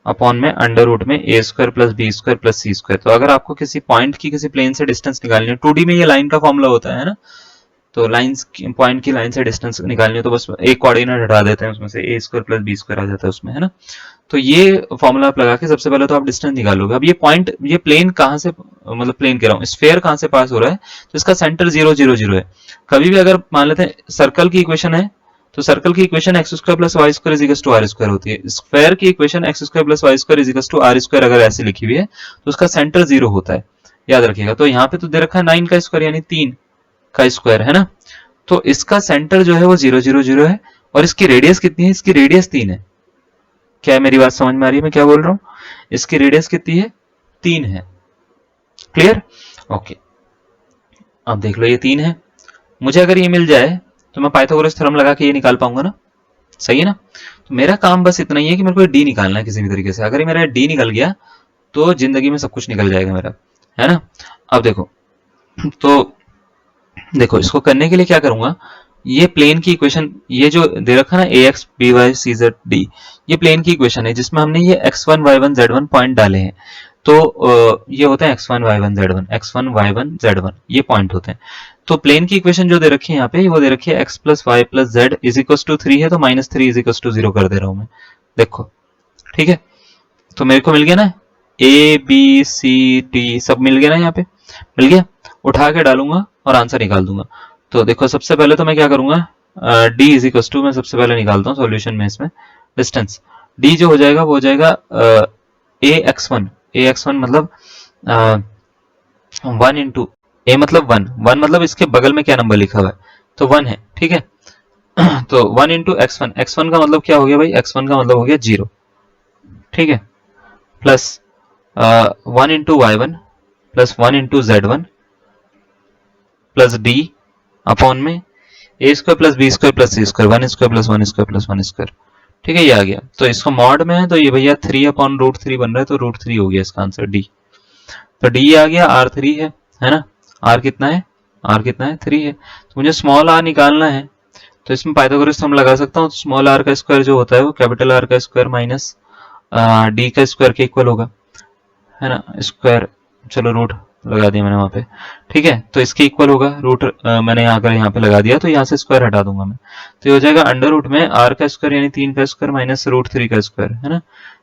upon में अंडर रूट में a square plus B square plus C square. तो अगर आपको किसी पॉइंट की किसी प्लेन से डिस्टेंस निकालनी है, 2D में ये लाइन का फॉर्मूला होता है ना, तो लाइंस पॉइंट की लाइन से डिस्टेंस निकालनी है तो बस एक कोऑर्डिनेट हटा देते हैं, उसमें से a square plus B square आ जाता है उसमें, है ना। तो ये फॉर्मूला आप लगा के सबसे पहले तो आप डिस्टेंस निकालोगे। अब ये पॉइंट, ये प्लेन कहां से, मतलब प्लेन कह रहा हूँ, स्फेयर कहां से पास हो रहा है, तो इसका सेंटर 0 0 0 है। कभी भी अगर मान लेते हैं सर्कल की इक्वेशन है, तो सर्कल की equation x square plus Y square is equal to R square होती है। स्क्वायर की equation x square plus Y square is equal to R square अगर ऐसे लिखी हुई है तो उसका सेंटर 0 होता है, याद रखिएगा। तो यहाँ पे तो दे रखा है 9 का स्क्वायर यानी 3 का स्क्वायर है ना, तो इसका सेंटर जो है वो 0 0 0 है और इसकी रेडियस कितनी है, इसकी रेडियस 3 है। क्या मेरी बात समझ में आ रही है मैं क्या बोल रहा हूँ? इसकी रेडियस कितनी है, 3 है। क्लियर? ओके, अब देख लो ये 3 है। मुझे अगर ये मिल जाए तो मैं पाइथागोरस थ्योरम लगा के ये निकाल पाऊंगा ना, सही है ना। तो मेरा काम बस इतना ही है कि मेरे को डी निकालना है किसी भी तरीके से। अगर ये मेरा डी निकल गया तो जिंदगी में सब कुछ निकल जाएगा मेरा, है ना। अब देखो, तो देखो इसको करने के लिए क्या करूंगा, ये प्लेन की इक्वेशन, ये जो दे रखा ना a x b y c z d, ये प्लेन की इक्वेशन है जिसमें हमने ये x1 y1 z1 पॉइंट डाले हैं। तो ये होते हैं x1 y1 z1 x1 y1 z1, ये पॉइंट होते हैं। तो प्लेन की इक्वेशन जो दे रखी है यहाँ पे, वो दे रखी है x plus y plus z is equal to 3 है, तो माइनस 3 इज इक्वल टू 0 कर दे रहा हूं मैं। देखो ठीक है, तो मेरे को मिल गया ना ए बी सी डी सब मिल गया ना, यहाँ पे मिल गया। उठा के डालूंगा और आंसर निकाल दूंगा। तो देखो सबसे पहले तो मैं क्या करूंगा, डी इज इक्वल टू मैं सबसे पहले निकालता हूँ सॉल्यूशन में, इसमें डिस्टेंस डी जो हो जाएगा वो हो जाएगा ए एक्स वन मतलब 1 इंटू ए मतलब 1 1 मतलब इसके बगल में क्या नंबर लिखा हुआ है, तो 1 है, ठीक है। तो 1 इंटू एक्स वन का मतलब क्या हो गया भाई, एक्स वन का मतलब हो गया 0, ठीक है, plus 1 into y one plus 1 into z one plus d upon में a square plus B square plus C square 1 square plus 1 square plus 1 square, ठीक है, ये आ गया। तो इसको मॉड में है तो ये भैया 3 अपॉन रूट 3 बन रहा है, तो रूट 3 हो गया इसका आंसर डी। तो डी आ गया, आर 3 है ना। आर कितना है, आर कितना है 3 है। तो मुझे स्मॉल आर निकालना है, तो इसमें पाइथागोरस हम लगा सकता हूँ। स्मॉल आर का स्क्वायर जो होता है वो कैपिटल आर का स्क्वायर माइनस डी का स्क्वायर के इक्वल होगा, है ना। स्क्वायर, चलो रूट लगा दिया मैंने वहां पे, ठीक है। तो इसके इक्वल होगा रूट, मैंने यहाँ पे लगा दिया, तो यहाँ से स्क्वायर हटा दूंगा मैं, तो ये हो जाएगा अंडर रूट में आर का स्क्वायर यानी 3 का स्क्वायर माइनस रूट 3 का स्क्वायर, है ना।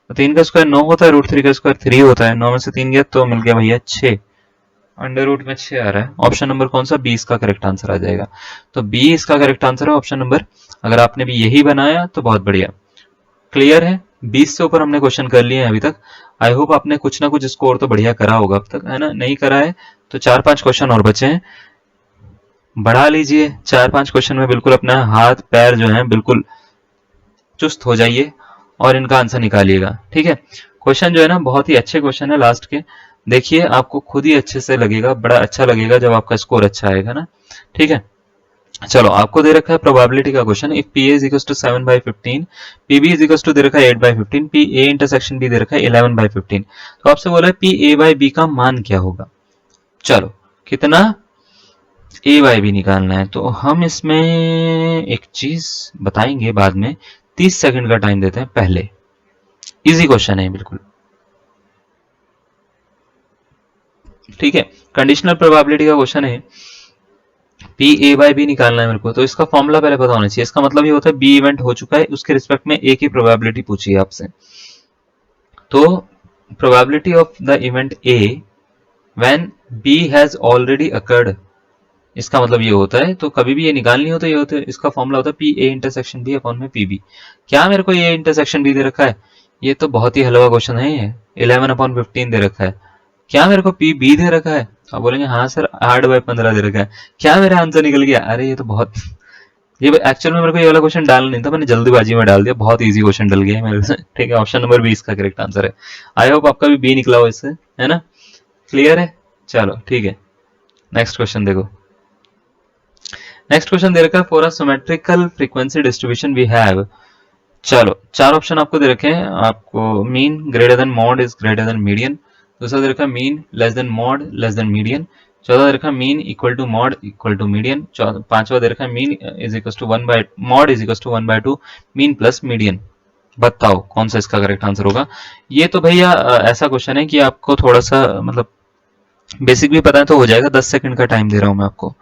तो 3 का स्क्वायर 9 होता है, रूट 3 का स्क्वायर 3 होता है, 9 में से 3 गया तो मिल गया भैया 6, अंडर रूट में 6 आ रहा है। ऑप्शन नंबर कौन सा, 20 का करेक्ट आंसर आ जाएगा। तो 20 का करेक्ट आंसर है ऑप्शन नंबर। अगर आपने भी यही बनाया तो बहुत बढ़िया। क्लियर है, 20 से ऊपर हमने क्वेश्चन कर लिए हैं अभी तक। आई होप आपने कुछ ना कुछ स्कोर तो बढ़िया करा होगा अब तक, है ना। नहीं करा है तो 4-5 क्वेश्चन और बचे हैं, बढ़ा लीजिए। 4-5 क्वेश्चन में बिल्कुल अपना हाथ पैर जो है बिल्कुल चुस्त हो जाइए और इनका आंसर निकालिएगा, ठीक है। क्वेश्चन जो है ना बहुत ही अच्छे क्वेश्चन है लास्ट के, देखिए आपको खुद ही अच्छे से लगेगा, बड़ा अच्छा लगेगा जब आपका स्कोर अच्छा आएगा ना, ठीक है। चलो आपको दे रखा है प्रोबेबिलिटी का question, if P is equal to 7/15, P B is equal to दे रखा है 8/15, पी ए इंटरसेक्शन बी दे रखा है 11/15। तो आपसे बोला है पी ए बाई बी का मान क्या होगा। चलो कितना ए बाई बी निकालना है, तो हम इसमें एक चीज बताएंगे बाद में। 30 सेकंड का टाइम देते हैं पहले, इजी क्वेश्चन है बिल्कुल, ठीक है। कंडीशनल प्रोबेबिलिटी का क्वेश्चन है, पी ए बाई बी निकालना है मेरे को, तो इसका फॉर्मूला पहले पता होना चाहिए। इसका मतलब ये होता है बी इवेंट हो चुका है, उसके रिस्पेक्ट में ए की प्रोबेबिलिटी पूछी है आपसे। तो probability of the event A when B has already occurred, इसका मतलब ये होता है। तो कभी भी ये निकालनी हो तो ये होता है, इसका फॉर्मूला होता है P A intersection B upon में पी बी। क्या मेरे को ये इंटरसेक्शन बी दे रखा है, ये तो बहुत ही हलवा क्वेश्चन है। ये 11/15 दे रखा है। क्या मेरे को पी बी दे रखा है, आप बोलेंगे हाँ सर 8/15 दे रखा है। क्या मेरा आंसर निकल गया, अरे ये तो बहुत, ये एक्चुअल में मेरे को ये वाला क्वेश्चन डालना नहीं था, मैंने जल्दीबाजी में डाल दिया, बहुत इजी क्वेश्चन डल गया मेरे से, ठीक है। ऑप्शन नंबर 20 का करेक्ट आंसर है। आई होप आपका भी बी निकला हो इससे, है ना। क्लियर है, चलो ठीक है। नेक्स्ट क्वेश्चन देखो, नेक्स्ट क्वेश्चन दे रखा है for a symmetrical frequency distribution we have. चलो 4 ऑप्शन आपको दे रखे हैं, आपको mean greater than mode is greater than median, दूसरा दे रखा mean less than mode less than median, चौथा दे रखा mean equal to mode equal to median, पांचवा दे रखा mean is equal to 1 by mode is equal to 1/2 mean plus median. बताओ कौन सा इसका करेक्ट आंसर होगा। ये तो भैया ऐसा क्वेश्चन है कि आपको थोड़ा सा मतलब बेसिक भी पता है तो हो जाएगा। 10 सेकंड का टाइम दे रहा हूं मैं आपको,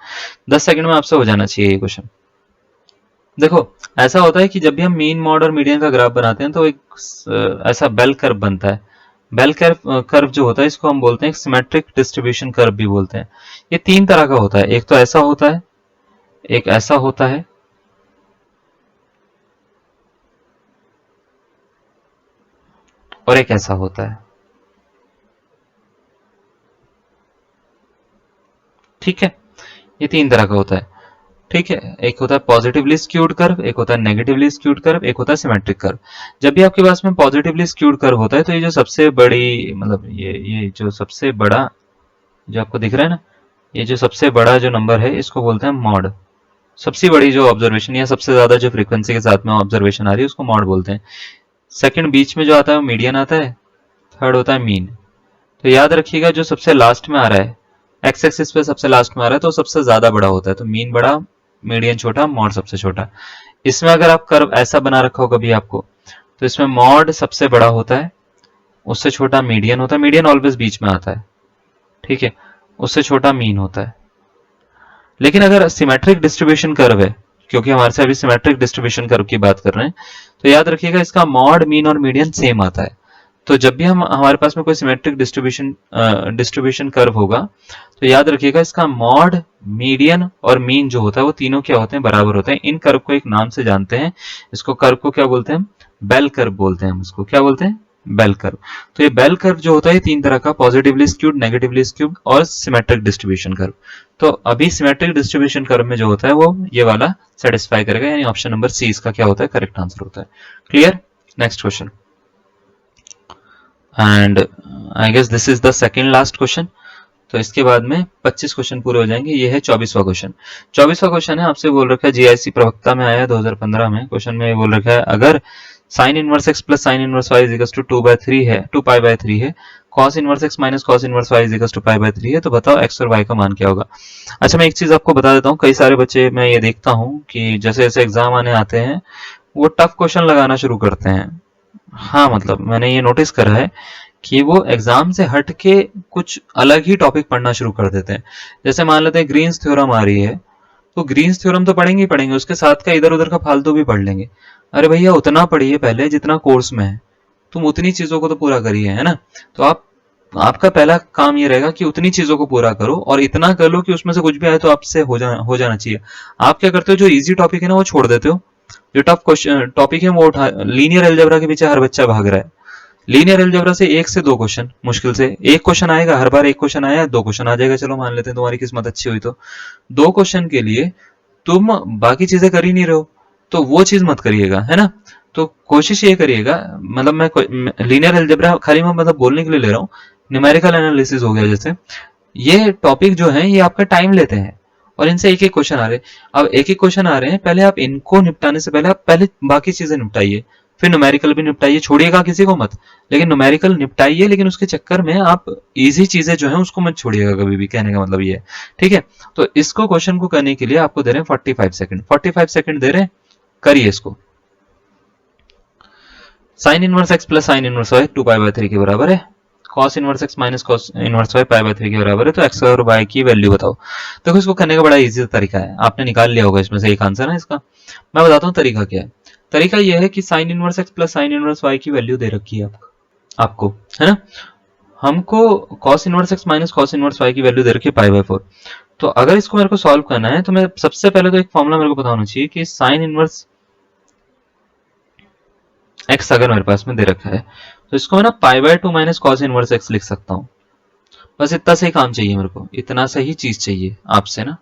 10 सेकंड में आपसे हो जाना चाहिए ये क्वेश्चन। देखो ऐसा होता है कि जब भी हम मीन मॉड और मीडियन का ग्राफ बनाते हैं तो एक ऐसा बेल कर्व बनता है। बेल कर्व जो होता है इसको हम बोलते हैं सिमेट्रिक डिस्ट्रीब्यूशन कर्व भी बोलते हैं। ये 3 तरह का होता है, एक तो ऐसा होता है, एक ऐसा होता है और एक ऐसा होता है। ठीक है, ये 3 तरह का होता है। ठीक है, एक होता है पॉजिटिवली स्क्यूड कर्व, एक होता है नेगेटिवली स्क्यूड कर्व, एक होता है सिमेट्रिक कर्व। जब भी आपके पास में पॉजिटिवली स्क्यूड कर्व होता है तो ये जो सबसे बड़ी मतलब ये जो सबसे बड़ा जो आपको दिख रहा है ना, ये जो सबसे बड़ा जो नंबर है इसको बोलते हैं मॉड। सबसे बड़ी जो ऑब्जर्वेशन या सबसे ज्यादा जो फ्रीक्वेंसी के साथ में ऑब्जर्वेशन आ रही है उसको मॉड बोलते हैं। सेकंड बीच में जो आता है वो मीडियन आता है, थर्ड होता है मीन। तो याद रखिएगा जो सबसे लास्ट में आ रहा है, एक्स एक्सिस पे सबसे लास्ट में आ रहा है तो सबसे ज्यादा बड़ा होता है, तो मीन बड़ा, मीडियन छोटा, मॉड सबसे छोटा। इसमें अगर आप कर्व ऐसा बना रखा हो कभी आपको, तो इसमें मॉड सबसे बड़ा होता है, उससे छोटा मीडियन होता है, मीडियन ऑलवेज बीच में आता है, ठीक है, उससे छोटा मीन होता है। लेकिन अगर सिमेट्रिक डिस्ट्रीब्यूशन कर्व है, क्योंकि हमारे से अभी सिमेट्रिक डिस्ट्रीब्यूशन कर्व की बात कर रहे हैं, तो याद रखिएगा इसका मॉड, मीन और मीडियन सेम आता है। तो जब भी हम हमारे पास में कोई सिमेट्रिक डिस्ट्रीब्यूशन कर्व होगा, तो याद रखिएगा इसका मॉड, मीडियन और मीन जो होता है वो तीनों क्या होते हैं, बराबर होते हैं। इन कर्व को एक नाम से जानते हैं, इसको कर्व को क्या बोलते हैं, बेल कर्व बोलते हैं। हम इसको क्या बोलते हैं, बेल कर्व। तो ये बेल कर्व जो होता है 3 तरह का, पॉजिटिवली स्क्यूड, नेगेटिवली स्क्यूड और सिमेट्रिक डिस्ट्रीब्यूशन कर्व। तो अभी सिमेट्रिक डिस्ट्रीब्यूशन कर्व में जो होता है वो ये वाला सेटिस्फाई करेगा, यानी ऑप्शन नंबर सी इसका क्या होता है, करेक्ट आंसर होता है। Clear? Next question, and I guess this is the second last question. तो इसके बाद में 25 क्वेश्चन पूरे हो जाएंगे। ये है 24वां क्वेश्चन। 24वां क्वेश्चन है, आपसे बोल रखा है, जीआईसी प्रवक्ता में आया है 2015 में। क्वेश्चन में बोल रखा है अगर sine inverse x plus sine inverse y is equals to 2/3 है, 2π/3 है, cos inverse x minus cos inverse y is equals to π/3 है, तो बताओ एक्स और वाई का मान क्या होगा। अच्छा, मैं एक चीज आपको बता देता हूँ, कई सारे बच्चे मैं ये देखता हूँ कि जैसे जैसे एग्जाम आने आते हैं वो टफ क्वेश्चन लगाना शुरू करते हैं। हाँ, मतलब मैंने ये नोटिस करा है कि वो एग्जाम से हट के कुछ अलग ही टॉपिक पढ़ना शुरू कर देते हैं। जैसे मान लेते हैं ग्रीन्स थ्योरम आ रही है, तो ग्रीन्स थ्योरम तो पढ़ेंगे ही पढ़ेंगे, उसके साथ का इधर उधर का फालतू भी पढ़ लेंगे। अरे भैया, उतना पढ़िए पहले जितना कोर्स में है, तुम उतनी चीजों को तो पूरा करिए, है ना। तो आपका पहला काम ये रहेगा कि उतनी चीजों को पूरा करो, और इतना कर लो कि उसमें से कुछ भी आए तो आपसे हो जाना चाहिए। आप क्या करते हो, जो इजी टॉपिक है ना वो छोड़ देते हो, जो टफ क्वेश्चन टॉपिक है वो उठा। लीनियर अलजेब्रा के पीछे हर बच्चा भाग रहा है। लीनियर अलजेब्रा से 1 से 2 क्वेश्चन, मुश्किल से 1 क्वेश्चन आएगा, हर बार 1 क्वेश्चन आया, 2 क्वेश्चन आ जाएगा, चलो मान लेते हैं तुम्हारी किस्मत अच्छी हुई तो। 2 क्वेश्चन के लिए तुम बाकी चीजें कर ही नहीं रहे हो, तो वो चीज मत करिएगा, है ना। तो कोशिश ये करिएगा, मतलब मैं लीनियर अलजेब्रा खाली मैं मतलब बोलने के लिए ले रहा हूँ, न्यूमेरिकल एनालिसिस हो गया जैसे, ये टॉपिक जो है ये आपका टाइम लेते हैं, और इनसे एक एक क्वेश्चन आ रहे हैं। अब एक एक क्वेश्चन आ रहे हैं, पहले आप इनको निपटाने से पहले आप पहले बाकी चीजें निपटाइए, फिर न्यूमेरिकल भी निपटाइए, छोड़िएगा किसी को मत, लेकिन न्यूमेरिकल निपटाइए, लेकिन उसके चक्कर में आप इजी चीजें जो है उसको मत छोड़िएगा कभी भी, कहने का मतलब ये है, ठीक है। तो इसको क्वेश्चन को करने के लिए आपको दे रहे हैं 45 सेकंड, 45 सेकंड दे रहे हैं, करिए इसको। Sine inverse x plus sine inverse y 2π/3 के बराबर है, cos inverse x minus cos inverse y π/3 के बराबर है, तो x और y की वैल्यू बताओ। देखो, इसको करने का बड़ा इजी तरीका है, आपने निकाल लिया होगा इसमें से एक आंसर है इसका। मैं बताता हूँ तरीका क्या है। तरीका यह है कि sine inverse x plus sine inverse y की वैल्यू दे रखी है आपको, है ना। हमको cos inverse x minus cos inverse y की वैल्यू दे रखी है π/4। तो अगर इसको मेरे को सॉल्व करना है तो मैं सबसे पहले तो एक फॉर्मूला मेरे को पता होना चाहिए कि साइन इनवर्स x अगर मेरे पास में दे रखा है तो इसको मैं ना π/2 माइनस कॉस इनवर्स x लिख सकता हूँ। बस इतना से ही काम चाहिए मेरे को, इतना से ही चीज चाहिए आपसे ना।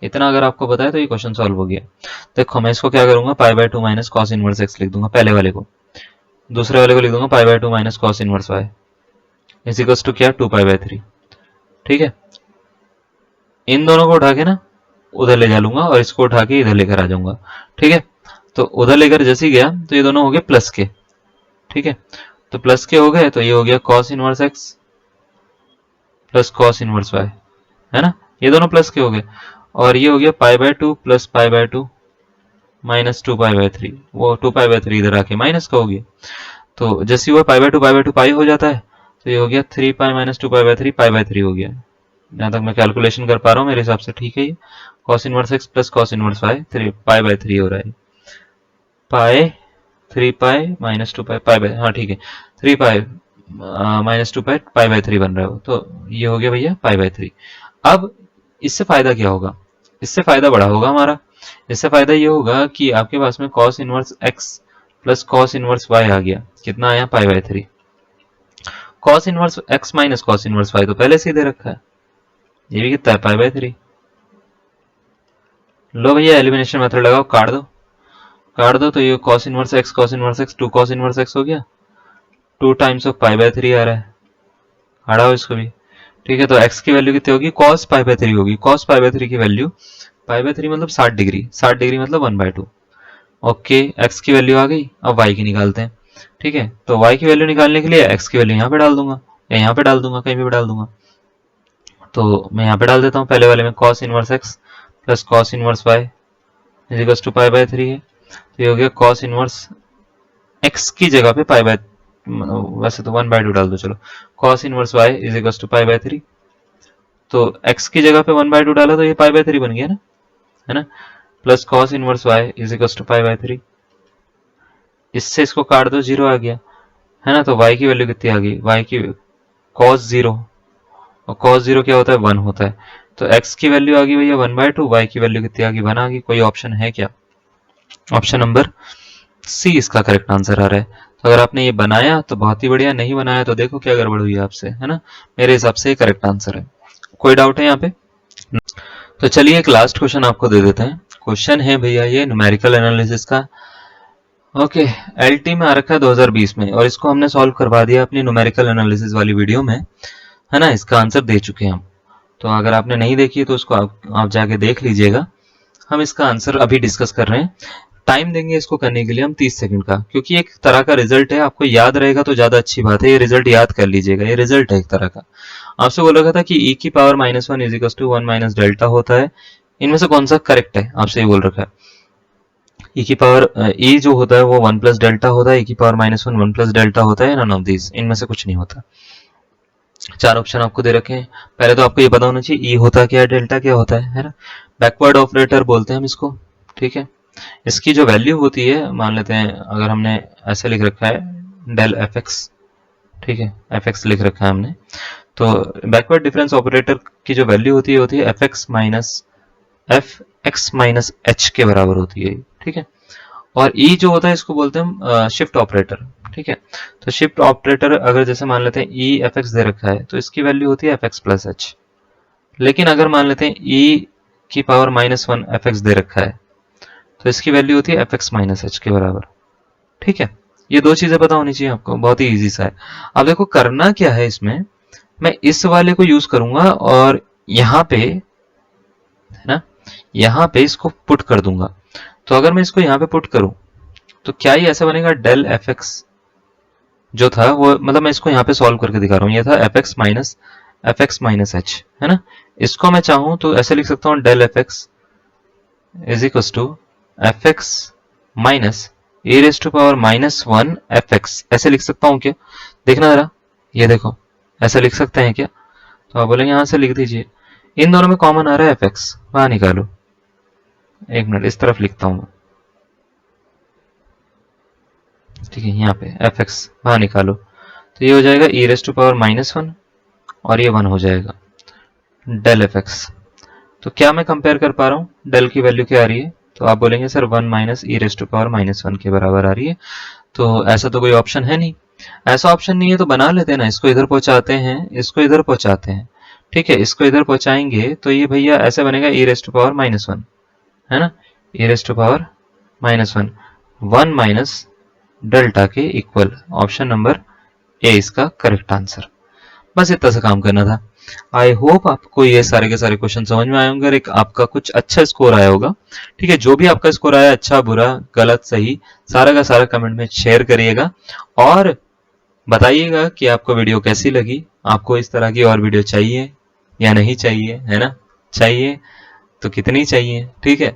इतना अगर आपको पता है तो ये क्वेश्चन सॉल्व हो गया। देखो, मैं इसको क्या करूंगा, π/2 माइनस कॉस इनवर्स x लिख दूंगा पहले वाले को, दूसरे वाले को लिख दूंगा π/2 minus cos inverse y is equals to क्या, 2π/3। ठीक है, इन दोनों को उठा के ना उधर ले जा लूंगा और इसको उठा के इधर लेकर आ जाऊंगा। ठीक है, तो उधर लेकर जैसे ही गया तो ये दोनों हो गए प्लस के। ठीक है, तो प्लस के हो गए तो ये हो गया cos inverse x plus cos inverse y, है ना, ये दोनों प्लस के हो गए। और ये हो गया π/2 प्लस π/2 माइनस 2π/3, वो 2π/3 इधर आके माइनस का हो गया। तो जैसे हुआ π/2 पाई हो जाता है, तो ये हो गया 3π माइनस 2π/3 π/3 हो गया। जहां तक मैं कैलकुलेशन कर पा रहा हूँ मेरे हिसाब से ठीक है। ये cos inverse x plus cos inverse y 3π/3 हो रहा है, पाई 3π माइनस 2π हाँ ठीक है, 3π माइनस 2π π/3 बन रहा है। तो ये हो गया भैया π/3। अब इससे फायदा क्या होगा, इससे फायदा बड़ा होगा हमारा। इससे फायदा ये होगा कि आपके पास में cos inverse x plus cos inverse y आ गया, कितना आया π/3। cos inverse x minus cos inverse y तो पहले से ही दे रखा है, ये भी कितना है पाई बाय 3। लो भैया एलिमिनेशन मेथड लगाओ, काट दो तो ये cos inverse x 2 cos inverse x हो गया, 2 टाइम्स ऑफ पाई बाय 3 आ रहा है, हटाओ इसको भी। ठीक है, तो x की वैल्यू कितनी होगी, cos पाई बाय 3 होगी। cos पाई बाय 3 की वैल्यू, पाई बाय 3 मतलब 60 डिग्री, 60 डिग्री मतलब 1/2। ओके, x की वैल्यू आ गई, अब y की निकालते हैं। ठीक है, तो y की वैल्यू निकालने के लिए x की वैल्यू यहाँ पे डाल दूंगा या यहाँ पे डाल दूंगा, कहीं भी डाल दूंगा। तो मैं यहाँ पे डाल देता हूँ, पहले वाले में cos inverse x plus cos inverse y is equals to pi by 3 है, तो ये हो गया cos इनवर्स x की जगह पे पाई बाय, वैसे तो 1/2 डाल दो चलो, cos inverse y is equals to pi by 3। तो x की जगह पे 1/2 डाला तो ये पाई बाय 3 बन गया ना, है ना, plus cos inverse y is equals to pi by 3। इससे इसको काट दो, 0 आ गया, है ना। तो y की वैल्यू कितनी आ गई, y की cos 0, और cos 0 क्या होता है, 1 होता है। तो x की वैल्यू आ गई भैया 1/2, y की वैल्यू कितनी आ गई, 1 आ गई। कोई ऑप्शन है क्या, ऑप्शन नंबर सी इसका करेक्ट आंसर आ रहा है। तो अगर आपने ये बनाया तो बहुत ही बढ़िया, नहीं बनाया तो देखो क्या गड़बड़ हुई आपसे, है ना। मेरे हिसाब से ये करेक्ट आंसर है। कोई डाउट है यहाँ पे, तो चलिए एक लास्ट क्वेश्चन आपको दे देते हैं। क्वेश्चन है भैया ये न्यूमेरिकल एनालिसिस का, ओके, एलटी में आ रखा है 2020 में, और इसको हमने सॉल्व करवा दिया अपनी न्यूमेरिकल एनालिसिस वाली वीडियो में, है ना। इसका आंसर दे चुके हैं हम, तो अगर आपने नहीं देखी तो उसको आप जाके देख लीजिएगा। हम इसका आंसर अभी डिस्कस कर रहे हैं। टाइम देंगे इसको करने के लिए हम 30 सेकंड का, क्योंकि एक तरह का रिजल्ट है, आपको याद रहेगा तो ज्यादा अच्छी बात है। ये रिजल्ट याद कर लीजिएगा, ये रिजल्ट है एक तरह का। आपसे बोला गया था कि e की power -1 is equal to 1 minus delta होता है। इनमें से कौन सा करेक्ट है, आपसे ये बोल रखा है। e की पावर e जो होता है वो 1 प्लस डेल्टा होता है, e की पावर -1 1 प्लस डेल्टा होता है, नन ऑफ दिस, इनमें से कुछ नहीं होता। 4 ऑप्शन आपको दे रखे हैं। पहले तो आपको ये पता होना चाहिए e होता क्या है, डेल्टा क्या होता है ना। बैकवर्ड ऑपरेटर बोलते हैं हम इसको, ठीक है। इसकी जो वैल्यू होती है, मान लेते हैं अगर हमने ऐसे लिख रखा है डेल एफ एक्स, ठीक है, एफ एक्स लिख रखा है हमने, तो बैकवर्ड डिफरेंस ऑपरेटर की जो वैल्यू होती है एफ एक्स माइनस एच के बराबर होती है, ठीक है। और ई जो होता है इसको बोलते हैं हम शिफ्ट ऑपरेटर, ठीक है। तो शिफ्ट ऑपरेटर अगर जैसे मान लेते हैं ई एफ एक्स दे रखा है तो इसकी वैल्यू होती है एफ एक्स प्लस एच। लेकिन अगर मान लेते हैं ई की पावर -1 एफ एक्स दे रखा है तो इसकी वैल्यू होती है एफ एक्स माइनस एच के बराबर, ठीक है। ये दो चीजें पता होनी चाहिए आपको, बहुत ही इजी सा है। अब देखो करना क्या है इसमें, मैं इस वाले को यूज करूंगा और यहाँ पे, है ना, यहाँ पे इसको पुट कर दूंगा। तो अगर मैं इसको यहाँ पे पुट करूं तो क्या ये ऐसा बनेगा, डेल एफ एक्स जो था वो, मतलब मैं इसको यहाँ पे सॉल्व करके दिखा रहा हूँ, ये था एफ एक्स माइनस एच, है ना। इसको मैं चाहूं तो ऐसे लिख सकता हूँ del F x is equal to F x minus A raise to power -1 F x, ऐसे लिख सकता हूँ क्या, देखना जरा, ये देखो ऐसा लिख सकते हैं क्या। तो आप बोलेंगे यहाँ से लिख दीजिए, इन दोनों में कॉमन आ रहा है एफ एक्स, वहां निकालो। एक मिनट इस तरफ लिखता हूँ, ठीक है, यहाँ पे एफ एक्स वहां निकालो, तो ये हो जाएगा ई रेस टू पावर -1 और ये 1 हो जाएगा डेल एफ एक्स। तो क्या मैं कंपेयर कर पा रहा हूँ, डेल की वैल्यू क्या आ रही है, तो आप बोलेंगे sir 1 minus E raise to power -1 के बराबर आ रही है। तो ऐसा तो कोई ऑप्शन है नहीं, ऐसा ऑप्शन नहीं है तो बना लेते हैं ना, इसको इधर पहुंचाते हैं, इसको इधर पहुंचाते हैं, ठीक है। इसको इधर पहुंचाएंगे तो ये भैया ऐसे बनेगा ई रेस टू पावर -1, है ना, e raise to power -1 1 minus delta के इक्वल। ऑप्शन नंबर ए इसका करेक्ट आंसर। बस इतना सा काम करना था। आई होप आपको ये सारे के सारे क्वेश्चन समझ में आए होंगे और एक आपका कुछ अच्छा स्कोर आया होगा, ठीक है। जो भी आपका स्कोर आया, अच्छा बुरा गलत सही, सारा का सारा कमेंट में शेयर करिएगा और बताइएगा कि आपको वीडियो कैसी लगी, आपको इस तरह की और वीडियो चाहिए या नहीं चाहिए, है ना, चाहिए तो कितनी चाहिए, ठीक है,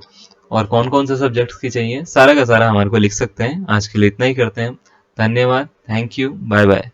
और कौन कौन से सब्जेक्ट्स की चाहिए, सारा का सारा हमारे को लिख सकते हैं। आज के लिए इतना ही करते हैं, धन्यवाद, थैंक यू, बाय बाय।